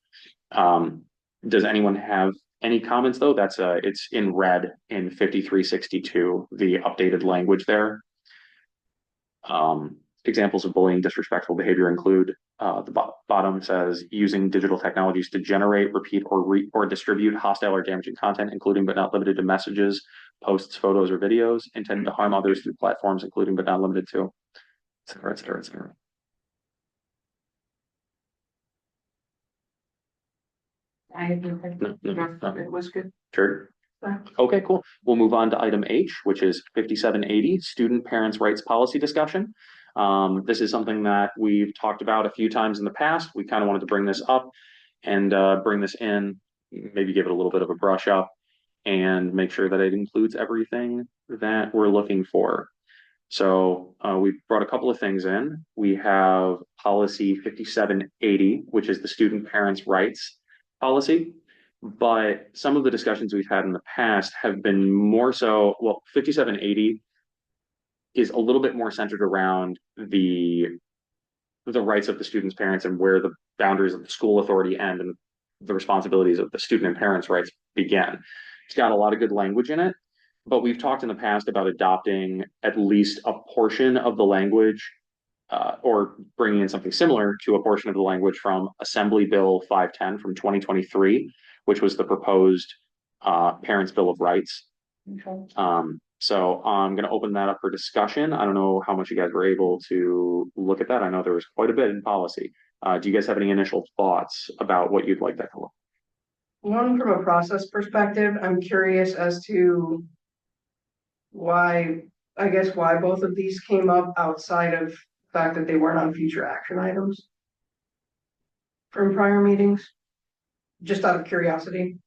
does anyone have any comments though? That's it's in red in 5362, the updated language there. Examples of bullying, disrespectful behavior include, the bottom says using digital technologies to generate, repeat, or distribute hostile or damaging content, including but not limited to messages, posts, photos, or videos intended to harm others through platforms, including but not limited to, et cetera, et cetera, et cetera. No. It was good. Sure. Okay, cool. We'll move on to item H, which is 5780, student parents' rights policy discussion. This is something that we've talked about a few times in the past. We kind of wanted to bring this up and bring this in, maybe give it a little bit of a brush up and make sure that it includes everything that we're looking for. So we've brought a couple of things in. We have policy 5780, which is the student parents' rights policy. But some of the discussions we've had in the past have been more so, well, 5780 is a little bit more centered around the rights of the student's parents and where the boundaries of the school authority end and the responsibilities of the student and parents' rights begin. It's got a lot of good language in it, but we've talked in the past about adopting at least a portion of the language or bringing in something similar to a portion of the language from Assembly Bill 510 from 2023, which was the proposed Parents' Bill of Rights. Okay. So I'm going to open that up for discussion. I don't know how much you guys were able to look at that. I know there was quite a bit in policy. Do you guys have any initial thoughts about what you'd like that to look? One, from a process perspective, I'm curious as to why both of these came up outside of the fact that they weren't on future action items from prior meetings, just out of curiosity.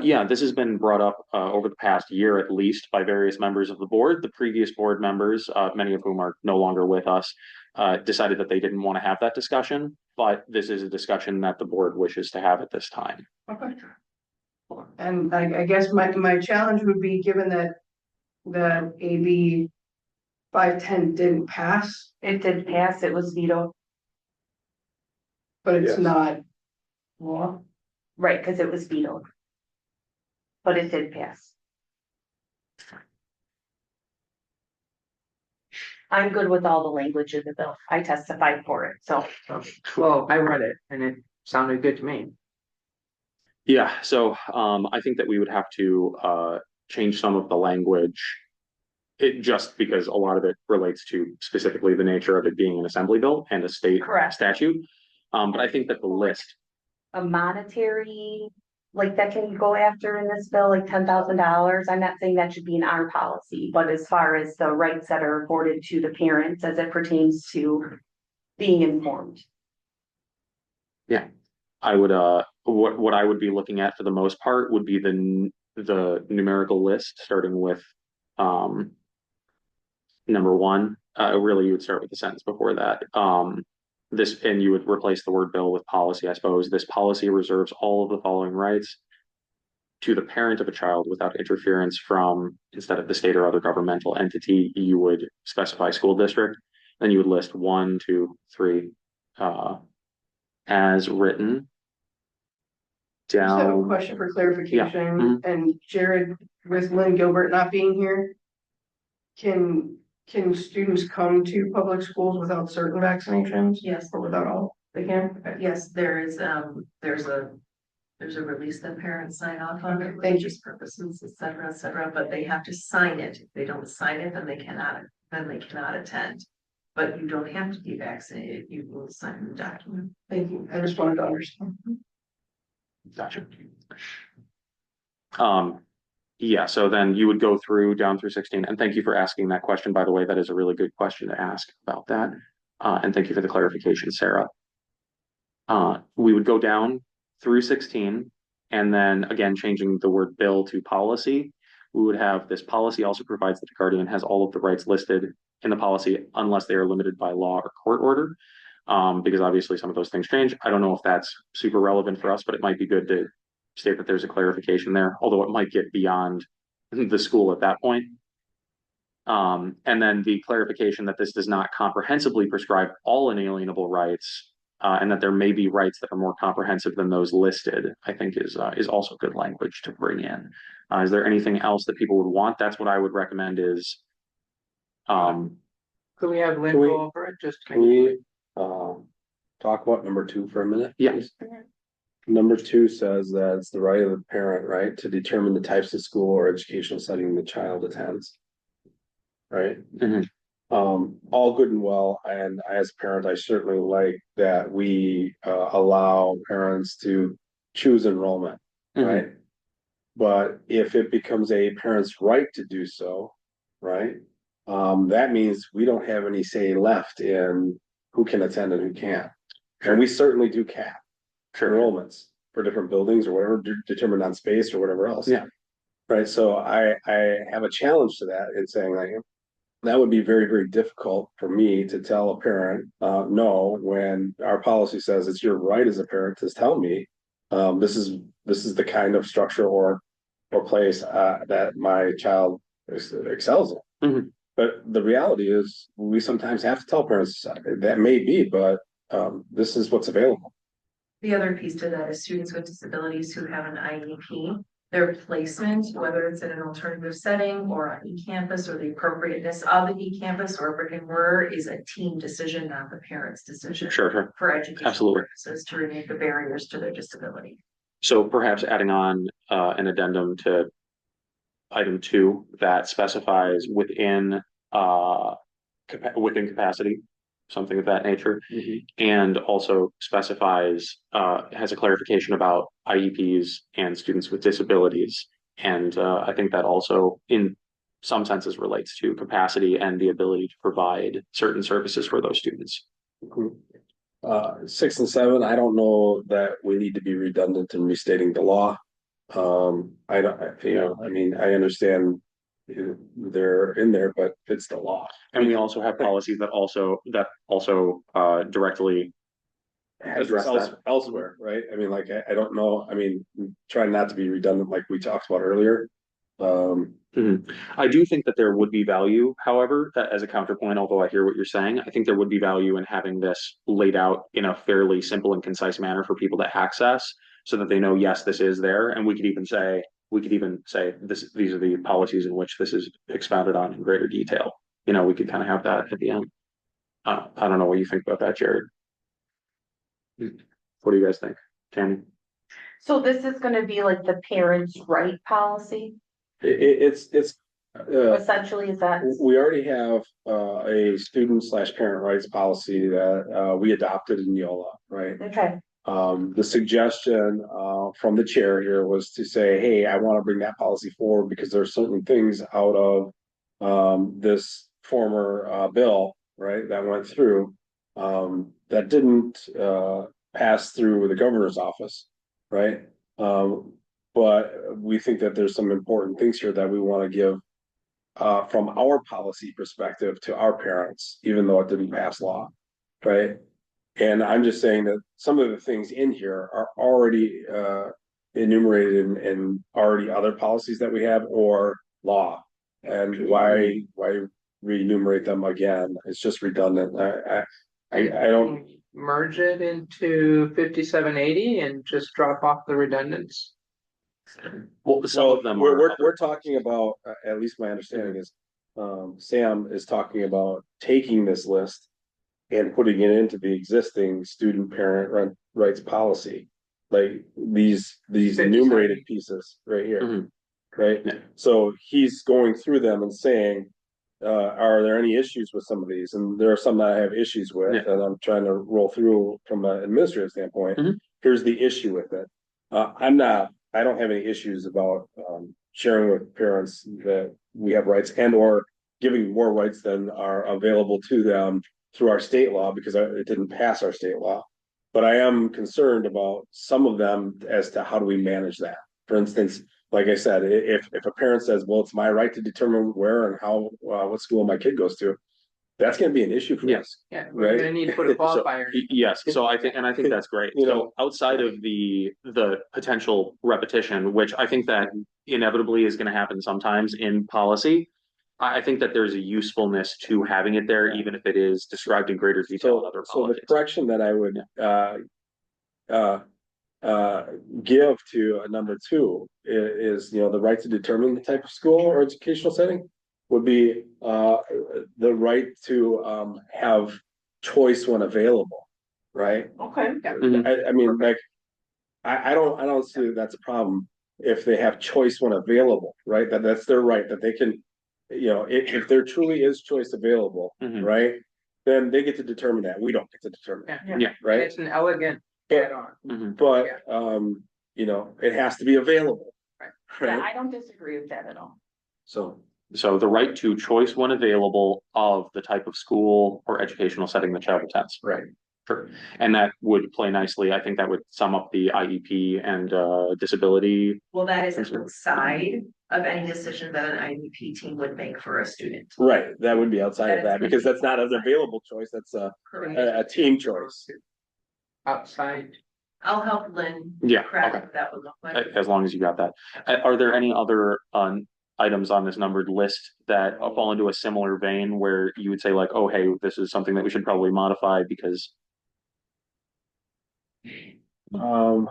Yeah, this has been brought up over the past year at least by various members of the board. The previous board members, many of whom are no longer with us, decided that they didn't want to have that discussion, but this is a discussion that the board wishes to have at this time. Okay. And I guess my challenge would be, given that AB 510 didn't pass. It did pass, it was vetoed. But it's Yes. not law. Right, because it was vetoed. But it did pass. I'm good with all the language of the bill. I testified for it, so. Well, I read it and it sounded good to me. Yeah, so I think that we would have to change some of the language. Just because a lot of it relates to specifically the nature of it being an assembly bill and a state Correct. statute. But I think that the list. A monetary like that can go after in this bill, like $10,000. I'm not saying that should be in our policy, but as far as the rights that are afforded to the parents as it pertains to being informed. I would, what I would be looking at for the most part would be the numerical list, starting with, number one. Really, you would start with the sentence before that. This, and you would replace the word bill with policy, I suppose. This policy reserves all of the following rights to the parent of a child without interference from, instead of the state or other governmental entity, you would specify school district. Then you would list 1, 2, 3, as written. I just have a Down. question for clarification, Mhm. and Jared, with Lynn Gilbert not being here. Can students come to public schools without certain vaccinations? Yes. Or without all? They can? Okay. Yes, there's a release that parents sign off on, Okay, for thank you. religious purposes, et cetera, but they have to sign it. If they don't sign it, then they cannot attend. But you don't have to be vaccinated, you will sign the document. Thank you. I just wanted to understand. Gotcha. Yeah, so then you would go through down through 16, and thank you for asking that question, by the way. That is a really good question to ask about that. And thank you for the clarification, Sarah. We would go down through 16, and then again, changing the word bill to policy. We would have this policy also provides that the guardian has all of the rights listed in the policy unless they are limited by law or court order. Because obviously some of those things change. I don't know if that's super relevant for us, but it might be good to state that there's a clarification there, although it might get beyond the school at that point. And then the clarification that this does not comprehensively prescribe all inalienable rights, and that there may be rights that are more comprehensive than those listed, I think is also good language to bring in. Is there anything else that people would want? That's what I would recommend is. Could we have Lynn Can we- go over it, just? Can we, talk about number 2 for a minute? Yeah. please? Number 2 says that it's the right of the parent, right, to determine the types of school or educational setting the child attends. Right? Mhm. All good and well, and as a parent, I certainly like that we allow parents to choose enrollment, right? But if it becomes a parent's right to do so, right? That means we don't have any say left in who can attend and who can't. And we certainly do cap enrollments for different buildings or whatever, determined on space or whatever else. Yeah. Right, so I have a challenge to that in saying like, that would be very, very difficult for me to tell a parent, no, when our policy says it's your right as a parent to tell me, this is the kind of structure or place, that my child excels in. Mhm. But the reality is, we sometimes have to tell parents that may be, but, this is what's available. The other piece to that is students with disabilities who have an IEP, their placement, whether it's in an alternative setting or on e-campus, or the appropriateness of the e-campus or brick and mortar, is a team decision, not the parent's decision. Sure. For education Absolutely. purposes, to remove the barriers to their disability. So perhaps adding on an addendum to item 2 that specifies within capacity, something of that nature, and also specifies has a clarification about IEPs and students with disabilities. And I think that also in some senses relates to capacity and the ability to provide certain services for those students. 6 and 7, I don't know that we need to be redundant in restating the law. I don't, I mean, I understand they're in there, but it's the law. And we also have policies that also directly Address that elsewhere, right? I mean, like, I don't know, I mean, trying not to be redundant like we talked about earlier. I do think that there would be value, however, that as a counterpoint, although I hear what you're saying, I think there would be value in having this laid out in a fairly simple and concise manner for people to access so that they know, yes, this is there. And we could even say these are the policies in which this is expounded on in greater detail. We could kind of have that at the end. I don't know what you think about that, Jared. What do you guys think, Tammy? So this is gonna be like the parents' right policy, It's essentially, is that? we already have a student/parent rights policy that we adopted in Neola, right? Okay, The suggestion from the chair here was to say, hey, I want to bring that policy forward because there are certain things out of this former bill, right, that went through that didn't pass through the governor's office, right? But we think that there's some important things here that we want to give from our policy perspective to our parents, even though it didn't pass law, right? And I'm just saying that some of the things in here are already enumerated in already other policies that we have or law. And why re-enumerate them again? It's just redundant. I don't merge it into 5780 and just drop off the redundants. Well, some of them we're talking about, at least my understanding is, Sam is talking about taking this list and putting it into the existing student parent rights policy. Like these enumerated pieces right here, right? Yeah. So he's going through them and saying, are there any issues with some of these? And there are some that I have issues with, Yeah. and I'm trying to roll through from an administrative standpoint. Here's the issue with it. I don't have any issues about sharing with parents that we have rights and or giving more rights than are available to them through our state law because it didn't pass our state law. But I am concerned about some of them as to how do we manage that. For instance, like I said, if a parent says, well, it's my right to determine where and how, what school my kid goes to, that's going to be an issue for us. Yeah, we're gonna need to put a qualifier. Yes, so I think that's great. You know, So outside of the potential repetition, which I think that inevitably is gonna happen sometimes in policy, I think that there's a usefulness to having it there, even if it is described in greater detail in other So the policies. correction that I would give to number 2 is, the right to determine the type of school or educational setting would be the right to have choice when available, right? Okay. I mean, like, I don't see that's a problem if they have choice when available, right? That's their right, that they can, if there truly is choice available, right? Then they get to determine that. We don't get to determine that, Yeah. right? It's an elegant add-on. But it has to be available. Yeah, Right? I don't disagree with that at all. So So the right to choice when available of the type of school or educational setting the child attends. right. Sure. And that would play nicely. I think that would sum up the IEP and disability. Well, that is outside of any decision that an IEP team would make for a student. Right, that would be outside of that because that's not an available choice, that's Correct. a team choice. Outside. I'll help Lynn Yeah, craft okay. what that would look like. As long as you got that. Are there any other items on this numbered list that fall into a similar vein where you would say like, oh, hey, this is something that we should probably modify because I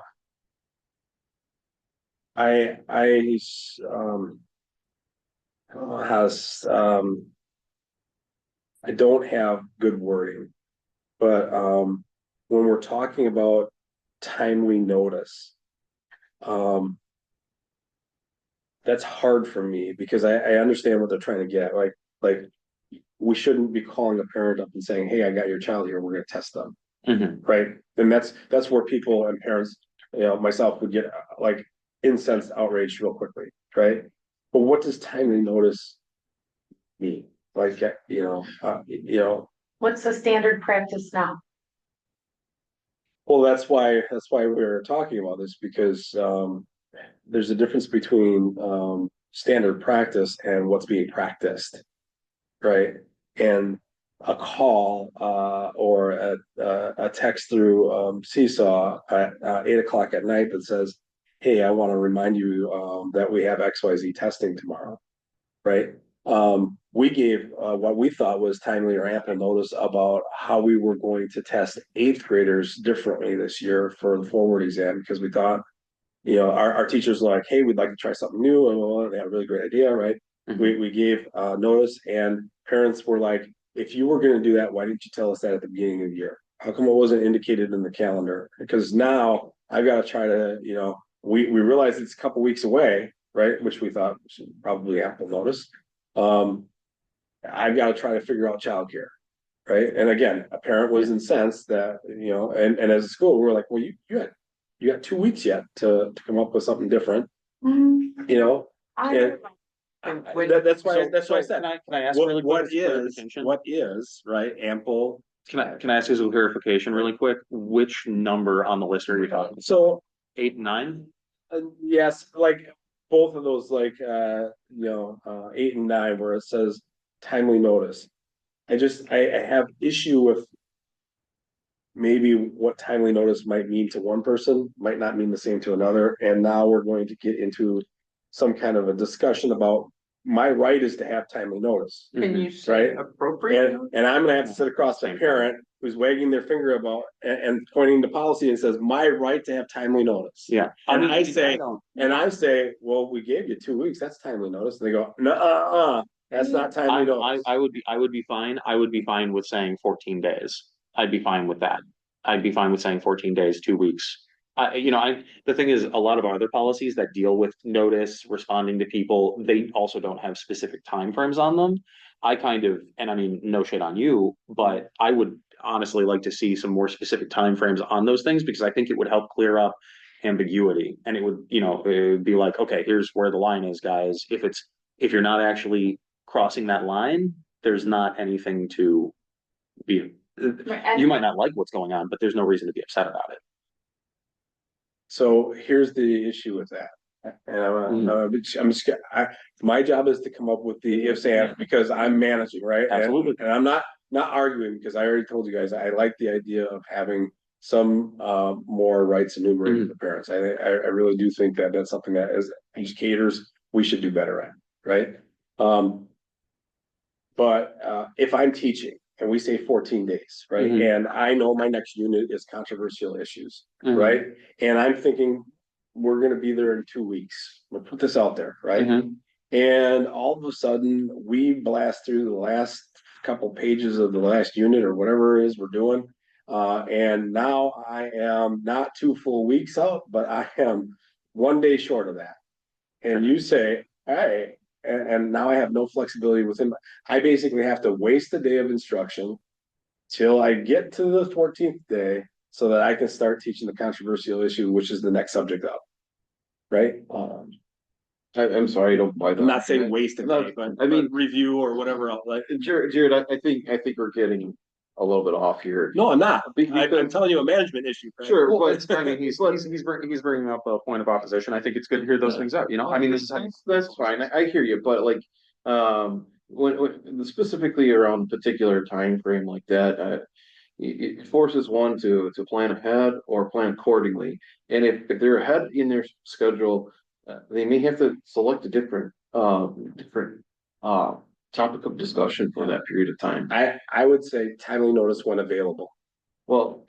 I don't have good wording, but when we're talking about timely notice, that's hard for me because I understand what they're trying to get. Like we shouldn't be calling a parent up and saying, hey, I got your child here, we're gonna test them. Right? And that's where people and parents, myself would get like incensed, outraged real quickly, right? But what does timely notice mean? Like, What's the standard practice now? well, that's why we're talking about this because there's a difference between standard practice and what's being practiced, right? And a call or a text through Seesaw at 8 o'clock at night that says, hey, I want to remind you that we have XYZ testing tomorrow, right? We gave what we thought was timely or ample notice about how we were going to test 8th graders differently this year for the forward exam because we thought, our teachers were like, hey, we'd like to try something new, and they had a really great idea, right? We gave notice, and parents were like, if you were going to do that, why didn't you tell us that at the beginning of the year? How come it wasn't indicated in the calendar? Because now I've got to try to, we realize it's a couple weeks away, right? Which we thought should probably ample notice. I've got to try to figure out childcare, right? And again, a parent was incensed that, and as a school, we were like, well, you had you got 2 weeks yet to come up with something different, Mhm. you know? I, And Wait, that's why, So- that's why I so said, Can I ask really quick? clarification? what is, right, ample. Can I ask you some clarification really quick? Which number on the list are you talking? So, 8 and 9? yes, like, both of those, like, 8 and 9, where it says timely notice. I have issue with maybe what timely notice might mean to one person, might not mean the same to another, and now we're going to get into some kind of a discussion about my right is to have timely notice. Can you say Right. appropriate? And I'm gonna have to sit across a parent who's wagging their finger about and pointing to policy and says, my right to have timely notice. Yeah. And I don't- say, well, we gave you 2 weeks, that's timely notice. And they go, no, that's not timely notice. I would be fine. I would be fine with saying 14 days. I'd be fine with that. I'd be fine with saying 14 days, 2 weeks. The thing is, a lot of our other policies that deal with notice, responding to people, they also don't have specific timeframes on them. I kind of, and I mean, no shade on you, but I would honestly like to see some more specific timeframes on those things because I think it would help clear up ambiguity. And it would, it would be like, okay, here's where the line is, guys. If you're not actually crossing that line, there's not anything to be. You might not like what's going on, but there's no reason to be upset about it. So here's the issue with that. And my job is to come up with the ifs and because I'm managing, right? Absolutely. And I'm not arguing because I already told you guys, I like the idea of having some more rights enumerated for parents. I really do think that that's something that as educators, we should do better at, right? But if I'm teaching and we say 14 days, right? And I know my next unit is controversial issues, right? And I'm thinking we're going to be there in 2 weeks. We'll put this out there, right? And all of a sudden we blast through the last couple pages of the last unit or whatever it is we're doing. And now I am not 2 full weeks out, but I am 1 day short of that. And you say, hey, and now I have no flexibility within. I basically have to waste a day of instruction till I get to the 14th day so that I can start teaching the controversial issue, which is the next subject up. Right? I'm sorry, I don't buy that. I'm not saying waste a day, but I mean, review or whatever else. Like, Jared, I think we're getting a little bit off here. no, I'm not. Because- I'm telling you a management issue. Frank. Sure, Well, but I mean, he's bringing up a point of opposition. I think it's good to hear those things out. I mean, this is how. that's fine. I hear you, but like, when specifically around a particular time frame like that, it forces one to plan ahead or plan accordingly. And if they're ahead in their schedule, they may have to select a different topic of discussion for that period of time. I would say timely notice when available. Well,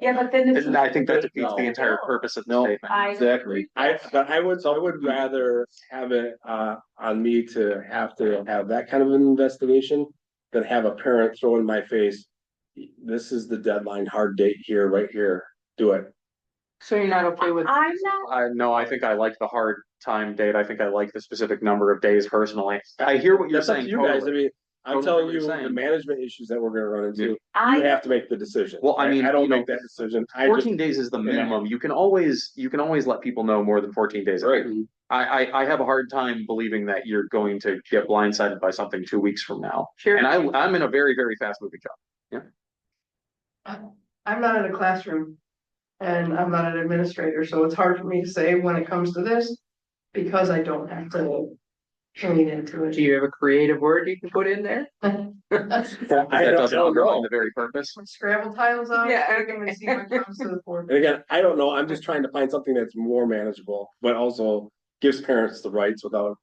yeah, but then it's. I think that defeats the entire purpose of the statement. exactly. I would rather have it on me to have that kind of an investigation than have a parent throw in my face. This is the deadline, hard date here, right here. Do it. So you're not okay with? I'm not, No, I think I like the hard time date. I think I like the specific number of days personally. I hear what you're That's up to saying. you guys. I Totally. mean, I'm Totally telling what you you're the saying. management issues that we're gonna run into. You I, have to make the decision. Well, I mean, I don't make that decision. 14 days is the minimum. You can always let people know more than 14 days. Right. I have a hard time believing that you're going to get blindsided by something 2 weeks from now. Sure. And I'm in a very, very fast moving job. I'm not in a classroom and I'm not an administrator, so it's hard for me to say when it comes to this because I don't have to lean into Do it. you have a creative word you can put in there? I That don't doesn't know. undermine the very purpose. Scramble tiles out. Yeah. I can see what comes to the board. And again, I don't know. I'm just trying to find something that's more manageable, but also gives parents the rights without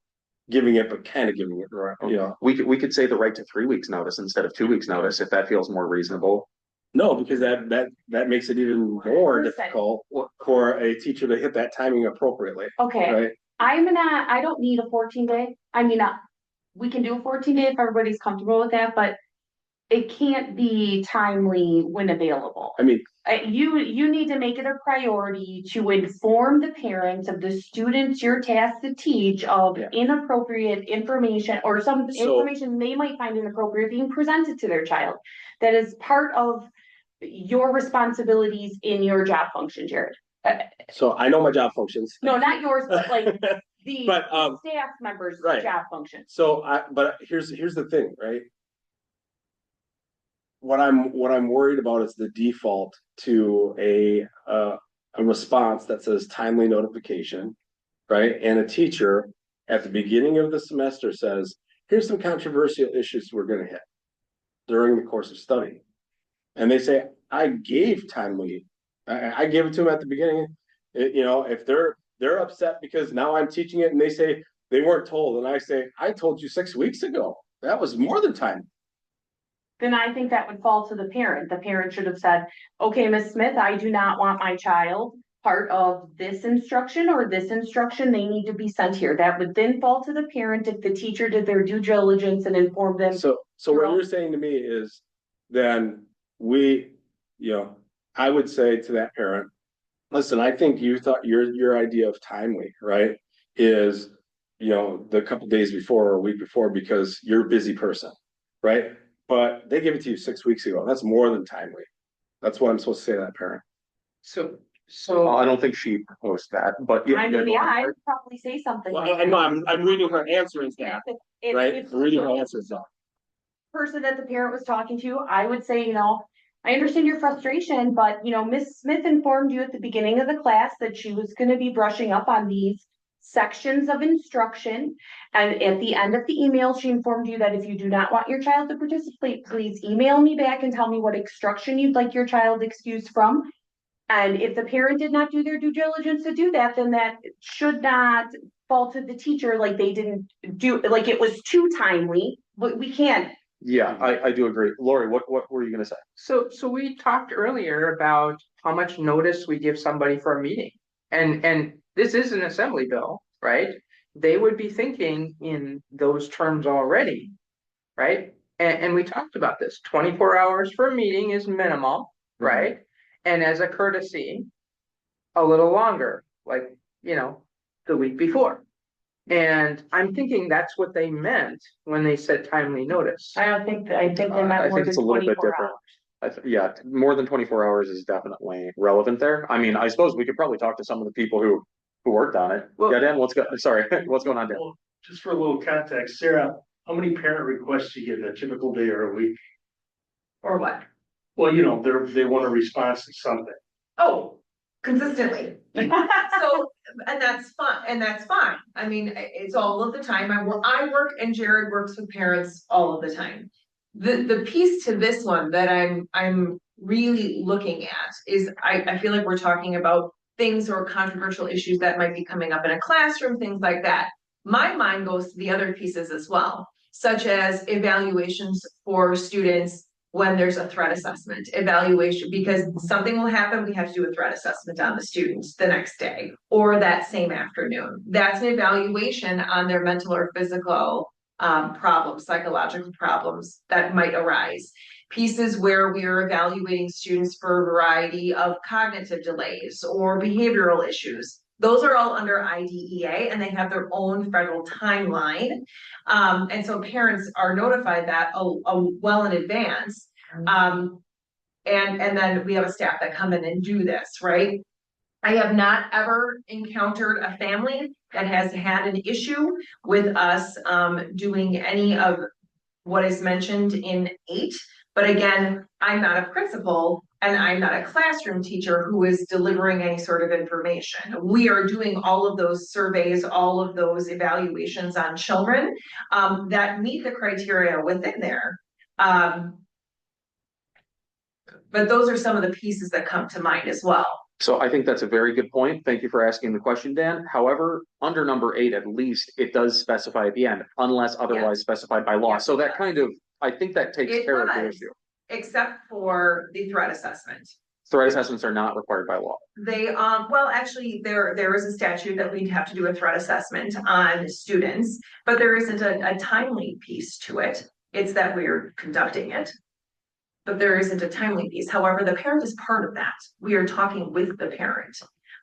giving it, but kind of giving it the right. We could say the right to 3 weeks notice instead of 2 weeks notice if that feels more reasonable. No, because that makes it even more Listen. difficult for a teacher to hit that timing appropriately, okay, right? I don't need a 14-day. I mean, we can do a 14-day if everybody's comfortable with that, but it can't be timely when available. I mean, You need to make it a priority to inform the parents of the students you're tasked to teach of inappropriate information or some information they might find inappropriate being presented to their child. That is part of your responsibilities in your job function, Jared. So I know my job functions. No, not yours, but like the But, staff members' right. job function. So but here's the thing, right? What I'm worried about is the default to a response that says timely notification, right? And a teacher at the beginning of the semester says, here's some controversial issues we're gonna hit during the course of study. And they say, I gave timely, I gave it to them at the beginning. If they're upset because now I'm teaching it and they say they weren't told, and I say, I told you 6 weeks ago, that was more than time. Then I think that would fall to the parent. The parent should have said, okay, Ms. Smith, I do not want my child part of this instruction or this instruction. They need to be sent here. That would then fall to the parent if the teacher did their due diligence and informed them. So what you're saying to me is then I would say to that parent, listen, I think you thought your idea of timely, right, is, the couple days before or a week before because you're a busy person, right? But they gave it to you 6 weeks ago. That's more than timely. That's what I'm supposed to say to that parent. So I don't think she proposed that, but I mean, I would probably say something. Well, like I know, that. I'm reading her answer as that, right? If I'm reading her answer as that. person that the parent was talking to, I would say, I understand your frustration, but Miss Smith informed you at the beginning of the class that she was going to be brushing up on these sections of instruction. And at the end of the email, she informed you that if you do not want your child to participate, please email me back and tell me what instruction you'd like your child excused from. And if the parent did not do their due diligence to do that, then that should not fall to the teacher, like they didn't do, like it was too timely, but we can't. Yeah, I do agree. Lori, what were you gonna say? So we talked earlier about how much notice we give somebody for a meeting. And this is an assembly bill, right? They would be thinking in those terms already, right? And we talked about this, 24 hours for a meeting is minimal, right? And as a courtesy, a little longer, like, the week before. And I'm thinking that's what they meant when they said timely notice. I think they meant I more think than it's a little bit 24 different. hours. Yeah, more than 24 hours is definitely relevant there. I mean, I suppose we could probably talk to some of the people who worked on it. Well- Yeah, Dan, what's going on, Dan? Well, just for a little context, Sarah, how many parent requests do you get in a typical day or a week? Or what? Well, they want a response to something. Oh, consistently. So, and that's fine. I mean, it's all of the time. I work and Jared works with parents all of the time. The piece to this one that I'm really looking at is I feel like we're talking about things or controversial issues that might be coming up in a classroom, things like that. My mind goes to the other pieces as well, such as evaluations for students when there's a threat assessment evaluation, because something will happen, we have to do a threat assessment on the students the next day or that same afternoon. That's an evaluation on their mental or physical problems, psychological problems that might arise. Pieces where we are evaluating students for a variety of cognitive delays or behavioral issues. Those are all under IDEA and they have their own federal timeline. And so parents are notified that well in advance. And then we have a staff that come in and do this, right? I have not ever encountered a family that has had an issue with us doing any of what is mentioned in 8. But again, I'm not a principal and I'm not a classroom teacher who is delivering any sort of information. We are doing all of those surveys, all of those evaluations on children that meet the criteria within there. But those are some of the pieces that come to mind as well. So I think that's a very good point. Thank you for asking the question, Dan. However, under number 8, at least, it does specify at the end, unless otherwise specified by law. Yeah. So that I think that takes care of the issue. Except for the threat assessment. Threat assessments are not required by law. They, well, actually, there is a statute that we'd have to do a threat assessment on students, but there isn't a timely piece to it. It's that we're conducting it. But there isn't a timely piece. However, the parent is part of that. We are talking with the parent.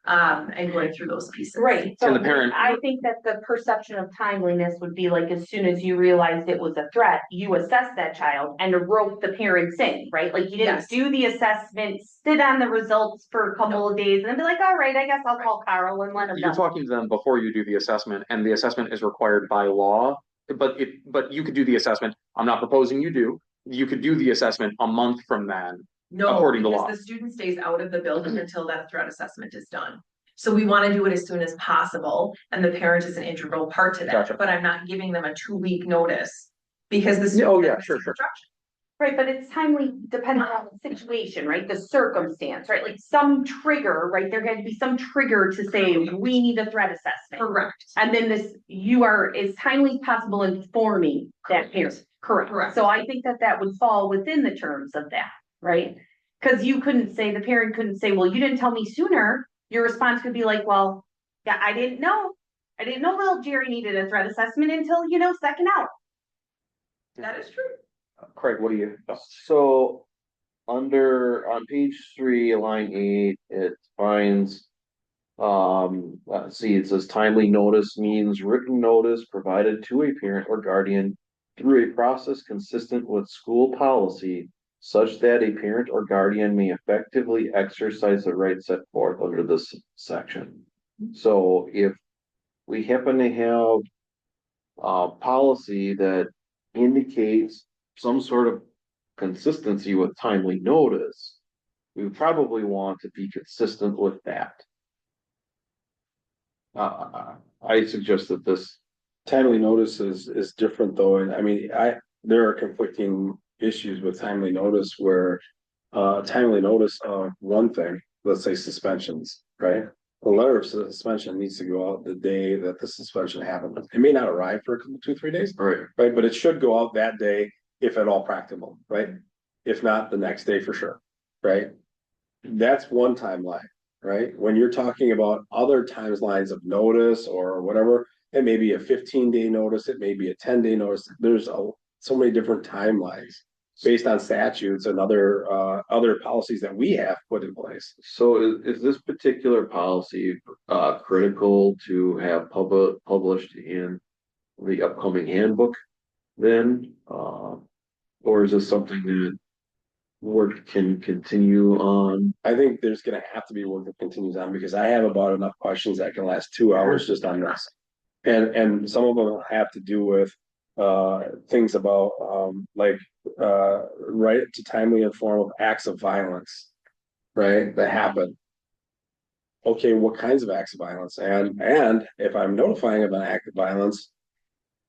and going through those pieces. Right, so And the parent- I think that the perception of timeliness would be like, as soon as you realized it was a threat, you assessed that child and wrote the parents in, right? Like you didn't Yes. do the assessment, sit on the results for a couple of days and be like, all right, I guess I'll call Carl and let him You're know. talking to them before you do the assessment, and the assessment is required by law. But you could do the assessment. I'm not proposing you do. You could do the assessment a month from then. No, According to because law. the student stays out of the building until that threat assessment is done. So we want to do it as soon as possible, and the parent is an integral part to that, Gotcha. but I'm not giving them a 2-week notice. Because the student. Oh, yeah, has sure, to sure. instruction. Right, but it's timely depending on the situation, right? The circumstance, right? Like some trigger, right? There had to be some trigger to say, we need a threat assessment. Correct. And then you are as timely as possible informing that parent. Correct. So I think that would fall within the terms of that, right? Cause the parent couldn't say, well, you didn't tell me sooner. Your response could be like, well, yeah, I didn't know. I didn't know little Jerry needed a threat assessment until, second out. That is true. Craig, what do you? So on page 3, line 8, it finds. Let's see, it says timely notice means written notice provided to a parent or guardian through a process consistent with school policy, such that a parent or guardian may effectively exercise the rights set forth under this section. So if we happen to have a policy that indicates some sort of consistency with timely notice, we probably want to be consistent with that. I suggest that this. Timely notice is different though, and I mean, there are conflicting issues with timely notice where. Timely notice of one thing, let's say suspensions, right? The letter of suspension needs to go out the day that the suspension happened. It may not arrive for 2-3 days. Right. Right, but it should go out that day if at all practicable, right? If not, the next day for sure, right? That's one timeline, right? When you're talking about other timelines of notice or whatever, it may be a 15-day notice, it may be a 10-day notice. There's so many different timelines based on statutes and other policies that we have put in place. So is this particular policy critical to have published in the upcoming handbook then? Or is this something that work can continue on? I think there's gonna have to be work that continues on because I have about enough questions that can last 2 hours just on this. And some of them have to do with things about right to timely inform of acts of violence, right, that happen. Okay, what kinds of acts of violence? And if I'm notifying of an act of violence,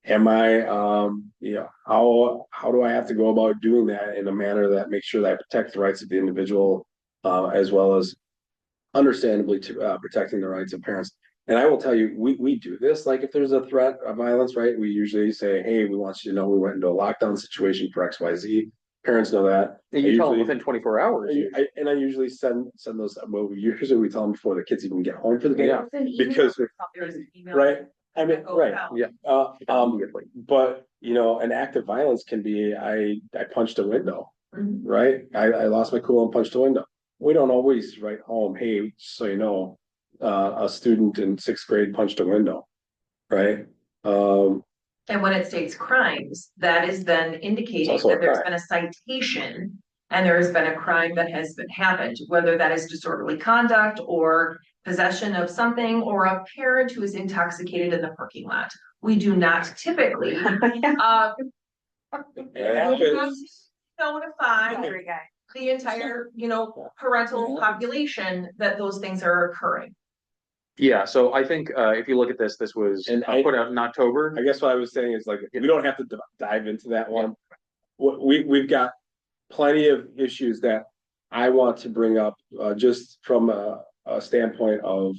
am I how do I have to go about doing that in a manner that makes sure that I protect the rights of the individual as well as understandably to protecting the rights of parents. And I will tell you, we do this, like if there's a threat of violence, right? We usually say, hey, we want you to know we went into a lockdown situation for XYZ. Parents know that. You tell them within 24 hours. I usually send those, well, usually we tell them before the kids even get home for the game. Yeah. Because, There's an email. right, I mean, Go right, out. Yeah. but an act of violence can be, I punched a window, Mhm. right? I lost my cool and punched a window. We don't always write home, hey, so you know, a student in 6th grade punched a window, right? And when it states crimes, that is then indicating also a that there's crime. been a citation and there has been a crime that has happened, whether that is disorderly conduct or possession of something or a parent who is intoxicated in the parking lot. We do not typically It happens. notify the entire, parental population that those things are occurring. Yeah, so I think if you look at this was And put out in October. I guess what I was saying is like, we don't have to dive into that one. We've got plenty of issues that I want to bring up, just from a standpoint of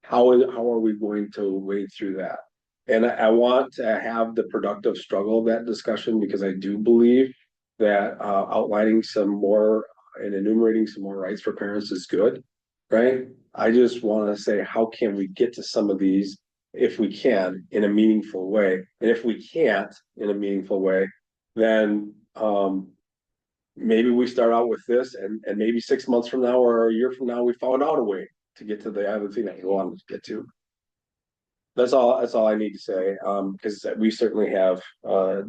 how are we going to wade through that? And I want to have the productive struggle of that discussion because I do believe that outlining some more and enumerating some more rights for parents is good, right? I just want to say, how can we get to some of these if we can in a meaningful way? And if we can't in a meaningful way, then maybe we start out with this and maybe 6 months from now or a year from now, we found out a way to get to the other thing that we wanted to get to. That's all I need to say, because we certainly have,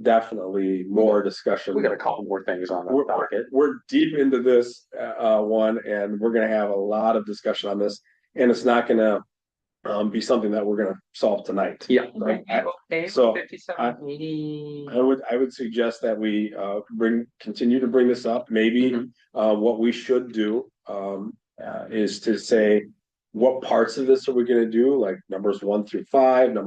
definitely more discussion. We got a couple more things on the docket. We're deep into this, one, and we're gonna have a lot of discussion on this, and it's not gonna, be something that we're gonna solve tonight. Yeah. Right? Okay, So, 5780. I would suggest that we, continue to bring this up, maybe, what we should do, is to say, what parts of this are we gonna do, like numbers 1 through 5,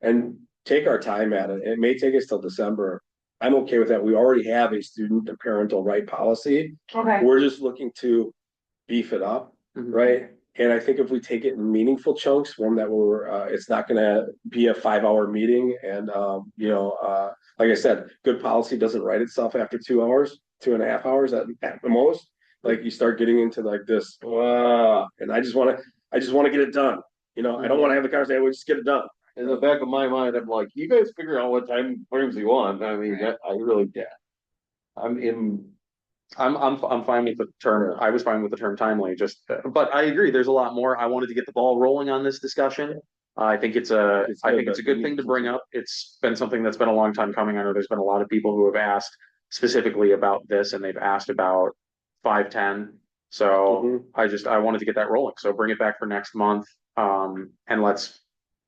and take our time at it. It may take us till December. I'm okay with that. We already have a student and parental right policy. Okay. We're just looking to beef it up, right? And I think if we take it in meaningful chunks, one that it's not gonna be a 5-hour meeting, and like I said, good policy doesn't write itself after 2 hours, 2.5 hours at the most. Like you start getting into like this, and I just want to get it done. I don't want to have the conversation. We just get it done. In the back of my mind, I'm like, you guys figure out what time frames you want. I mean, I really, I'm fine with the term. I was fine with the term timely, but I agree. There's a lot more. I wanted to get the ball rolling on this discussion. I think it's a good thing to bring up. It's been something that's been a long time coming. I know there's been a lot of people who have asked specifically about this, and they've asked about 510. So I wanted to get that rolling. So bring it back for next month. And let's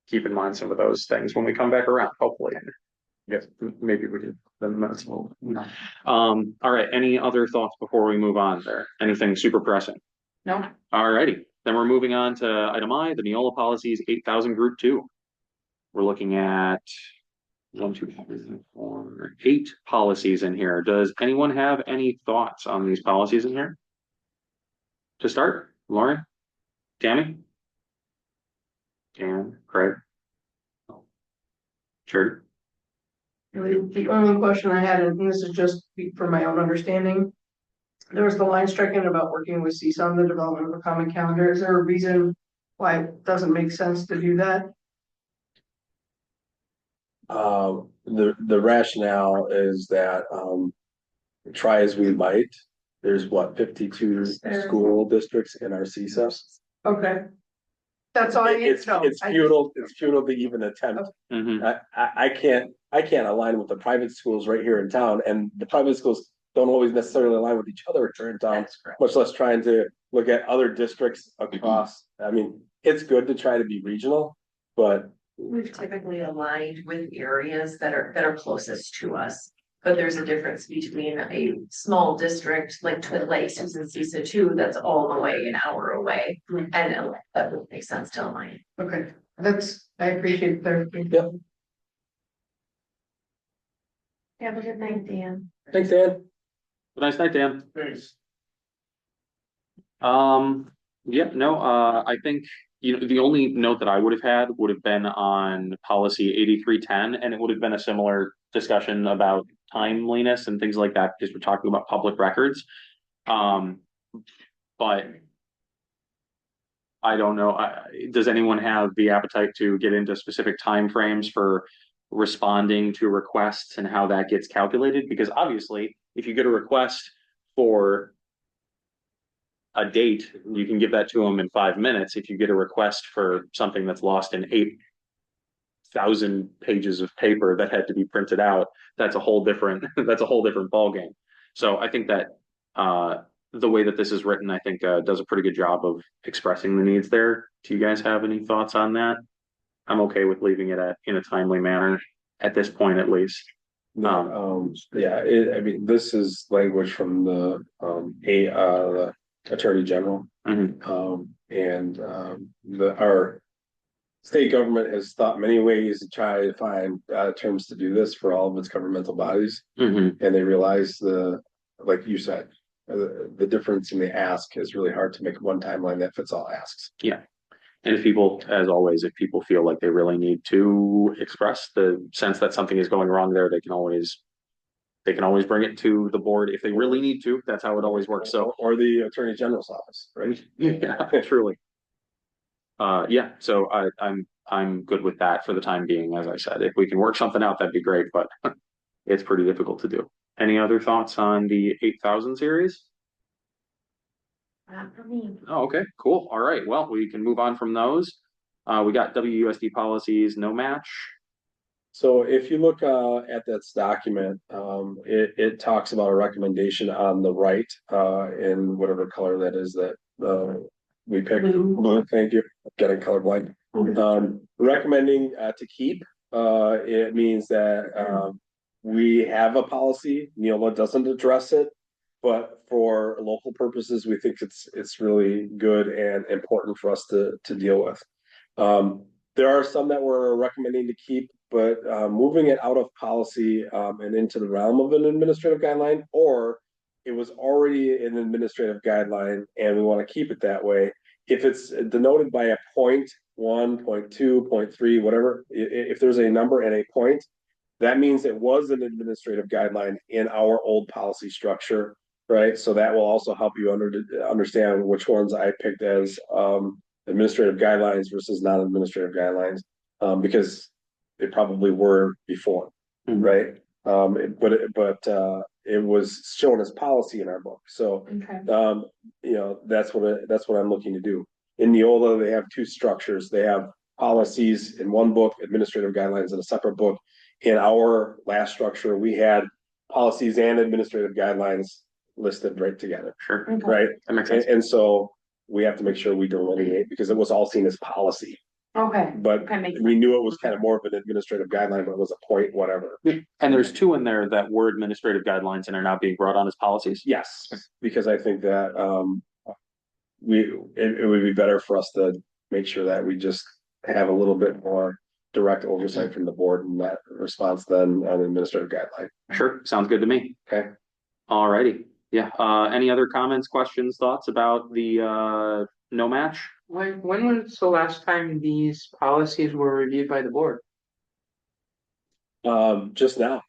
keep in mind some of those things when we come back around, hopefully. Yes, maybe we did. Then that's all right. Any other thoughts before we move on there? Anything super pressing? No. All righty. Then we're moving on to item I, the Neola policies 8,000 group 2. We're looking at 1, 2, 3, 4, 8 policies in here. Does anyone have any thoughts on these policies in here? To start, Lauren, Tammy, Dan, Craig, sure. The only question I had, and this is just for my own understanding, there was the line stricken about working with CISA on the development of a common calendar. Is there a reason why it doesn't make sense to do that? The rationale is that, try as we might, there's 52 school districts in our CISA. Okay. That's all I need to know. It's futile to even attempt. I can't align with the private schools right here in town, and the private schools don't always necessarily align with each other here in town, much less trying to look at other districts across. I mean, it's good to try to be regional, but We've typically aligned with areas that are closest to us. But there's a difference between a small district like Twin Lakes, who's in CISA 2, that's all the way an hour away. And that would make sense to align. Okay, I appreciate the. yeah. Have a good night, Dan. Thanks, Dan. Nice night, Dan. Thanks. I think, the only note that I would have had would have been on policy 8310, and it would have been a similar discussion about timeliness and things like that, because we're talking about public records. But I don't know, does anyone have the appetite to get into specific timeframes for responding to requests and how that gets calculated? Because obviously, if you get a request for a date, you can give that to them in 5 minutes. If you get a request for something that's lost in 8,000 pages of paper that had to be printed out, that's a whole different ballgame. So I think that the way that this is written, I think does a pretty good job of expressing the needs there. Do you guys have any thoughts on that? I'm okay with leaving it in a timely manner at this point, at least. This is language from the Attorney General. Our state government has thought many ways to try to find terms to do this for all of its governmental bodies. And they realize like you said, the difference in the ask is really hard to make one timeline that fits all asks. Yeah. And if people feel like they really need to express the sense that something is going wrong there, they can always bring it to the board if they really need to. That's how it always works. So, or the Attorney General's office, right? Yeah, truly. So I'm good with that for the time being. As I said, if we can work something out, that'd be great, but it's pretty difficult to do. Any other thoughts on the 8,000 series? Not for me. Oh, okay, cool. All right. Well, we can move on from those. We got WUSD policies, no match. So if you look at this document, it talks about a recommendation on the right, in whatever color that is that we picked. Blue, thank you. I'm getting colorblind. Recommending to keep, it means that we have a policy, Neola doesn't address it. But for local purposes, we think it's really good and important for us to deal with. There are some that we're recommending to keep, but moving it out of policy and into the realm of an administrative guideline, or it was already an administrative guideline and we want to keep it that way. If it's denoted by a point, 1, 0.2, 0.3, whatever, if there's a number and a point, that means it was an administrative guideline in our old policy structure, right? So that will also help you understand which ones I picked as administrative guidelines versus non-administrative guidelines, because they probably were before, right? But it was shown as policy in our book. So, that's what I'm looking to do. In Neola, they have two structures. They have policies in one book, administrative guidelines in a separate book. In our last structure, we had policies and administrative guidelines listed right together. Sure. Right. That makes sense. And so we have to make sure we delineate because it was all seen as policy. Okay. But we knew it was kind of more of an administrative guideline, but it was a point, whatever. And there's two in there that were administrative guidelines and are now being brought on as policies. Yes, because I think that it would be better for us to make sure that we just have a little bit more direct oversight from the board in that response than an administrative guideline. Sure, sounds good to me. Okay. All righty. Yeah. Any other comments, questions, thoughts about the no match? When was the last time these policies were reviewed by the board? Just now.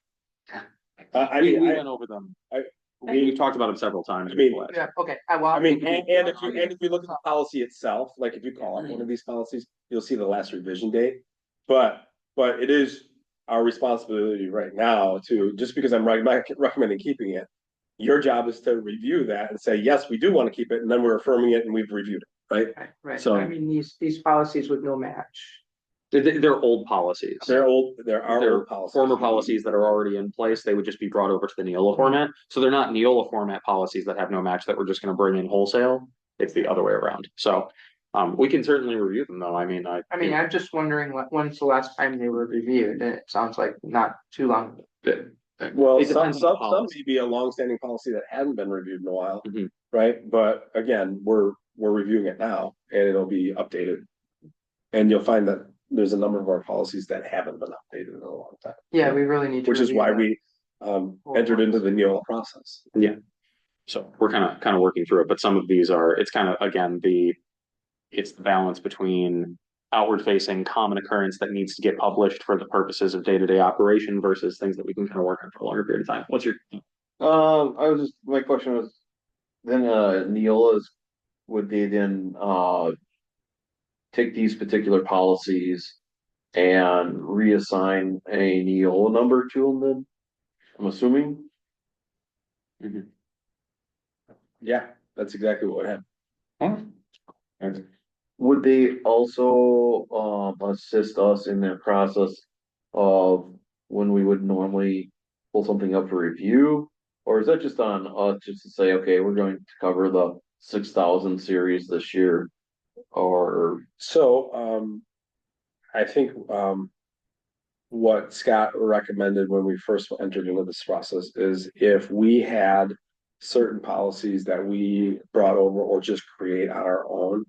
We went over them. We've talked about them several times. Yeah, okay. And if you look at the policy itself, like if you call up one of these policies, you'll see the last revision date. But it is our responsibility right now to, just because I'm recommending keeping it, your job is to review that and say, yes, we do want to keep it, and then we're affirming it and we've reviewed it, right? Right. So I mean, these policies with no match. They're old policies. They're old policies. Former policies that are already in place. They would just be brought over to the Neola format. So they're not Neola format policies that have no match that we're just going to bring in wholesale. It's the other way around. So we can certainly review them though. I mean, I'm just wondering when's the last time they were reviewed, and it sounds like not too long. Well, some may be a longstanding policy that hasn't been reviewed in a while, right? But again, we're reviewing it now, and it'll be updated, and you'll find that there's a number of our policies that haven't been updated in a long time. Yeah, we really need to. Which is why we entered into the Neola process. Yeah. So we're kind of working through it, but some of these it's kind of, again, it's the balance between outward facing common occurrence that needs to get published for the purposes of day-to-day operation versus things that we can kind of work on for a longer period of time. What's your? My question was, then Neola's, would they then take these particular policies and reassign a Neola number to them then? I'm assuming. Yeah, that's exactly what happened. Would they also assist us in that process of when we would normally pull something up for review? Or is that just on us just to say, okay, we're going to cover the 6,000 series this year? Or so I think what Scott recommended when we first entered into this process is if we had certain policies that we brought over or just create on our own,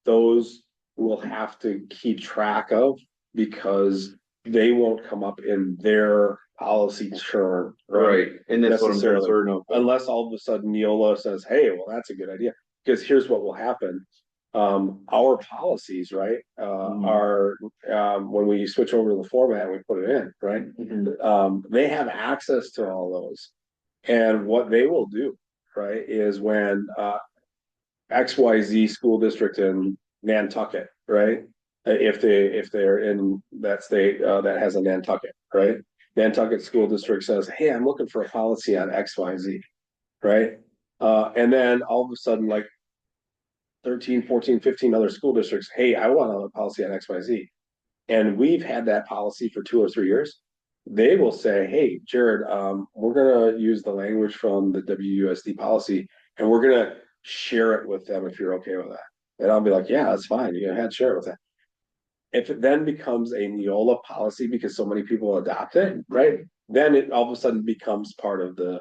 those we'll have to keep track of because they won't come up in their policy churn, right? And that's what I'm concerned of. Unless all of a sudden Neola says, hey, well, that's a good idea. Because here's what will happen. Our policies, right, are when we switch over to the format and we put it in, right? They have access to all those. And what they will do, right, is when XYZ school district in Nantucket, right? If they're in that state that has a Nantucket, right? Nantucket school district says, hey, I'm looking for a policy on XYZ, right? And then all of a sudden, like 13, 14, 15 other school districts, hey, I want a policy on XYZ. And we've had that policy for 2 or 3 years. They will say, hey, Jared, we're gonna use the language from the WUSD policy and we're gonna share it with them if you're okay with that. And I'll be like, yeah, that's fine. You had to share it with them. If it then becomes a Neola policy because so many people adopt it, right? Then it all of a sudden becomes part of the,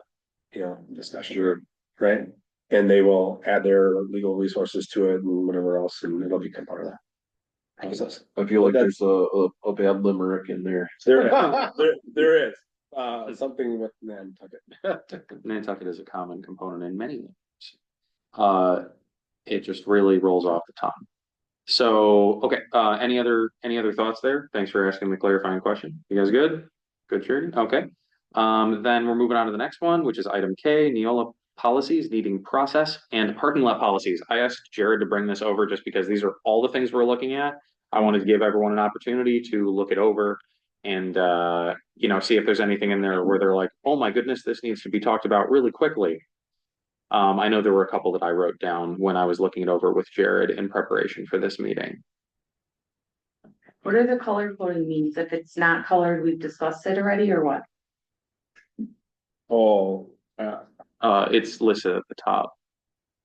discussion, right? And they will add their legal resources to it and whatever else, and it'll become part of that process. I feel like there's a bad limerick in there. There is, something with Nantucket. Nantucket is a common component in many languages. It just really rolls off the tongue. So, okay, any other thoughts there? Thanks for asking the clarifying question. You guys good? Good, Charity? Okay. Then we're moving on to the next one, which is item K, Neola policies needing process and parking lot policies. I asked Jared to bring this over just because these are all the things we're looking at. I wanted to give everyone an opportunity to look it over and, see if there's anything in there where they're like, oh my goodness, this needs to be talked about really quickly. I know there were a couple that I wrote down when I was looking it over with Jared in preparation for this meeting. What are the color coding means? If it's not colored, we've discussed it already or what? Oh, It's listed at the top.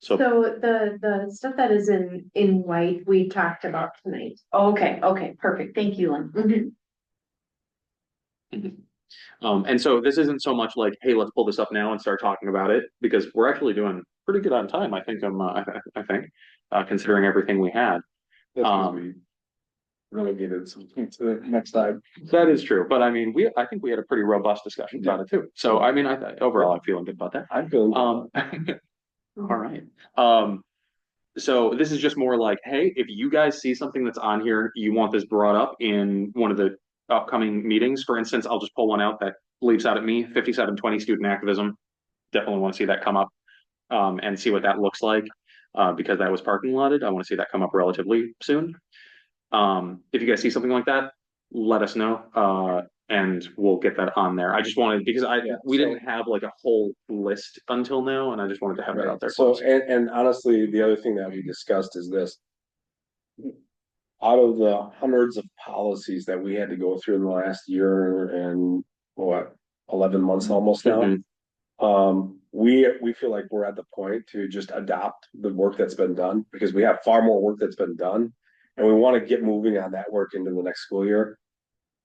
So the stuff that is in white, we talked about tonight. Okay, perfect. Thank you, Lynn. and so this isn't so much like, hey, let's pull this up now and start talking about it, because we're actually doing pretty good on time. I think considering everything we had. Relegated something to the next time. That is true, but I mean, I think we had a pretty robust discussion about it too. So I mean, overall, I'm feeling good about that. I'm feeling all right. So this is just more like, hey, if you guys see something that's on here, you want this brought up in one of the upcoming meetings. For instance, I'll just pull one out that leaps out at me: 5720 student activism. Definitely want to see that come up and see what that looks like because that was parking lotted. I want to see that come up relatively soon. If you guys see something like that, let us know and we'll get that on there. I just wanted, because we didn't have like a whole list until now, and I just wanted to have that out there. So, and honestly, the other thing that we discussed is this: out of the hundreds of policies that we had to go through in the last year and 11 months almost now, we feel like we're at the point to just adopt the work that's been done, because we have far more work that's been done. And we want to get moving on that work into the next school year.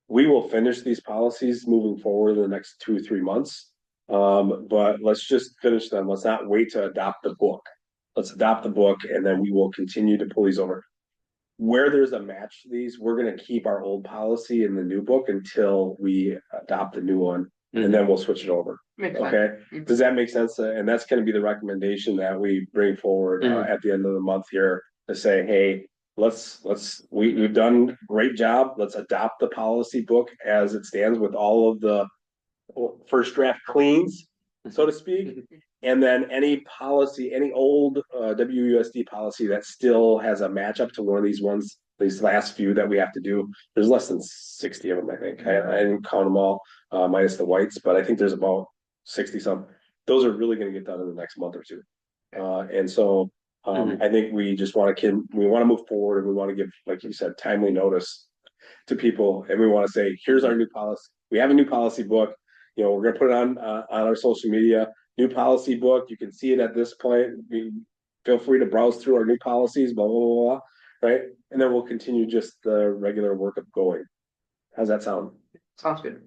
We will finish these policies moving forward in the next 2 or 3 months. But let's just finish them. Let's not wait to adopt the book. Let's adopt the book and then we will continue to pull these over. Where there's a match to these, we're going to keep our old policy in the new book until we adopt the new one. And then we'll switch it over. Okay. Does that make sense? And that's going to be the recommendation that we bring forward at the end of the month here to say, hey, we've done a great job. Let's adopt the policy book as it stands with all of the first draft cleans, so to speak. And then any old WUSD policy that still has a matchup to one of these ones, these last few that we have to do. There's less than 60 of them, I think. I didn't count them all, minus the whites, but I think there's about 60 some. Those are really going to get done in the next month or two. And so I think we just want to move forward, and we want to give, like you said, timely notice to people, and we want to say, here's our new policy. We have a new policy book. We're going to put it on our social media. New policy book. You can see it at this point. Feel free to browse through our new policies. Blah blah blah. Blah, right, and then we'll continue just the regular work of going. How's that sound? Sounds good.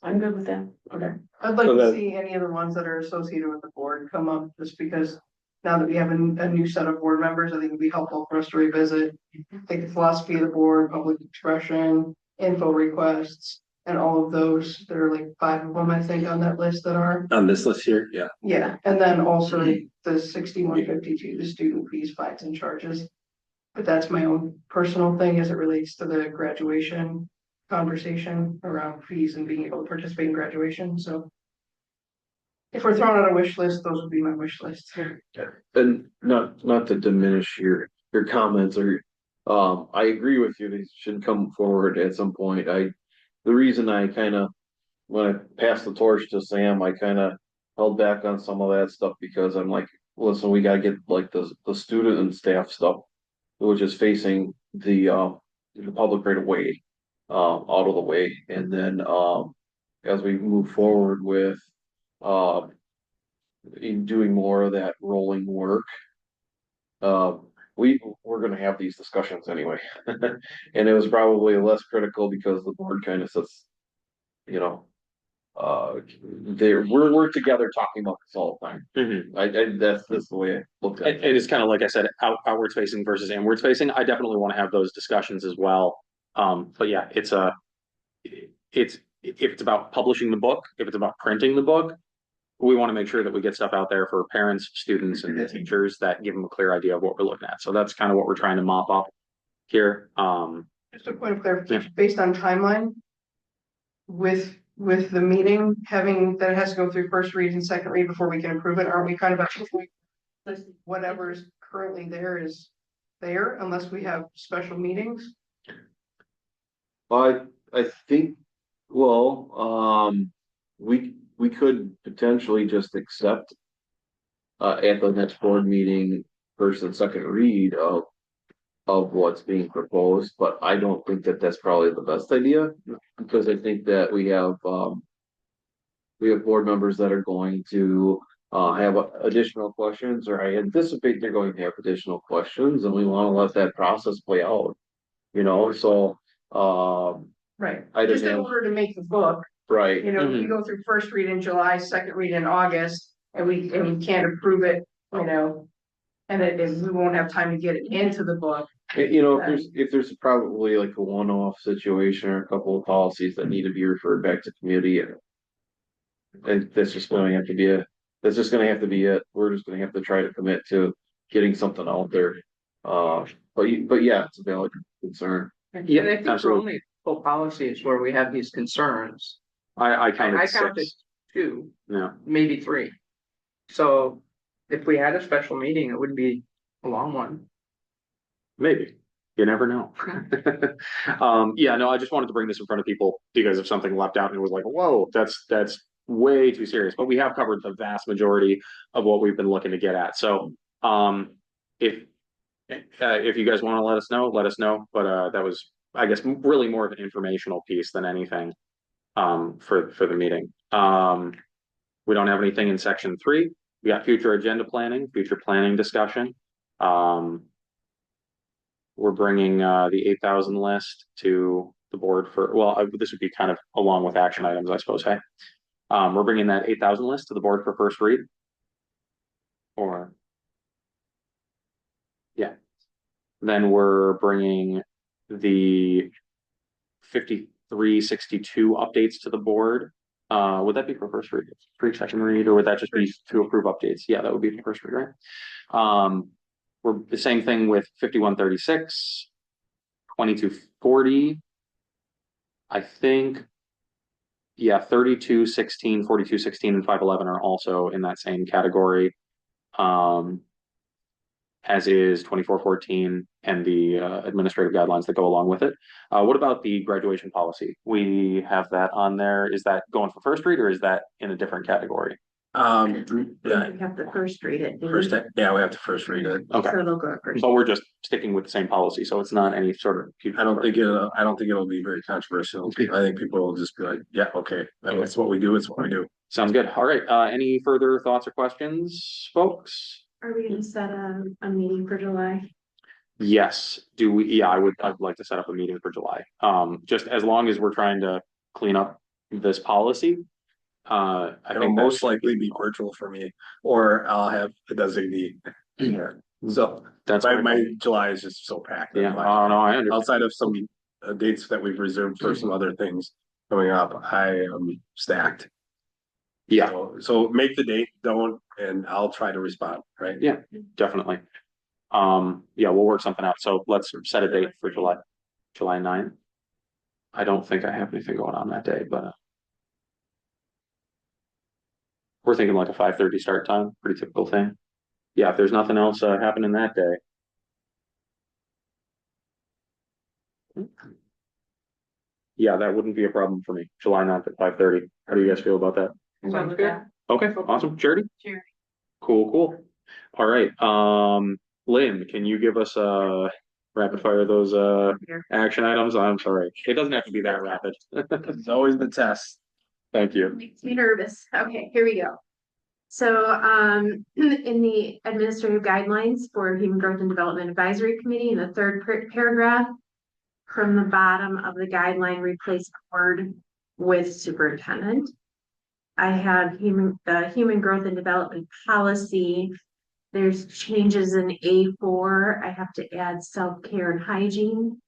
I'm good with that. Okay. I'd like to see any of the ones that are associated with the board come up, just because now that we have a new set of board members, I think it'd be helpful for us to revisit like the philosophy of the board, public expression, info requests, and all of those. There are like 5 of them, I think, on that list that are on this list here. Yeah. Yeah, and then also the 6152, the student fees, fines, and charges. But that's my own personal thing as it relates to the graduation conversation around fees and being able to participate in graduation. So if we're throwing out a wish list, those would be my wish lists. And not to diminish your comments or I agree with you, these should come forward at some point. The reason I kind of, when I passed the torch to Sam, I kind of held back on some of that stuff because I'm like, listen, we gotta get like the student and staff stuff, which is facing the public right away, out of the way, and then, as we move forward with, in doing more of that rolling work, we're gonna have these discussions anyway. And it was probably less critical because the board kind of says, you know, we're together talking about this all the time. That's the way I looked at It is kind of like I said, outward facing versus inward facing. I definitely want to have those discussions as well. But yeah, if it's about publishing the book, if it's about printing the book, we want to make sure that we get stuff out there for parents, students, and the teachers that give them a clear idea of what we're looking at. So that's kind of what we're trying to mop up here. Just a point of clarification, based on timeline. With the meeting, having that it has to go through first read and second read before we can approve it, aren't we kind of at the point? Whatever's currently there is there unless we have special meetings? I think, well, we could potentially just accept at the next board meeting, first and second read of what's being proposed, but I don't think that that's probably the best idea, because I think that we have board members that are going to have additional questions, or I anticipate they're going to have additional questions, and we want to let that process play out, you know, so Right, I just didn't in have- order to make the book, right. you know, if we go through first read in July, second read in August, and we can't approve it, you know. And we won't have time to get it into the book. You know, if there's probably like a one-off situation or a couple of policies that need to be referred back to committee, and that's just going to have to be it. We're just going to have to try to commit to getting something out there. But yeah, it's a valid concern. Yeah, And I think for absolutely. only full policies where we have these concerns, I counted I counted six. 2, Yeah. maybe 3. So if we had a special meeting, it wouldn't be a long one. Maybe. You never know. Yeah, no, I just wanted to bring this in front of people because if something left out and it was like, whoa, that's way too serious. But we have covered the vast majority of what we've been looking to get at. So if you guys want to let us know. But that was, I guess, really more of an informational piece than anything for the meeting. We don't have anything in section 3. We got future agenda planning, future planning discussion. We're bringing the 8,000 list to the board for, well, this would be kind of along with action items, I suppose, hey? We're bringing that 8,000 list to the board for first read. Or, yeah. Then we're bringing the 5362 updates to the board. Would that be for first read, second read, or would that just be to approve updates? Yeah, that would be for first read, right? We're the same thing with 5136, 2240. I think, yeah, 3216, 4216, and 511 are also in that same category. As is 2414 and the administrative guidelines that go along with it. What about the graduation policy? We have that on there. Is that going for first read or is that in a different category? Yeah, We have to first read it. yeah, we have to first read it. Okay, So they'll go first. but we're just sticking with the same policy, so it's not any sort of. I don't think it'll be very controversial. I think people will just be like, yeah, okay, that's what we do, it's what we do. Sounds good. All right, any further thoughts or questions, folks? Are we gonna set a meeting for July? Yes, yeah, I'd like to set up a meeting for July. Just as long as we're trying to clean up this policy. I It'll think most likely be virtual for me, or I'll have a designee here. So that's my July is just so packed. yeah, oh no, I understand. Outside of some dates that we've reserved for some other things coming up, I am stacked. Yeah, So make the date, and I'll try to respond, right? yeah, definitely. Yeah, we'll work something out. So let's set a date for July 9th. I don't think I have anything going on that day, but we're thinking like a 5:30 start time, pretty typical thing. Yeah, if there's nothing else happening that day. Yeah, that wouldn't be a problem for me. July 9th at 5:30. How do you guys feel about that? Sounds good. Okay, awesome. Charity? Charity. Cool. All right, Lynn, can you give us rapid fire those action items? I'm sorry, it doesn't have to be that rapid. It's always the test. Thank you. Makes me nervous. Okay, here we go. So, in the administrative guidelines for Human Growth and Development Advisory Committee, in the third paragraph, from the bottom of the guideline, replace word with superintendent. I have the Human Growth and Development Policy. There's changes in A4. I have to add self-care and hygiene.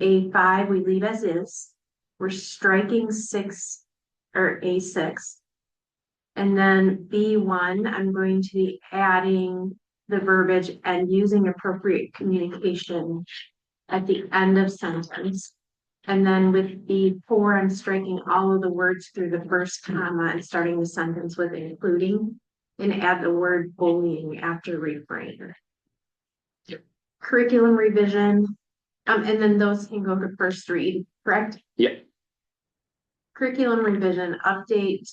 A5, we leave as is. We're striking 6 or A6. And then B1, I'm going to be adding the verbiage and using appropriate communication at the end of sentence. And then with B4, I'm striking all of the words through the first comma and starting the sentence with including, and add the word bullying after refrain. Curriculum revision, and then those can go to first read, correct? Yeah. Curriculum revision, update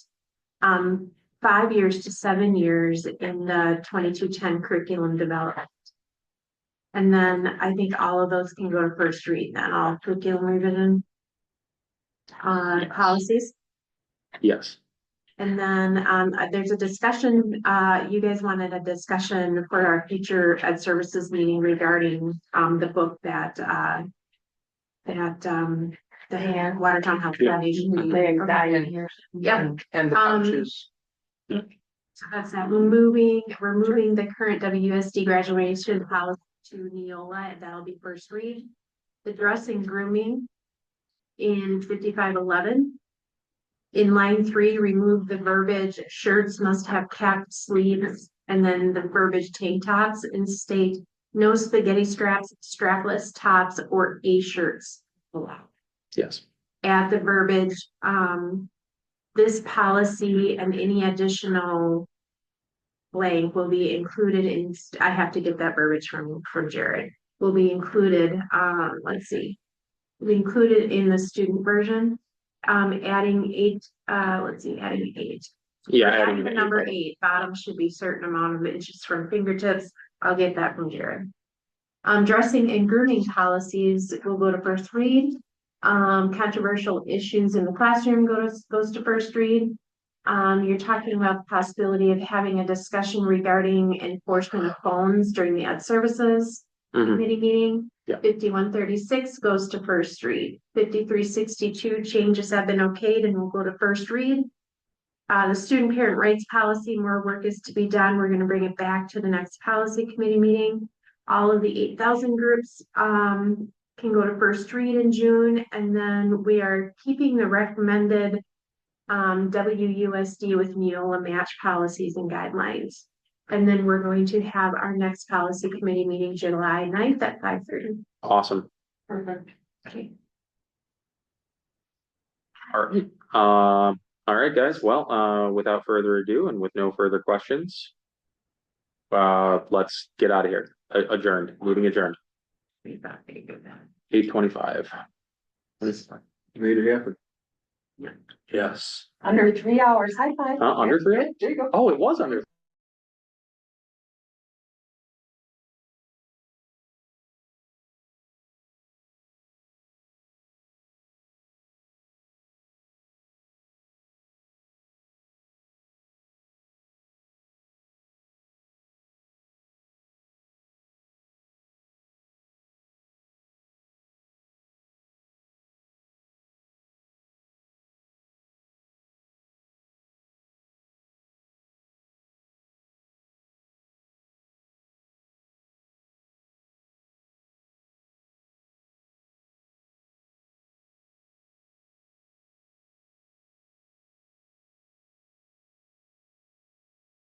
5 years to 7 years in the 2210 curriculum development. And then I think all of those can go to first read, then all curriculum revision policies. Yes. And then there's a discussion, you guys wanted a discussion for our future ed services meeting regarding the book that the Watertown Health Foundation. Yep. And the pouches. So that's that. We're moving the current WSD graduation policy to Neola, and that'll be first read. The dress and grooming in 5511. In line 3, remove the verbiage shirts must have capped sleeves, and then the verbiage tank tops, and state no spaghetti straps, strapless tops, or A shirts allowed. Yes. Add the verbiage, this policy and any additional blank will be included in, I have to get that verbiage from Jared, will be included, let's see, will be included in the student version. Adding 8, adding 8. Yeah, Adding the number 8, bottom should be certain amount of inches from fingertips. I'll get that from Jared. Dressing and grooming policies will go to first read. Controversial issues in the classroom goes to first read. You're talking about the possibility of having a discussion regarding enforcement of phones during the ed services committee meeting. Yeah. 5136 goes to first read. 5362 changes have been okayed and will go to first read. The student parent rights policy, more work is to be done. We're going to bring it back to the next policy committee meeting. All of the 8,000 groups can go to first read in June, and then we are keeping the recommended WUSD with Neola match policies and guidelines. And then we're going to have our next policy committee meeting July 9th at 5:30. Awesome. Perfect. Okay. All right. All right, guys. Well, without further ado and with no further questions, let's get out of here. Adjourned. Meeting adjourned. 8:25. Made it happen. Yes. Under 3 hours. High five. Under 3 hours? There you go. Oh, it was under